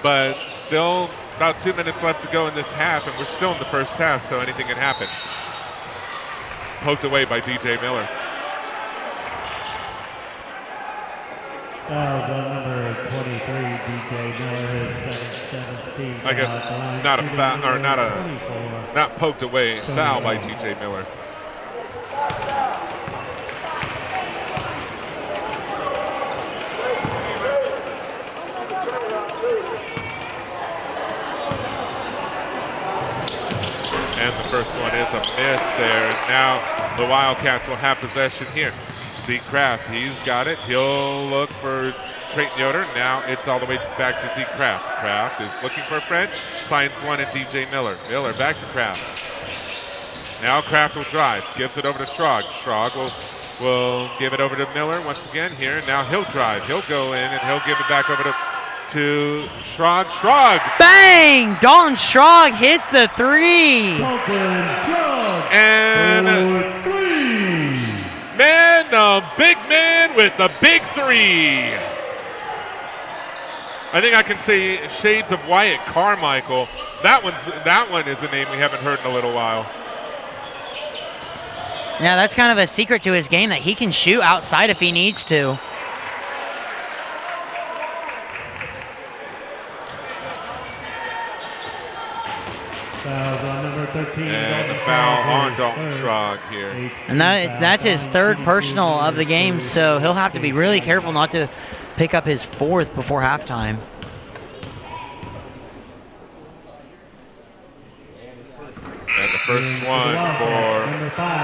but still about 2 minutes left to go in this half, and we're still in the first half, so anything can happen. Poked away by DJ Miller. Fouls on number 23, DJ Miller, his seventh team. I guess not poked away, foul by DJ Miller. And the first one is a miss there. Now the Wildcats will have possession here. Zeke Kraft, he's got it. He'll look for Trayton Yoder. Now it's all the way back to Zeke Kraft. Kraft is looking for a friend. Finds one in DJ Miller. Miller back to Kraft. Now Kraft will drive. Gives it over to Schrog. Schrog will give it over to Miller once again here. Now he'll drive. He'll go in and he'll give it back over to Schrog. Schrog! Bang! Dalton Schrog hits the three. Dalton Schrog. And man, the big man with the big three. I think I can say shades of Wyatt Carmichael. That one is a name we haven't heard in a little while. Yeah, that's kind of a secret to his game, that he can shoot outside if he needs to. Fouls on number 13. And the foul on Dalton Schrog here. And that's his third personal of the game, so he'll have to be really careful not to pick up his fourth before halftime. And the first one for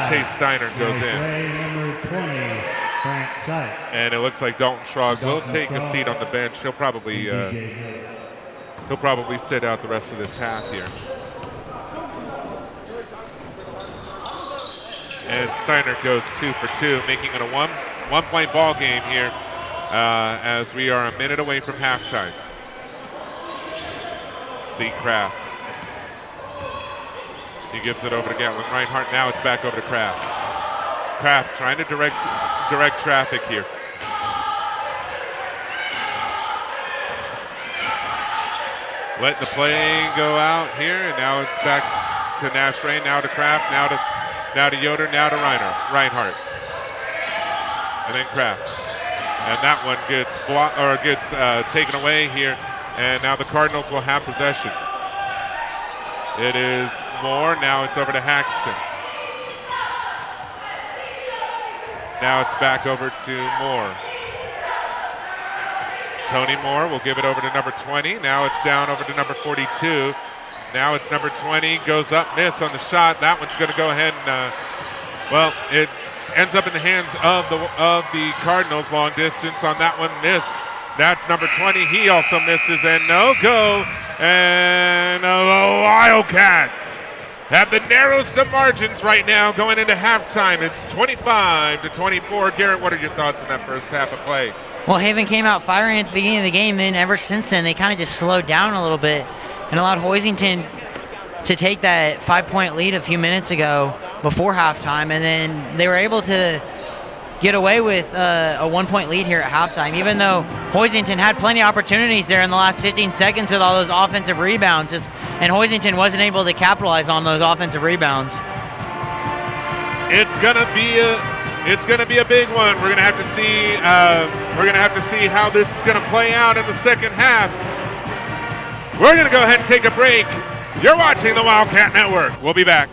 Chase Steiner goes in. And it looks like Dalton Schrog will take a seat on the bench. He'll probably sit out the rest of this half here. And Steiner goes 2 for 2, making it a one-point ball game here as we are a minute away from halftime. Zeke Kraft. He gives it over to Gatlin Reinhardt. Now it's back over to Kraft. Kraft trying to direct traffic here. Let the play go out here, and now it's back to Nash Ray, now to Kraft, now to Yoder, now to Reinhardt. And then Kraft. And that one gets taken away here, and now the Cardinals will have possession. It is Moore, now it's over to Haxton. Now it's back over to Moore. Tony Moore will give it over to number 20. Now it's down over to number 42. Now it's number 20, goes up, miss on the shot. That one's going to go ahead and, well, it ends up in the hands of the Cardinals. Long distance on that one, miss. That's number 20. He also misses, and no go. And the Wildcats have the narrowest of margins right now going into halftime. It's 25-24. Garrett, what are your thoughts on that first half of play? Well, Haven came out firing at the beginning of the game, then ever since then they kind of just slowed down a little bit and allowed Hoisington to take that 5-point lead a few minutes ago before halftime, and then they were able to get away with a 1-point lead here at halftime, even though Hoisington had plenty of opportunities there in the last 15 seconds with all those offensive rebounds, and Hoisington wasn't able to capitalize on those offensive rebounds. It's gonna be a big one. We're gonna have to see. We're gonna have to see how this is gonna play out in the second half. We're gonna go ahead and take a break. You're watching the Wildcat Network. We'll be back.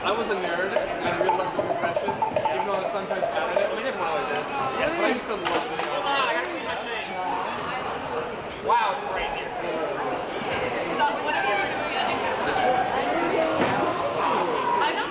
I was a nerd and really loved the compression, even though I was sometimes bad at it. I mean, everyone always is. Yeah, but I used to love it. Hold on, I gotta clean my face. Wow, it's great here. Stop, whatever you're doing. I know.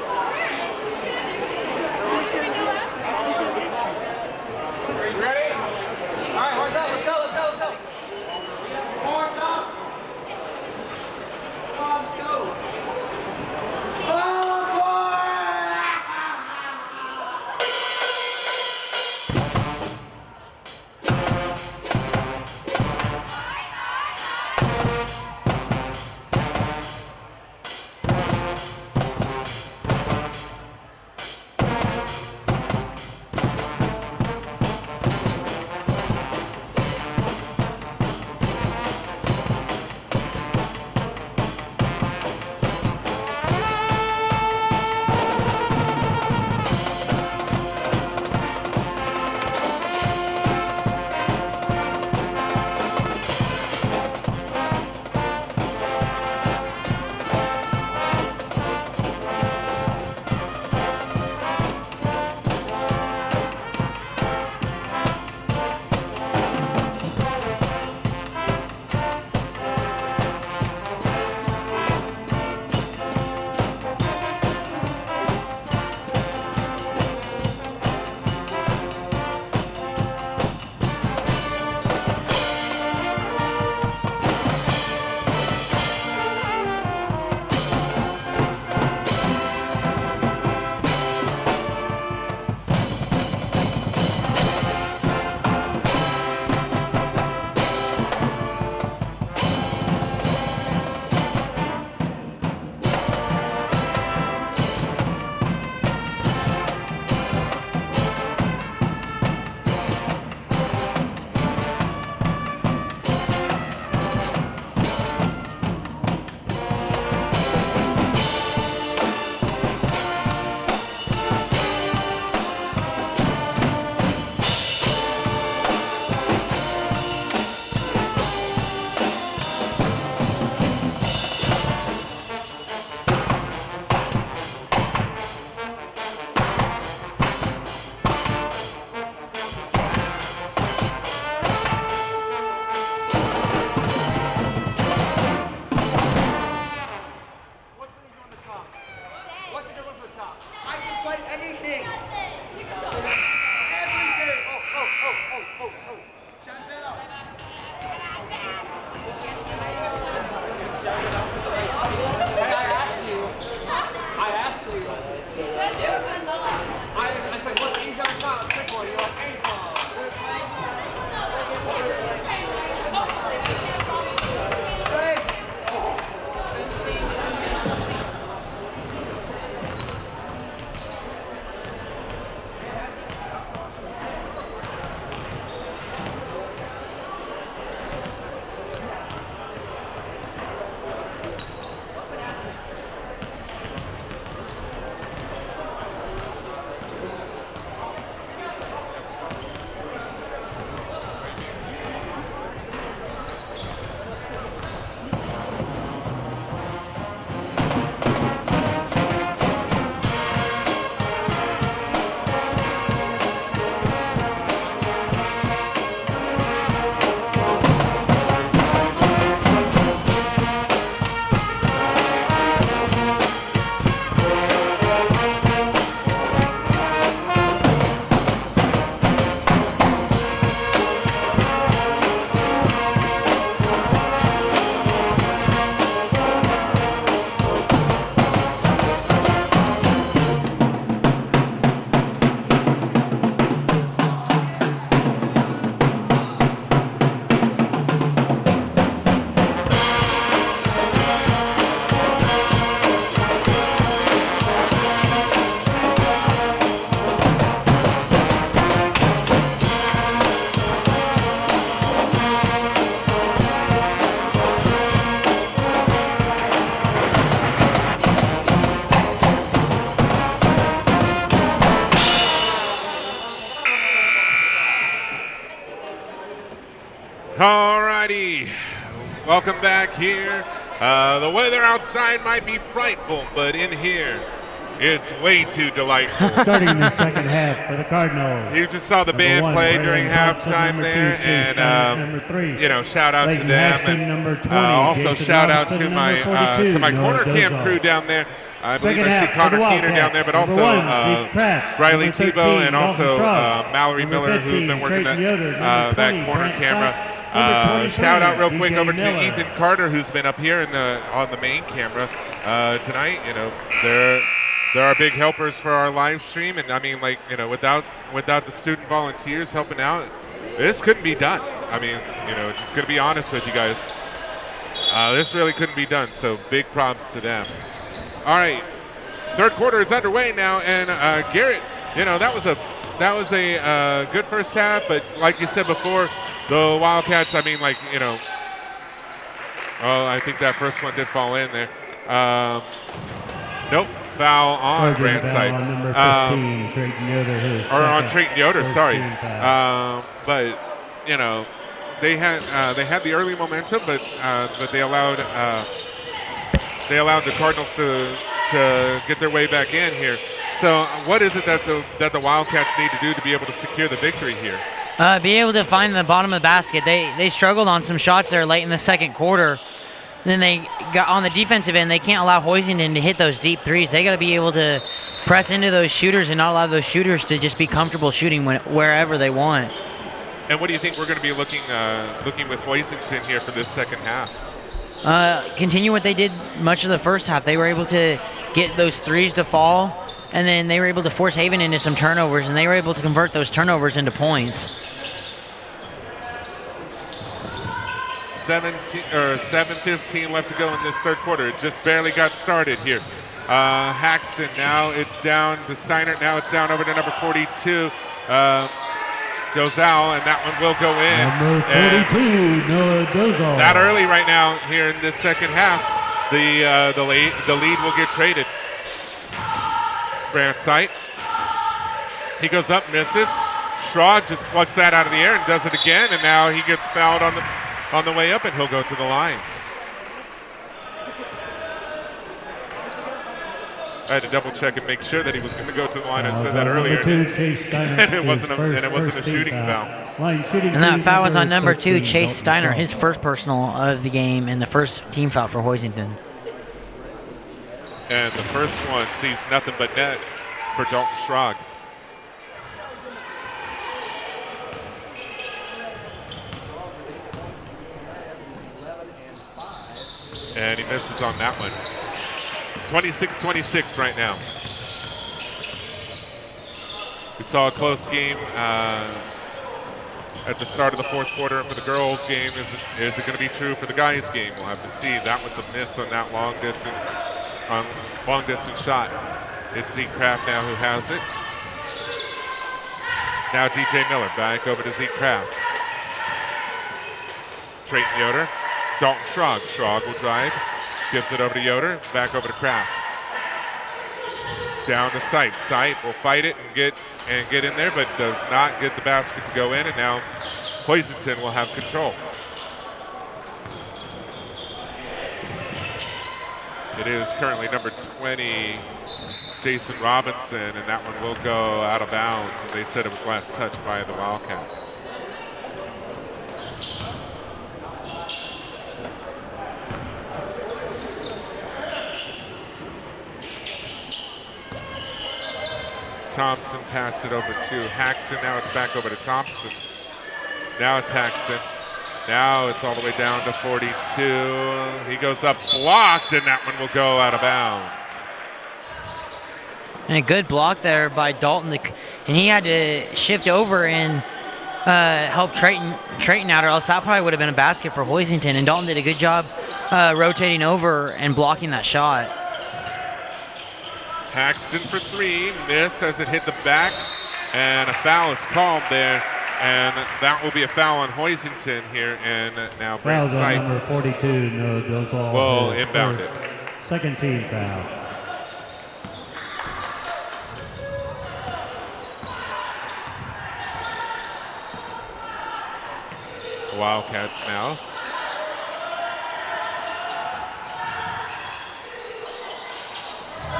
Alrighty, welcome back here. The weather outside might be frightful, but in here, it's way too delightful. Starting the second half for the Cardinals. You just saw the band play during halftime there, and you know, shout out to them, and also shout out to my corner camp crew down there. I believe I see Connor Keener down there, but also Riley Tebow and also Mallory Miller, who've been working that corner camera. Shout out real quick over to Ethan Carter, who's been up here on the main camera tonight. You know, they're our big helpers for our live stream, and I mean, like, you know, without the student volunteers helping out, this couldn't be done. I mean, you know, just gonna be honest with you guys, this really couldn't be done. So big props to them. All right, third quarter is underway now, and Garrett, you know, that was a good first half, but like you said before, the Wildcats, I mean, like, you know, I think that first one did fall in there. Nope, foul on Brandside. On number 15, Trayton Yoder, or on Trayton Yoder, sorry. But you know, they had the early momentum, but they allowed the Cardinals to get their way back in here. So what is it that the Wildcats need to do to be able to secure the victory here? Be able to find the bottom of the basket. They struggled on some shots there late in the second quarter. Then they got on the defensive end. They can't allow Hoisington to hit those deep threes. They got to be able to press into those shooters and not allow those shooters to just be comfortable shooting wherever they want. And what do you think we're going to be looking with Hoisington here for this second half? Continue what they did much of the first half. They were able to get those threes to fall, and then they were able to force Haven into some turnovers, and they were able to convert those turnovers into points. 7:15 left to go in this third quarter. It just barely got started here. Haxton, now it's down to Steiner. Now it's down over to number 42, Dozal, and that one will go in. Number 42, Noah Dozal. That early right now here in this second half, the lead will get traded. Brandside. He goes up, misses. Schrog just plucks that out of the air and does it again, and now he gets fouled on the way up, and he'll go to the line. I had to double check and make sure that he was going to go to the line. I said that earlier, and it wasn't a shooting foul. And that foul was on number 2, Chase Steiner, his first personal of the game, and the first team foul for Hoisington. And the first one sees nothing but net for Dalton Schrog. And he misses on that one. 26-26 right now. We saw a close game at the start of the fourth quarter for the girls' game. Is it going to be true for the guys' game? We'll have to see. That one's a miss on that long distance shot. It's Zeke Kraft now who has it. Now DJ Miller back over to Zeke Kraft. Trayton Yoder. Dalton Schrog. Schrog will drive. Gives it over to Yoder. Back over to Kraft. Down to Sight. Sight will fight it and get in there, but does not get the basket to go in. And now Hoisington will have control. It is currently number 20, Jason Robinson, and that one will go out of bounds. And they said it was last touched by the Wildcats. Thompson passed it over to Haxton. Now it's back over to Thompson. Now it's Haxton. Now it's all the way down to 42. He goes up blocked, and that one will go out of bounds. And a good block there by Dalton. And he had to shift over and help Trayton out, or else that probably would have been a basket for Hoisington. And Dalton did a good job rotating over and blocking that shot. Paxton for three, miss as it hit the back, and a foul is called there, and that will be a foul on Hoisington here, and now Brandon Sight number 42 goes all will inbound it. Second team foul. Wildcats now.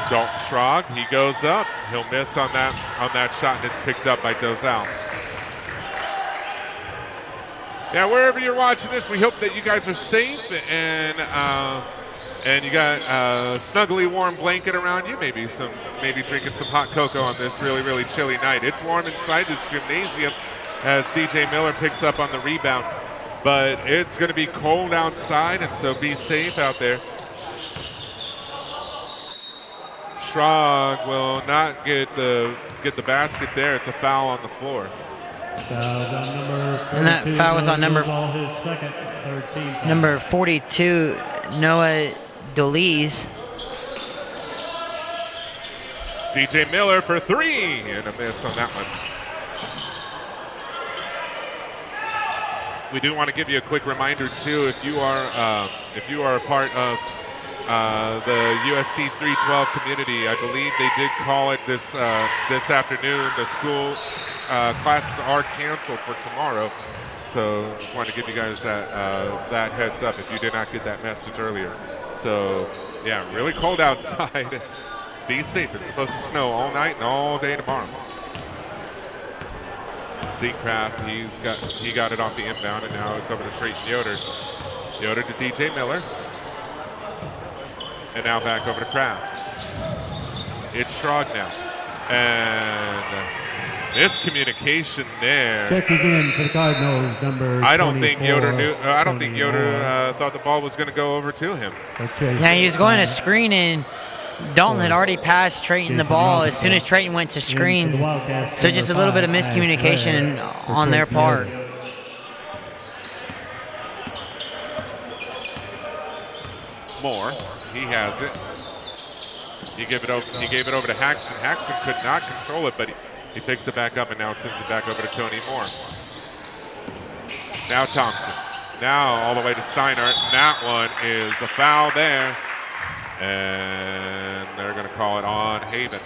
Dalton Schrog, he goes up. He'll miss on that shot, and it's picked up by Dozal. Yeah, wherever you're watching this, we hope that you guys are safe and you got a snuggly warm blanket around you. Maybe drinking some hot cocoa on this really, really chilly night. It's warm inside this gymnasium as DJ Miller picks up on the rebound, but it's going to be cold outside, and so be safe out there. Schrog will not get the basket there. It's a foul on the floor. And that foul was on number 42, Noah Dolise. DJ Miller for three, and a miss on that one. We do want to give you a quick reminder too, if you are a part of the USD 312 community. I believe they did call it this afternoon. The school classes are canceled for tomorrow, so just wanted to give you guys that heads up if you did not get that message earlier. So yeah, really cold outside. Be safe. It's supposed to snow all night and all day tomorrow. Seacraft, he got it off the inbound, and now it's over to Trayton Yoder. Yoder to DJ Miller. And now back over to Kraft. It's Schrog now. And miscommunication there. Checking in for the Cardinals, number I don't think 24, Yoder knew. I don't think Yoder thought the ball was going to go over to him. Yeah, he was going to screen, and Dalton had already passed Trayton the ball as soon as Trayton went to screen. So just a little bit of miscommunication on their part. Moore, he has it. He gave it over to Haxton. Haxton could not control it, but he picks it back up, and now sends it back over to Tony Moore. Now Thompson. Now all the way to Steinert. And that one is a foul there. And they're going to call it on Haven.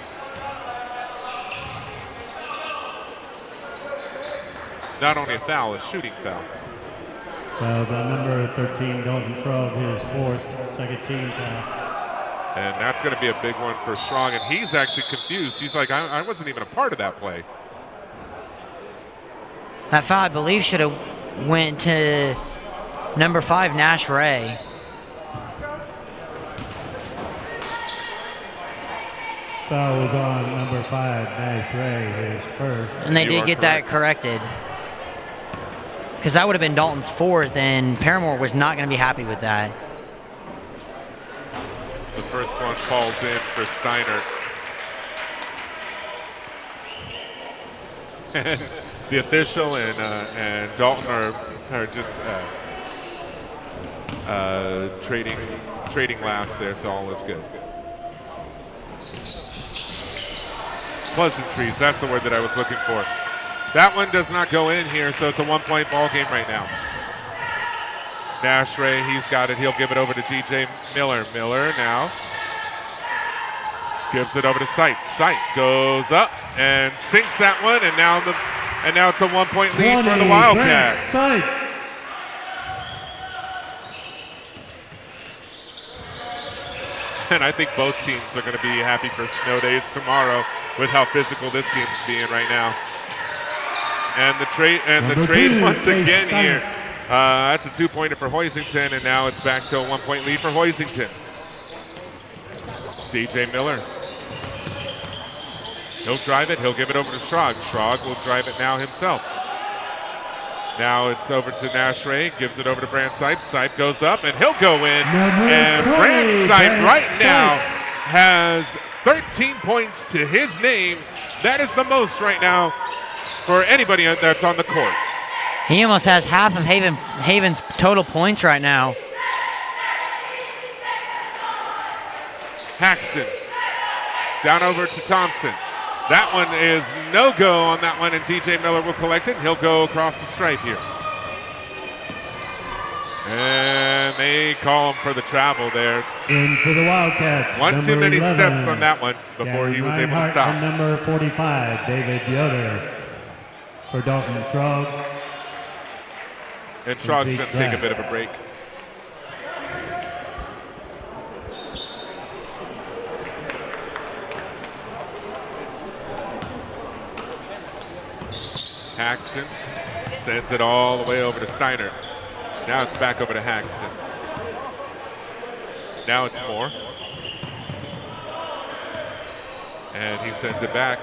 Not only a foul, a shooting foul. Fouls on number 13, Dalton Schrog, his fourth, second team foul. And that's going to be a big one for Schrog, and he's actually confused. He's like, I wasn't even a part of that play. That foul, I believe, should have went to number 5, Nash Ray. Foul was on number 5, Nash Ray, his first. And they did get that corrected. Because that would have been Dalton's fourth, and Paramore was not going to be happy with that. The first one falls in for Steiner. The official and Dalton are just trading laughs there, so all is good. Pleasantries, that's the word that I was looking for. That one does not go in here, so it's a one-point ball game right now. Nash Ray, he's got it. He'll give it over to DJ Miller. Miller now gives it over to Sight. Sight goes up and sinks that one, and now it's a one-point lead for the Wildcats. Sight. And I think both teams are going to be happy for snow days tomorrow with how physical this game's being right now. And the trade once again here. That's a two-pointer for Hoisington, and now it's back to a one-point lead for Hoisington. DJ Miller. He'll drive it. He'll give it over to Schrog. Schrog will drive it now himself. Now it's over to Nash Ray. Gives it over to Brant Sipe. Sipe goes up, and he'll go in. And Brant Sipe right now has 13 points to his name. That is the most right now for anybody that's on the court. He almost has half of Haven's total points right now. Haxton down over to Thompson. That one is no go on that one, and DJ Miller will collect it. He'll go across the stripe here. And they call him for the travel there. In for the Wildcats. One too many 11, steps on that one before he was able to stop. And number 45, David Yoder for Dalton Schrog. And Schrog's going to take a bit of a break. Haxton sends it all the way over to Steiner. Now it's back over to Haxton. Now it's Moore. And he sends it back.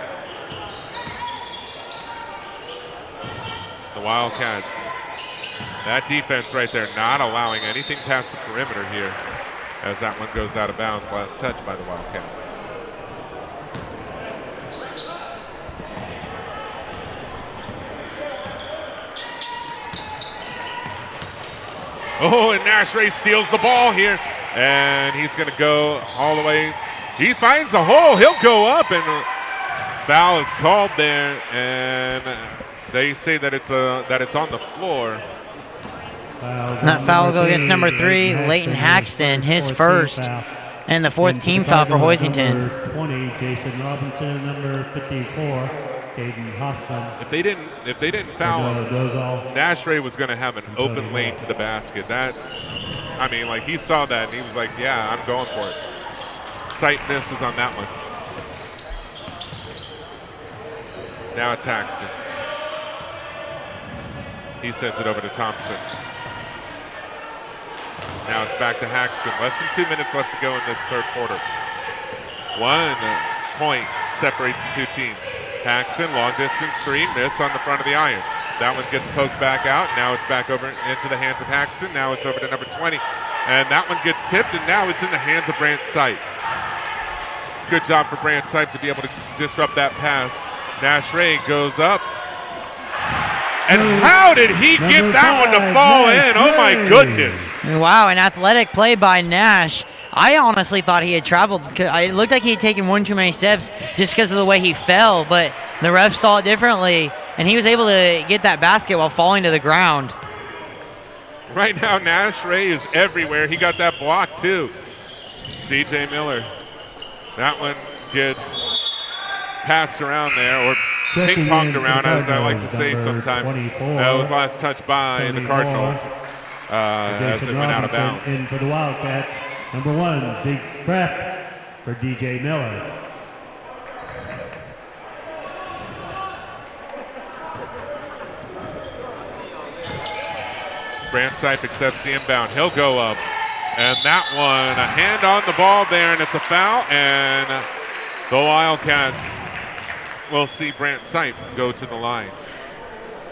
The Wildcats. That defense right there not allowing anything past the perimeter here as that one goes out of bounds. Last touch by the Wildcats. Oh, and Nash Ray steals the ball here. And he's going to go all the way. He finds a hole. He'll go up, and foul is called there. And they say that it's on the floor. And that foul will go against number 3, Leighton Haxton, his first, and the 4th team foul for Hoisington. Number 20, Jason Robinson, number 54, Caden Hoffman. If they didn't foul him, Nash Ray was going to have an open lane to the basket. Like he saw that and he was like, yeah, I'm going for it. Sight misses on that one. Now it's Haxton. He sends it over to Thompson. Now it's back to Haxton. Less than 2 minutes left to go in this third quarter. 1 point separates the two teams. Haxton, long distance three, miss on the front of the iron. That one gets poked back out. Now it's back over into the hands of Haxton. Now it's over to number 20. And that one gets tipped, and now it's in the hands of Brant Sipe. Good job for Brant Sipe to be able to disrupt that pass. Nash Ray goes up. And how did he get that one to fall in? Oh, my goodness. Wow, an athletic play by Nash. I honestly thought he had traveled. It looked like he had taken one too many steps just because of the way he fell, but the refs saw it differently, and he was able to get that basket while falling to the ground. Right now, Nash Ray is everywhere. He got that block, too. DJ Miller. That one gets passed around there, or ping-ponged around, as I like to say sometimes. That was last touch by the Cardinals as it went out of bounds. In for the Wildcats, number 1, Zeke Kraft for DJ Miller. Brant Sipe accepts the inbound. He'll go up. And that one, a hand on the ball there, and it's a foul. And the Wildcats will see Brant Sipe go to the line.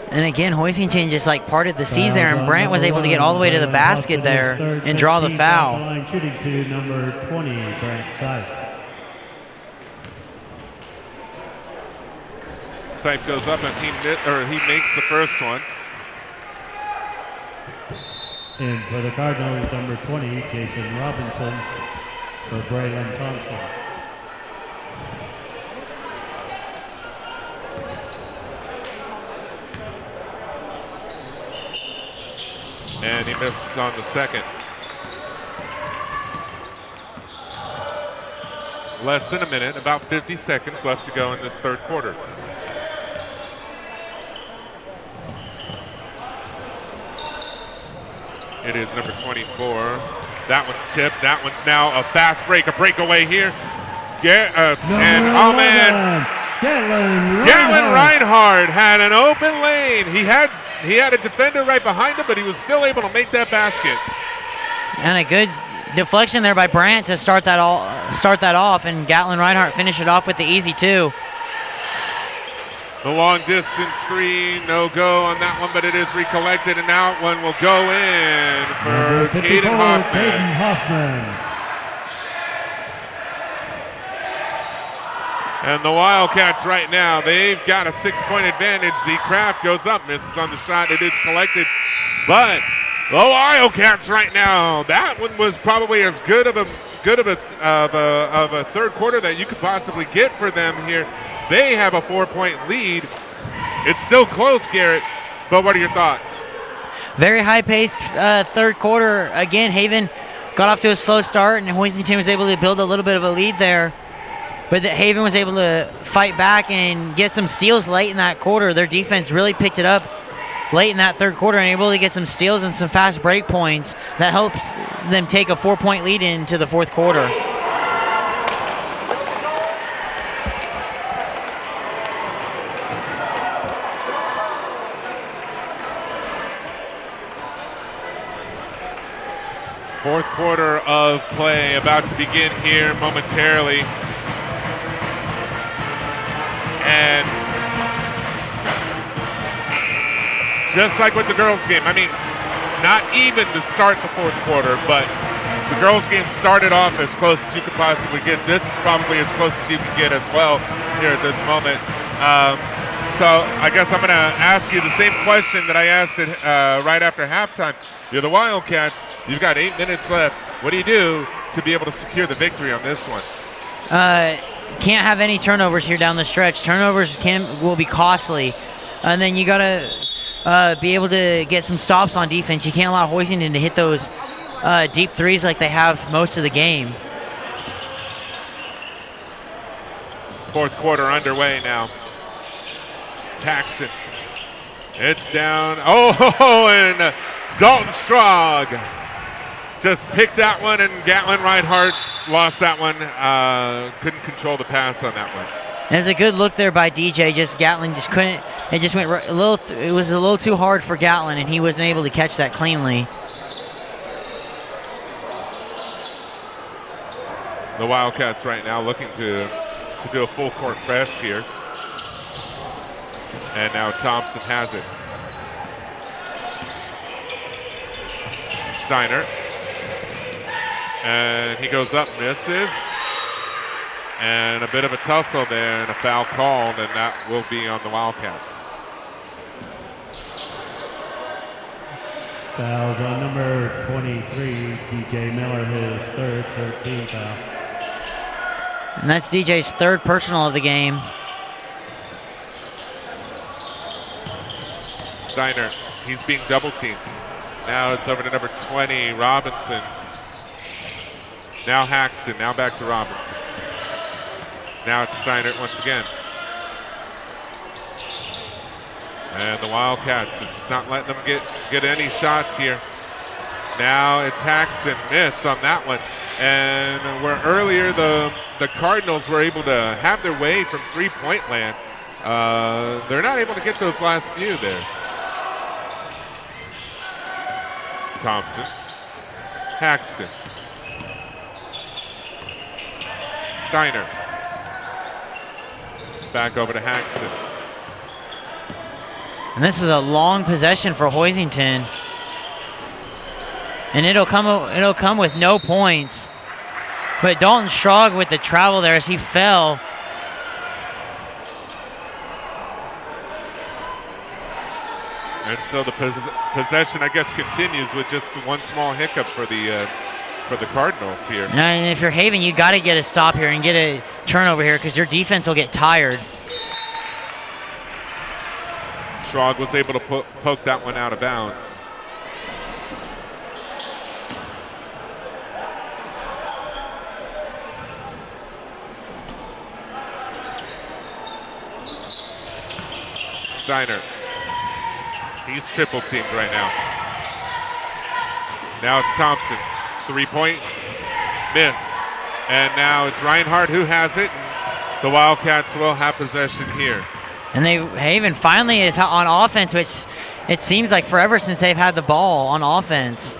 And again, Hoisington just parted the seas there, and Brant was able to get all the way to the basket there and draw the foul. Line shooting to number 20, Brant Sipe. Sipe goes up and he makes the first one. And for the Cardinals, number 20, Jason Robinson for Braylon Thompson. And he misses on the second. Less than a minute, about 50 seconds left to go in this third quarter. It is number 24. That one's tipped. That one's now a fast break, a breakaway here. Gatlin Reinhardt had an open lane. He had a defender right behind him, but he was still able to make that basket. And a good deflection there by Brant to start that off, and Gatlin Reinhardt finished it off with the easy 2. The long distance three, no go on that one, but it is recollected, and that one will go in for Caden Hoffman. And the Wildcats right now, they've got a 6-point advantage. Zeke Kraft goes up, misses on the shot. It is collected, but the Wildcats right now, that one was probably as good of a third quarter that you could possibly get for them here. They have a 4-point lead. It's still close, Garrett, but what are your thoughts? Very high-paced third quarter. Again, Haven got off to a slow start, and Hoisington was able to build a little bit of a lead there. But Haven was able to fight back and get some steals late in that quarter. Their defense really picked it up late in that third quarter and able to get some steals and some fast break points that helps them take a 4-point lead into the fourth quarter. Fourth quarter of play about to begin here momentarily. And just like with the girls' game, I mean, not even to start the fourth quarter, but the girls' game started off as close as you could possibly get. This is probably as close as you can get as well here at this moment. So I guess I'm going to ask you the same question that I asked it right after halftime. You're the Wildcats. You've got 8 minutes left. What do you do to be able to secure the victory on this one? Can't have any turnovers here down the stretch. Turnovers will be costly. And then you got to be able to get some stops on defense. You can't allow Hoisington to hit those deep threes like they have most of the game. Fourth quarter underway now. Taxton. It's down. Oh, and Dalton Strog just picked that one, and Gatlin Reinhardt lost that one. Couldn't control the pass on that one. There's a good look there by DJ. Just Gatlin just couldn't. It just went a little. It was a little too hard for Gatlin, and he wasn't able to catch that cleanly. The Wildcats right now looking to do a full court press here. And now Thompson has it. Steiner. And he goes up, misses. And a bit of a tussle there and a foul called, and that will be on the Wildcats. Fouls on number 23, DJ Miller, his third 13th foul. And that's DJ's third personal of the game. Steiner, he's being double teamed. Now it's over to number 20, Robinson. Now Haxton, now back to Robinson. Now it's Steiner once again. And the Wildcats are just not letting them get any shots here. Now it's Haxton, miss on that one. And where earlier the Cardinals were able to have their way from three-point land, they're not able to get those last few there. Thompson, Haxton, Steiner, back over to Haxton. And this is a long possession for Hoisington. And it'll come with no points. But Dalton Strog with the travel there as he fell. And so the possession, I guess, continues with just one small hiccup for the Cardinals here. And if you're Haven, you got to get a stop here and get a turnover here because your defense will get tired. Strog was able to poke that one out of bounds. Steiner. He's triple teamed right now. Now it's Thompson. 3-point miss. And now it's Reinhardt who has it. The Wildcats will have possession here. And Haven finally is on offense, which it seems like forever since they've had the ball on offense.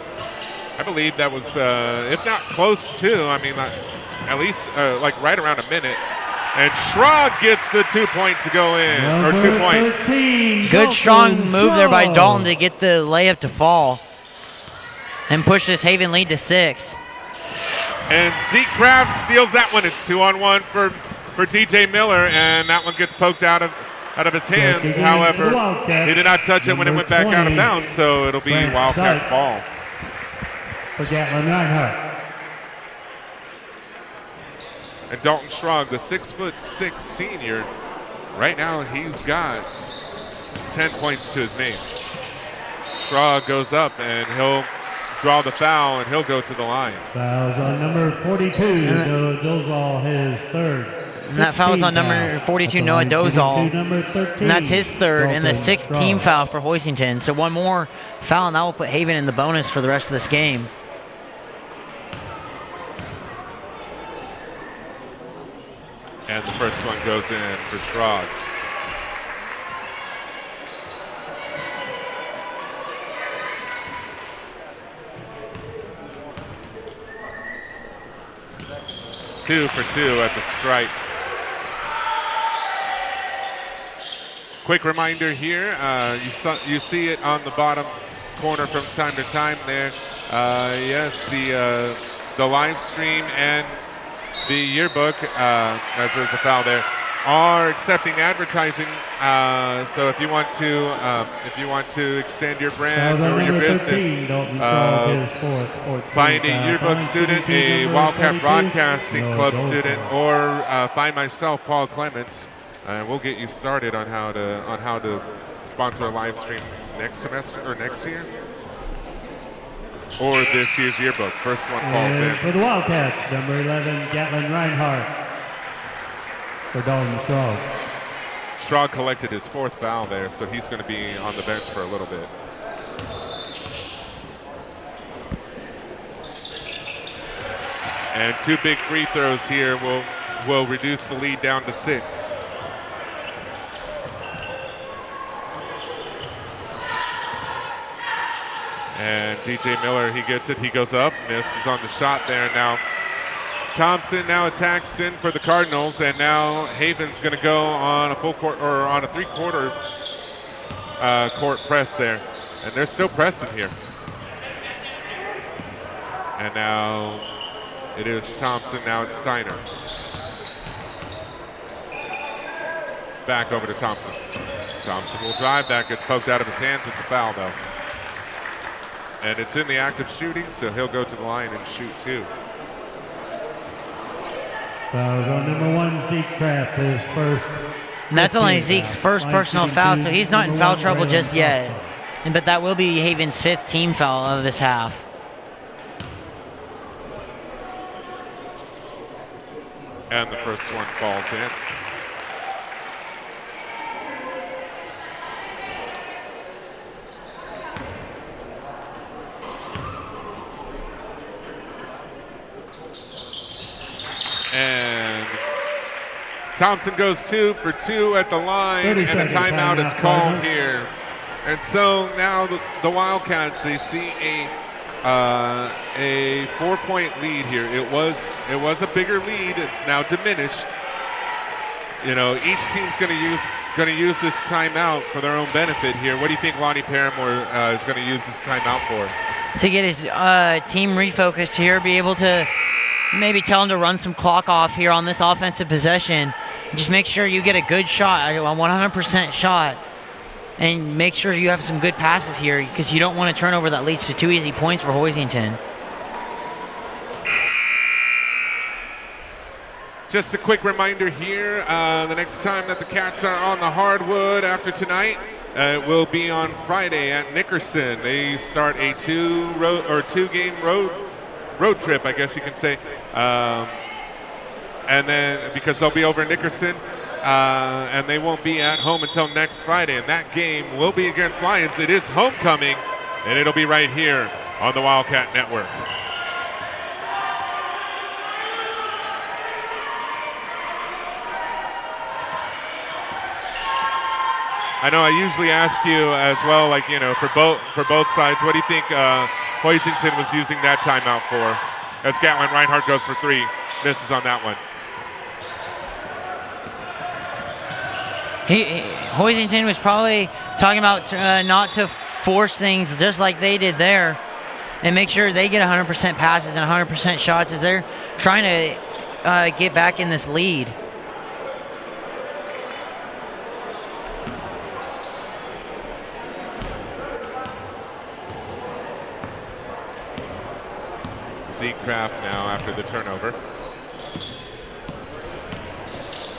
I believe that was, if not close to, I mean, at least like right around a minute. And Strog gets the 2-point to go in, or 2 points. Good strong move there by Dalton to get the layup to fall and push this Haven lead to 6. And Zeke Kraft steals that one. It's 2-on-1 for DJ Miller, and that one gets poked out of his hands. However, he did not touch it when it went back out of bounds, so it'll be Wildcats ball. For Gatlin Reinhardt. And Dalton Strog, the 6'6" senior, right now he's got 10 points to his name. Strog goes up and he'll draw the foul and he'll go to the line. Fouls on number 42. Those all his third. And that foul's on number 42, Noah Dozal. And that's his third and the sixth team foul for Hoisington. So one more foul, and that will put Haven in the bonus for the rest of this game. And the first one goes in for Strog. Two for two at the stripe. Quick reminder here, you see it on the bottom corner from time to time there. Yes, the live stream and the yearbook, as there's a foul there, are accepting advertising. So if you want to extend your brand or your business, find a yearbook student, a Wildcat Broadcasting Club student, or find myself, Paul Clements. We'll get you started on how to sponsor a live stream next semester or next year, or this year's yearbook. First one falls in. For the Wildcats, number 11, Gatlin Reinhardt. For Dalton Strog. Strog collected his fourth foul there, so he's going to be on the bench for a little bit. And two big free throws here will reduce the lead down to 6. And DJ Miller, he gets it, he goes up, misses on the shot there. Now it's Thompson now attacks in for the Cardinals, and now Haven's gonna go on a full court, or on a 3/4 court press there. And they're still pressing here. And now it is Thompson, now it's Steiner. Back over to Thompson. Thompson will drive, that gets poked out of his hands, it's a foul though. And it's in the act of shooting, so he'll go to the line and shoot 2. Fouls on number 1, Zeke Kraft, his first. And that's only Zeke's first personal foul, so he's not in foul trouble just yet. But that will be Haven's 5th team foul of this half. And the first one falls in. And Thompson goes 2 for 2 at the line, and a timeout is called here. And so now the Wildcats, they see a 4-point lead here. It was a bigger lead. It's now diminished. You know, each team's going to use this timeout for their own benefit here. What do you think Lonnie Paramore is going to use this timeout for? To get his team refocused here, be able to maybe tell him to run some clock off here on this offensive possession. Just make sure you get a good shot, a 100% shot, and make sure you have some good passes here, because you don't want a turnover that leads to 2 easy points for Hoisington. Just a quick reminder here, the next time that the Cats are on the hardwood after tonight, it will be on Friday at Nickerson. They start a 2-game road trip, I guess you can say. And then, because they'll be over in Nickerson, and they won't be at home until next Friday. And that game will be against Lions. It is homecoming, and it'll be right here on the Wildcat Network. I know I usually ask you as well, like, you know, for both sides, what do you think Hoisington was using that timeout for? As Gatlin Reinhardt goes for 3, misses on that one. Hoisington was probably talking about not to force things just like they did there, and make sure they get 100% passes and 100% shots as they're trying to get back in this lead. Zeke Kraft now after the turnover.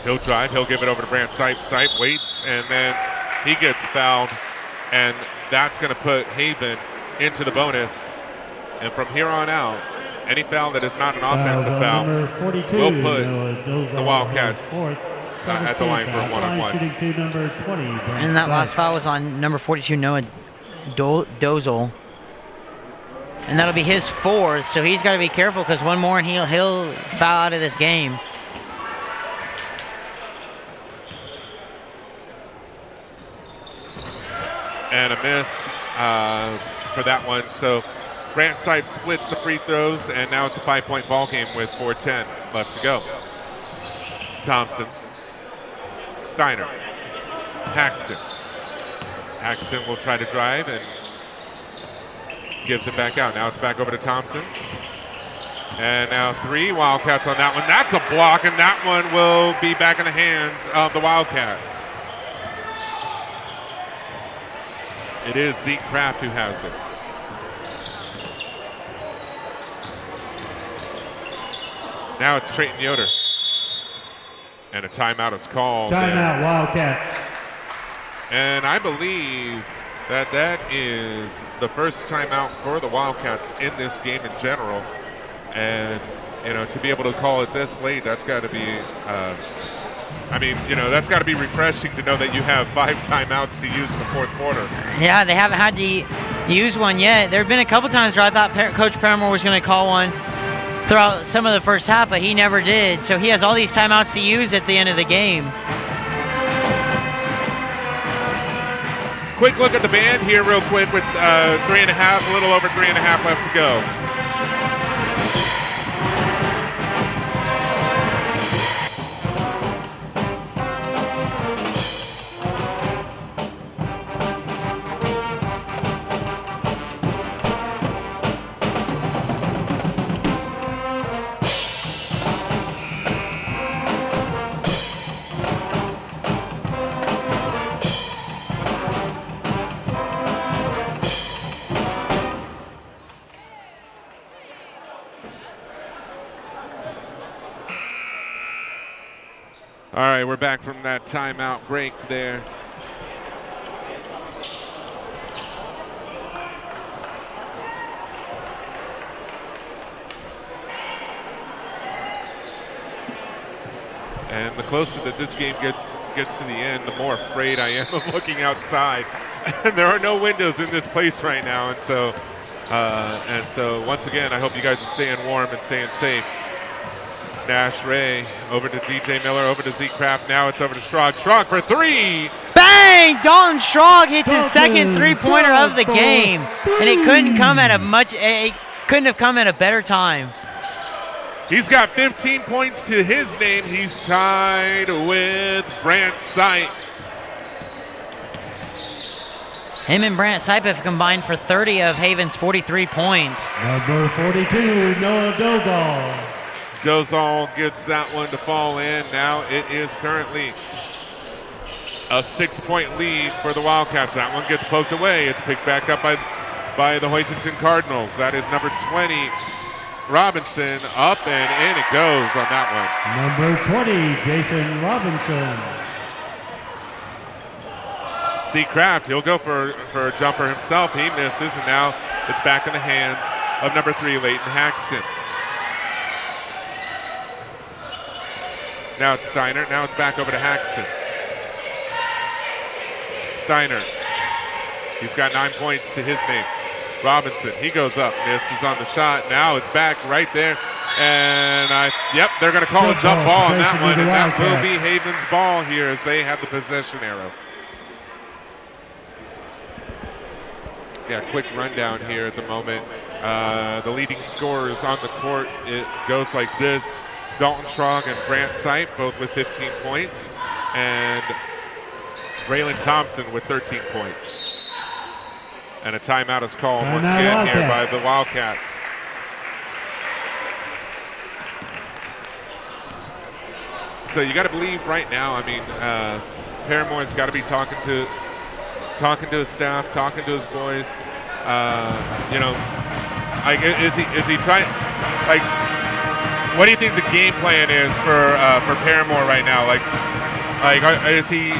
He'll drive, he'll give it over to Brant Sipe. Sipe waits, and then he gets fouled, and that's going to put Haven into the bonus. And from here on out, Any foul that is not an offensive foul Number 42, will put Noah Dozal, the Wildcats fourth, at the line for a 1-on-1. Shooting to number 20. And that last foul was on number 42, Noah Dozal. And that'll be his fourth, so he's got to be careful because one more and he'll foul out of this game. And a miss for that one. So Grant Sipe splits the free throws, and now it's a 5-point ball game with 4:10 left to go. Thompson, Steiner, Paxton. Paxton will try to drive and gives it back out. Now it's back over to Thompson. And now 3 Wildcats on that one. That's a block, and that one will be back in the hands of the Wildcats. It is Zeke Kraft who has it. Now it's Trayton Yoder. And a timeout is called. Timeout, Wildcats. And I believe that that is the first timeout for the Wildcats in this game in general. And, you know, to be able to call it this late, that's got to be, that's got to be refreshing to know that you have 5 timeouts to use in the fourth quarter. Yeah, they haven't had to use one yet. There have been a couple times where I thought Coach Paramore was going to call one throughout some of the first half, but he never did. So he has all these timeouts to use at the end of the game. Quick look at the band here real quick with 3.5, a little over 3.5 left to go. All right, we're back from that timeout break there. And the closer that this game gets to the end, the more afraid I am of looking outside. And there are no windows in this place right now, and so once again, I hope you guys are staying warm and staying safe. Nash Ray over to DJ Miller, over to Zeke Kraft. Now it's over to Schrog. Schrog for 3. Bang! Dalton Schrog hits his second three-pointer of the game, and it couldn't have come at a better time. He's got 15 points to his name. He's tied with Brant Sipe. Him and Brant Sipe have combined for 30 of Haven's 43 points. Number 42, Noah Dozal. Dozal gets that one to fall in. Now it is currently a 6-point lead for the Wildcats. That one gets poked away. It's picked back up by the Hoisington Cardinals. That is number 20, Robinson, up and in it goes on that one. Number 20, Jason Robinson. Zeke Kraft, he'll go for a jumper himself. He misses, and now it's back in the hands of number 3, Leighton Haxton. Now it's Steiner. Now it's back over to Haxton. Steiner. He's got 9 points to his name. Robinson, he goes up, misses on the shot. Now it's back right there. And they're going to call a jump ball on that one. And that will be Haven's ball here as they have the possession arrow. Yeah, quick rundown here at the moment. The leading scorers on the court, it goes like this. Dalton Schrog and Brant Sipe, both with 15 points, and Raylan Thompson with 13 points. And a timeout is called once again here by the Wildcats. So you got to believe right now. Paramore's got to be talking to his staff, talking to his boys. Is he trying? What do you think the game plan is for Paramore right now? Is he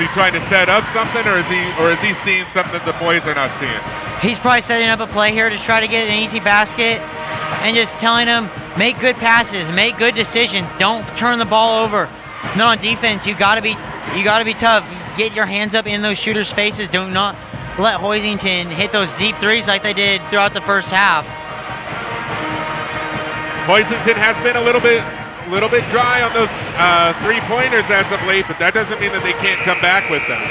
trying to set up something, or is he seeing something that the boys are not seeing? He's probably setting up a play here to try to get an easy basket and just telling them, make good passes, make good decisions, don't turn the ball over. And then on defense, you gotta be tough. Get your hands up in those shooters' faces. Do not let Hoisington hit those deep threes like they did throughout the first half. Hoisington has been a little bit dry on those 3-pointers as of late, but that doesn't mean that they can't come back with them.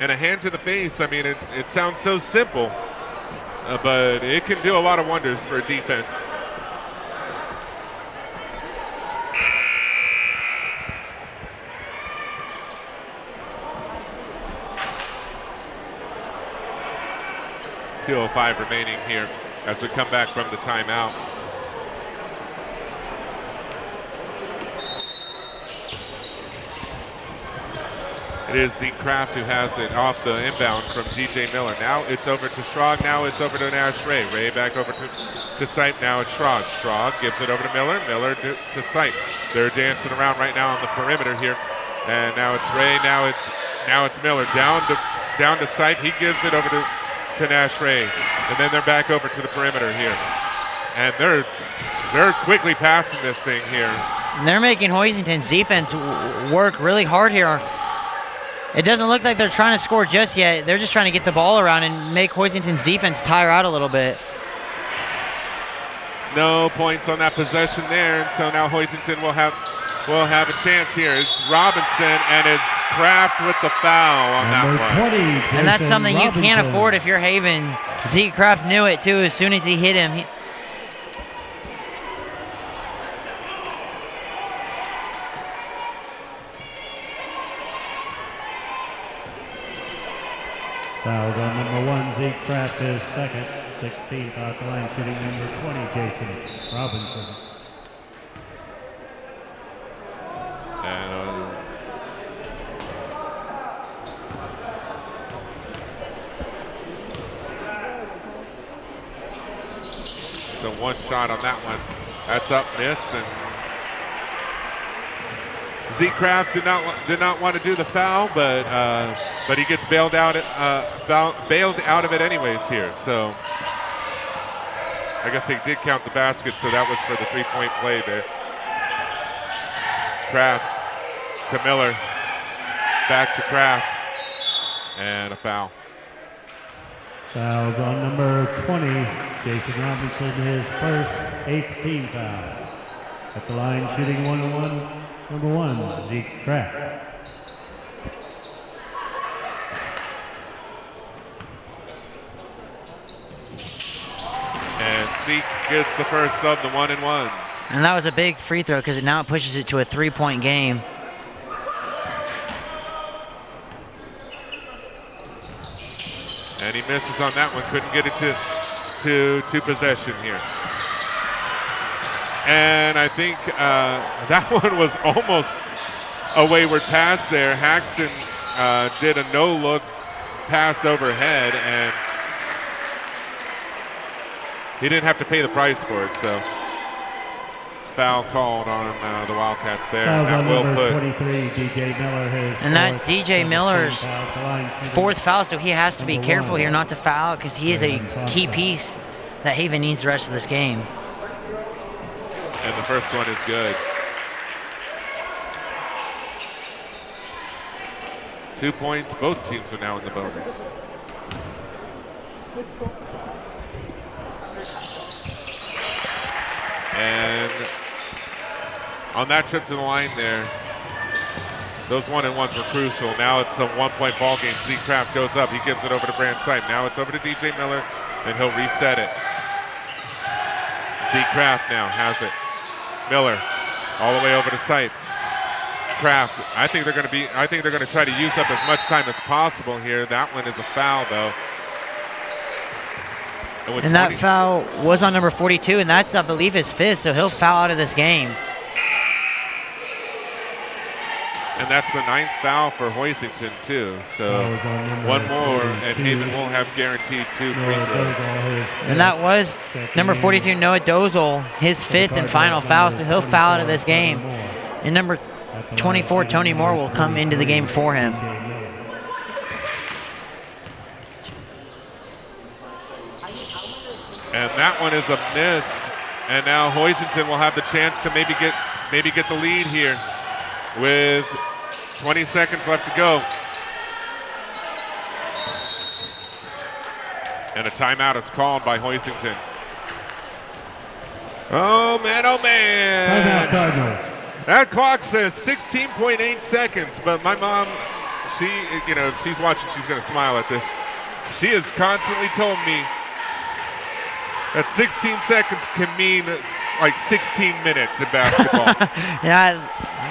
And a hand to the face, I mean, it sounds so simple, but it can do a lot of wonders for a defense. .205 remaining here as we come back from the timeout. It is Zeke Kraft who has it off the inbound from DJ Miller. Now it's over to Schrog. Now it's over to Nash Ray. Ray back over to Sipe. Now it's Schrog. Schrog gives it over to Miller. Miller to Sipe. They're dancing around right now on the perimeter here. And now it's Ray. Now it's Miller down to Sipe. He gives it over to Nash Ray. And then they're back over to the perimeter here. And they're quickly passing this thing here. And they're making Hoisington's defense work really hard here. It doesn't look like they're trying to score just yet. They're just trying to get the ball around and make Hoisington's defense tire out a little bit. No points on that possession there, and so now Hoisington will have a chance here. It's Robinson, and it's Kraft with the foul on that one. 20, And that's something you can't Robinson. afford if you're Haven. Zeke Kraft knew it too as soon as he hit him. Fouls on number 1, Zeke Kraft, his second. 16th out the line, shooting number 20, Jason Robinson. And so one shot on that one. That's up, miss, and Zeke Kraft did not want to do the foul, but he gets bailed out of it anyways here. So I guess they did count the basket, so that was for the 3-point play there. Kraft to Miller, back to Kraft, and a foul. Fouls on number 20, Jason Robinson, his first 8th team foul. At the line, shooting 1-1, number 1, Zeke Kraft. And Zeke gets the first of the 1-and-1s. And that was a big free throw because now it pushes it to a 3-point game. And he misses on that one, couldn't get it to possession here. And I think that one was almost a wayward pass there. Haxton did a no-look pass overhead, and he didn't have to pay the price for it, so foul called on the Wildcats there. Fouls That on will number put 23, DJ Miller, his And that's fourth, DJ Miller's 17th foul at the line, shooting 4th foul, so he has to be number careful 1. here not to foul because he is a key piece that Haven needs the rest of this game. And the first one is good. 2 points, both teams are now in the bonus. And on that trip to the line there, those 1-and-1s were crucial. Now it's a 1-point ball game. Zeke Kraft goes up, he gives it over to Brand Sipe. Now it's over to DJ Miller, and he'll reset it. Zeke Kraft now has it. Miller, all the way over to Sipe. Kraft, I think they're going to try to use up as much time as possible here. That one is a foul, though. And that foul was on number 42, and that's, I believe, his 5th, so he'll foul out of this game. And that's the 9th foul for Hoisington, too. So one more, and Haven will have guaranteed 2 free throws. And that was number 42, Noah Dozel, his 5th and final foul, so he'll foul out of this game. And number 24, Tony Moore, will come into the game for him. And that one is a miss. And now Hoisington will have the chance to maybe get the lead here with 20 seconds left to go. And a timeout is called by Hoisington. Oh man, oh man. Timeout Cardinals. That clock says 16.8 seconds, but my mom, if she's watching, she's going to smile at this. She has constantly told me that 16 seconds can mean like 16 minutes in basketball. Yeah,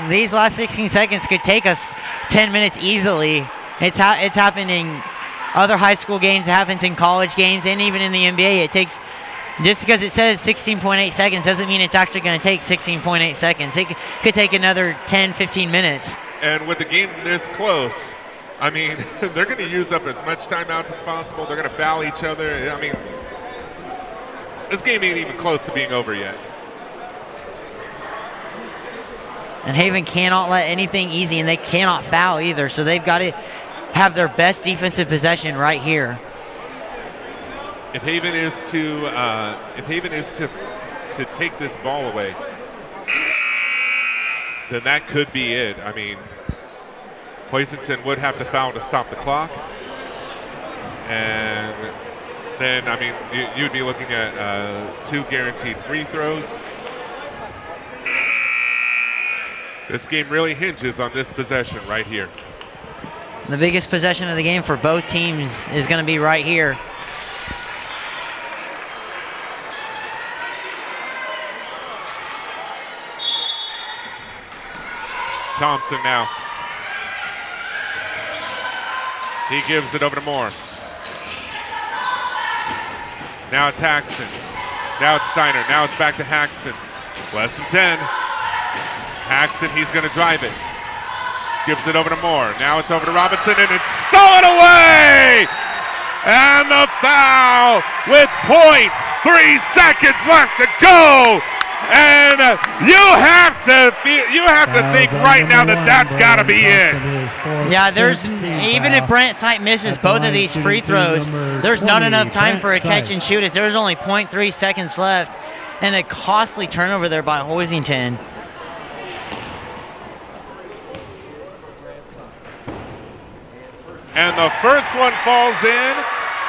these last 16 seconds could take us 10 minutes easily. It's happening other high school games, it happens in college games, and even in the NBA. It takes, just because it says 16.8 seconds doesn't mean it's actually going to take 16.8 seconds. It could take another 10, 15 minutes. And with the game this close, I mean, they're going to use up as much timeouts as possible. They're going to foul each other. I mean, this game ain't even close to being over yet. And Haven cannot let anything easy, and they cannot foul either. So they've got to have their best defensive possession right here. If Haven is to take this ball away, then that could be it. I mean, Hoisington would have to foul to stop the clock, and then I mean you'd be looking at 2 guaranteed free throws. This game really hinges on this possession right here. The biggest possession of the game for both teams is going to be right here. Thompson now. He gives it over to Moore. Now it's Haxton. Now it's Steiner. Now it's back to Haxton. Less than 10. Haxton, he's going to drive it. Gives it over to Moore. Now it's over to Robinson, and it's stolen away! And the foul with 0.3 seconds left to go! And you have to think right now that that's got to be it. Yeah, there's even if Brant Sight misses both of these free throws, there's not enough time for a catch and shoot. There's only 0.3 seconds left, and a costly turnover there by Hoisington. And the first one falls in.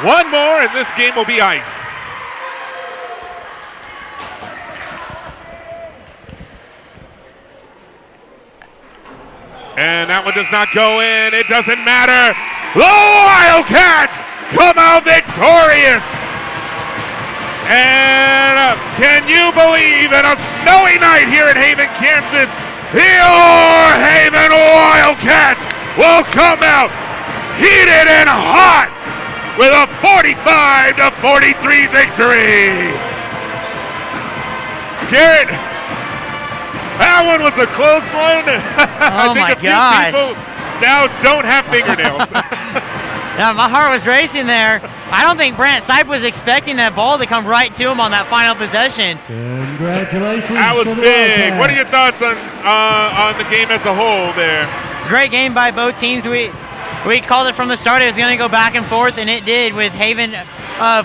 One more, and this game will be iced. And that one does not go in. It doesn't matter. The Wildcats come out victorious. And can you believe in a snowy night here in Haven, Kansas, your Haven Wildcats will come out heated and hot with a 45-43 victory. Garrett, that one was a close one. I think my a few gosh. people now don't have fingernails. Yeah, my heart was racing there. I don't think Brant Sipe was expecting that ball to come right to him on that final possession. Congratulations. That was to the big. Wildcats. What are your thoughts on the game as a whole there? Great game by both teams. We called it from the start. It was going to go back and forth, and it did, with Haven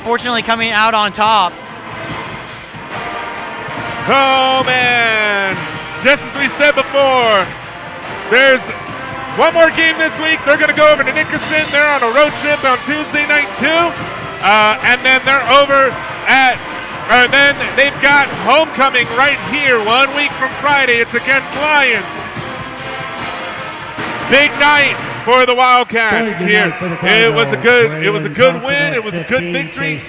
fortunately coming out on top. Oh, man. Just as we said before, there's one more game this week. They're going to go over to Nickerson. They're on a road trip on Tuesday night, too. And then they're over at, and then they've got homecoming right here 1 week from Friday. It's against Lions. Big night for the Wildcats here. It was a good win. It was a good victory.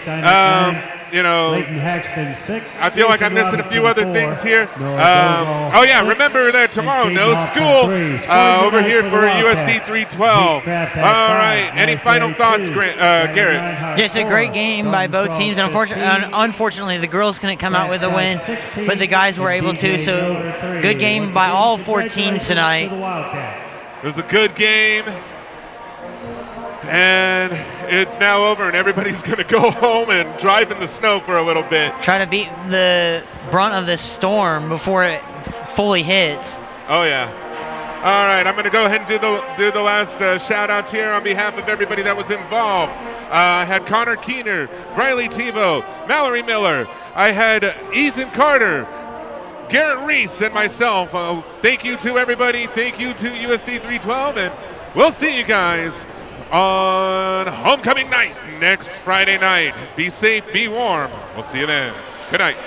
I feel like I'm missing a few other things here. Oh yeah, remember that tomorrow, no school over here for USD 312. All right, any final thoughts, Garrett? Just a great game by both teams. Unfortunately, the girls couldn't come out with a win, but the guys were able to. So good game by all 4 teams tonight. It was a good game, and it's now over, and everybody's going to go home and drive in the snow for a little bit. Try to beat the brunt of the storm before it fully hits. Oh, yeah. All right, I'm going to go ahead and do the last shout-outs here on behalf of everybody that was involved. I had Connor Keener, Riley Tebow, Mallory Miller. I had Ethan Carter, Garrett Reese, and myself. Thank you to everybody. Thank you to USD 312, and we'll see you guys on homecoming night next Friday night. Be safe, be warm. We'll see you then. Good night.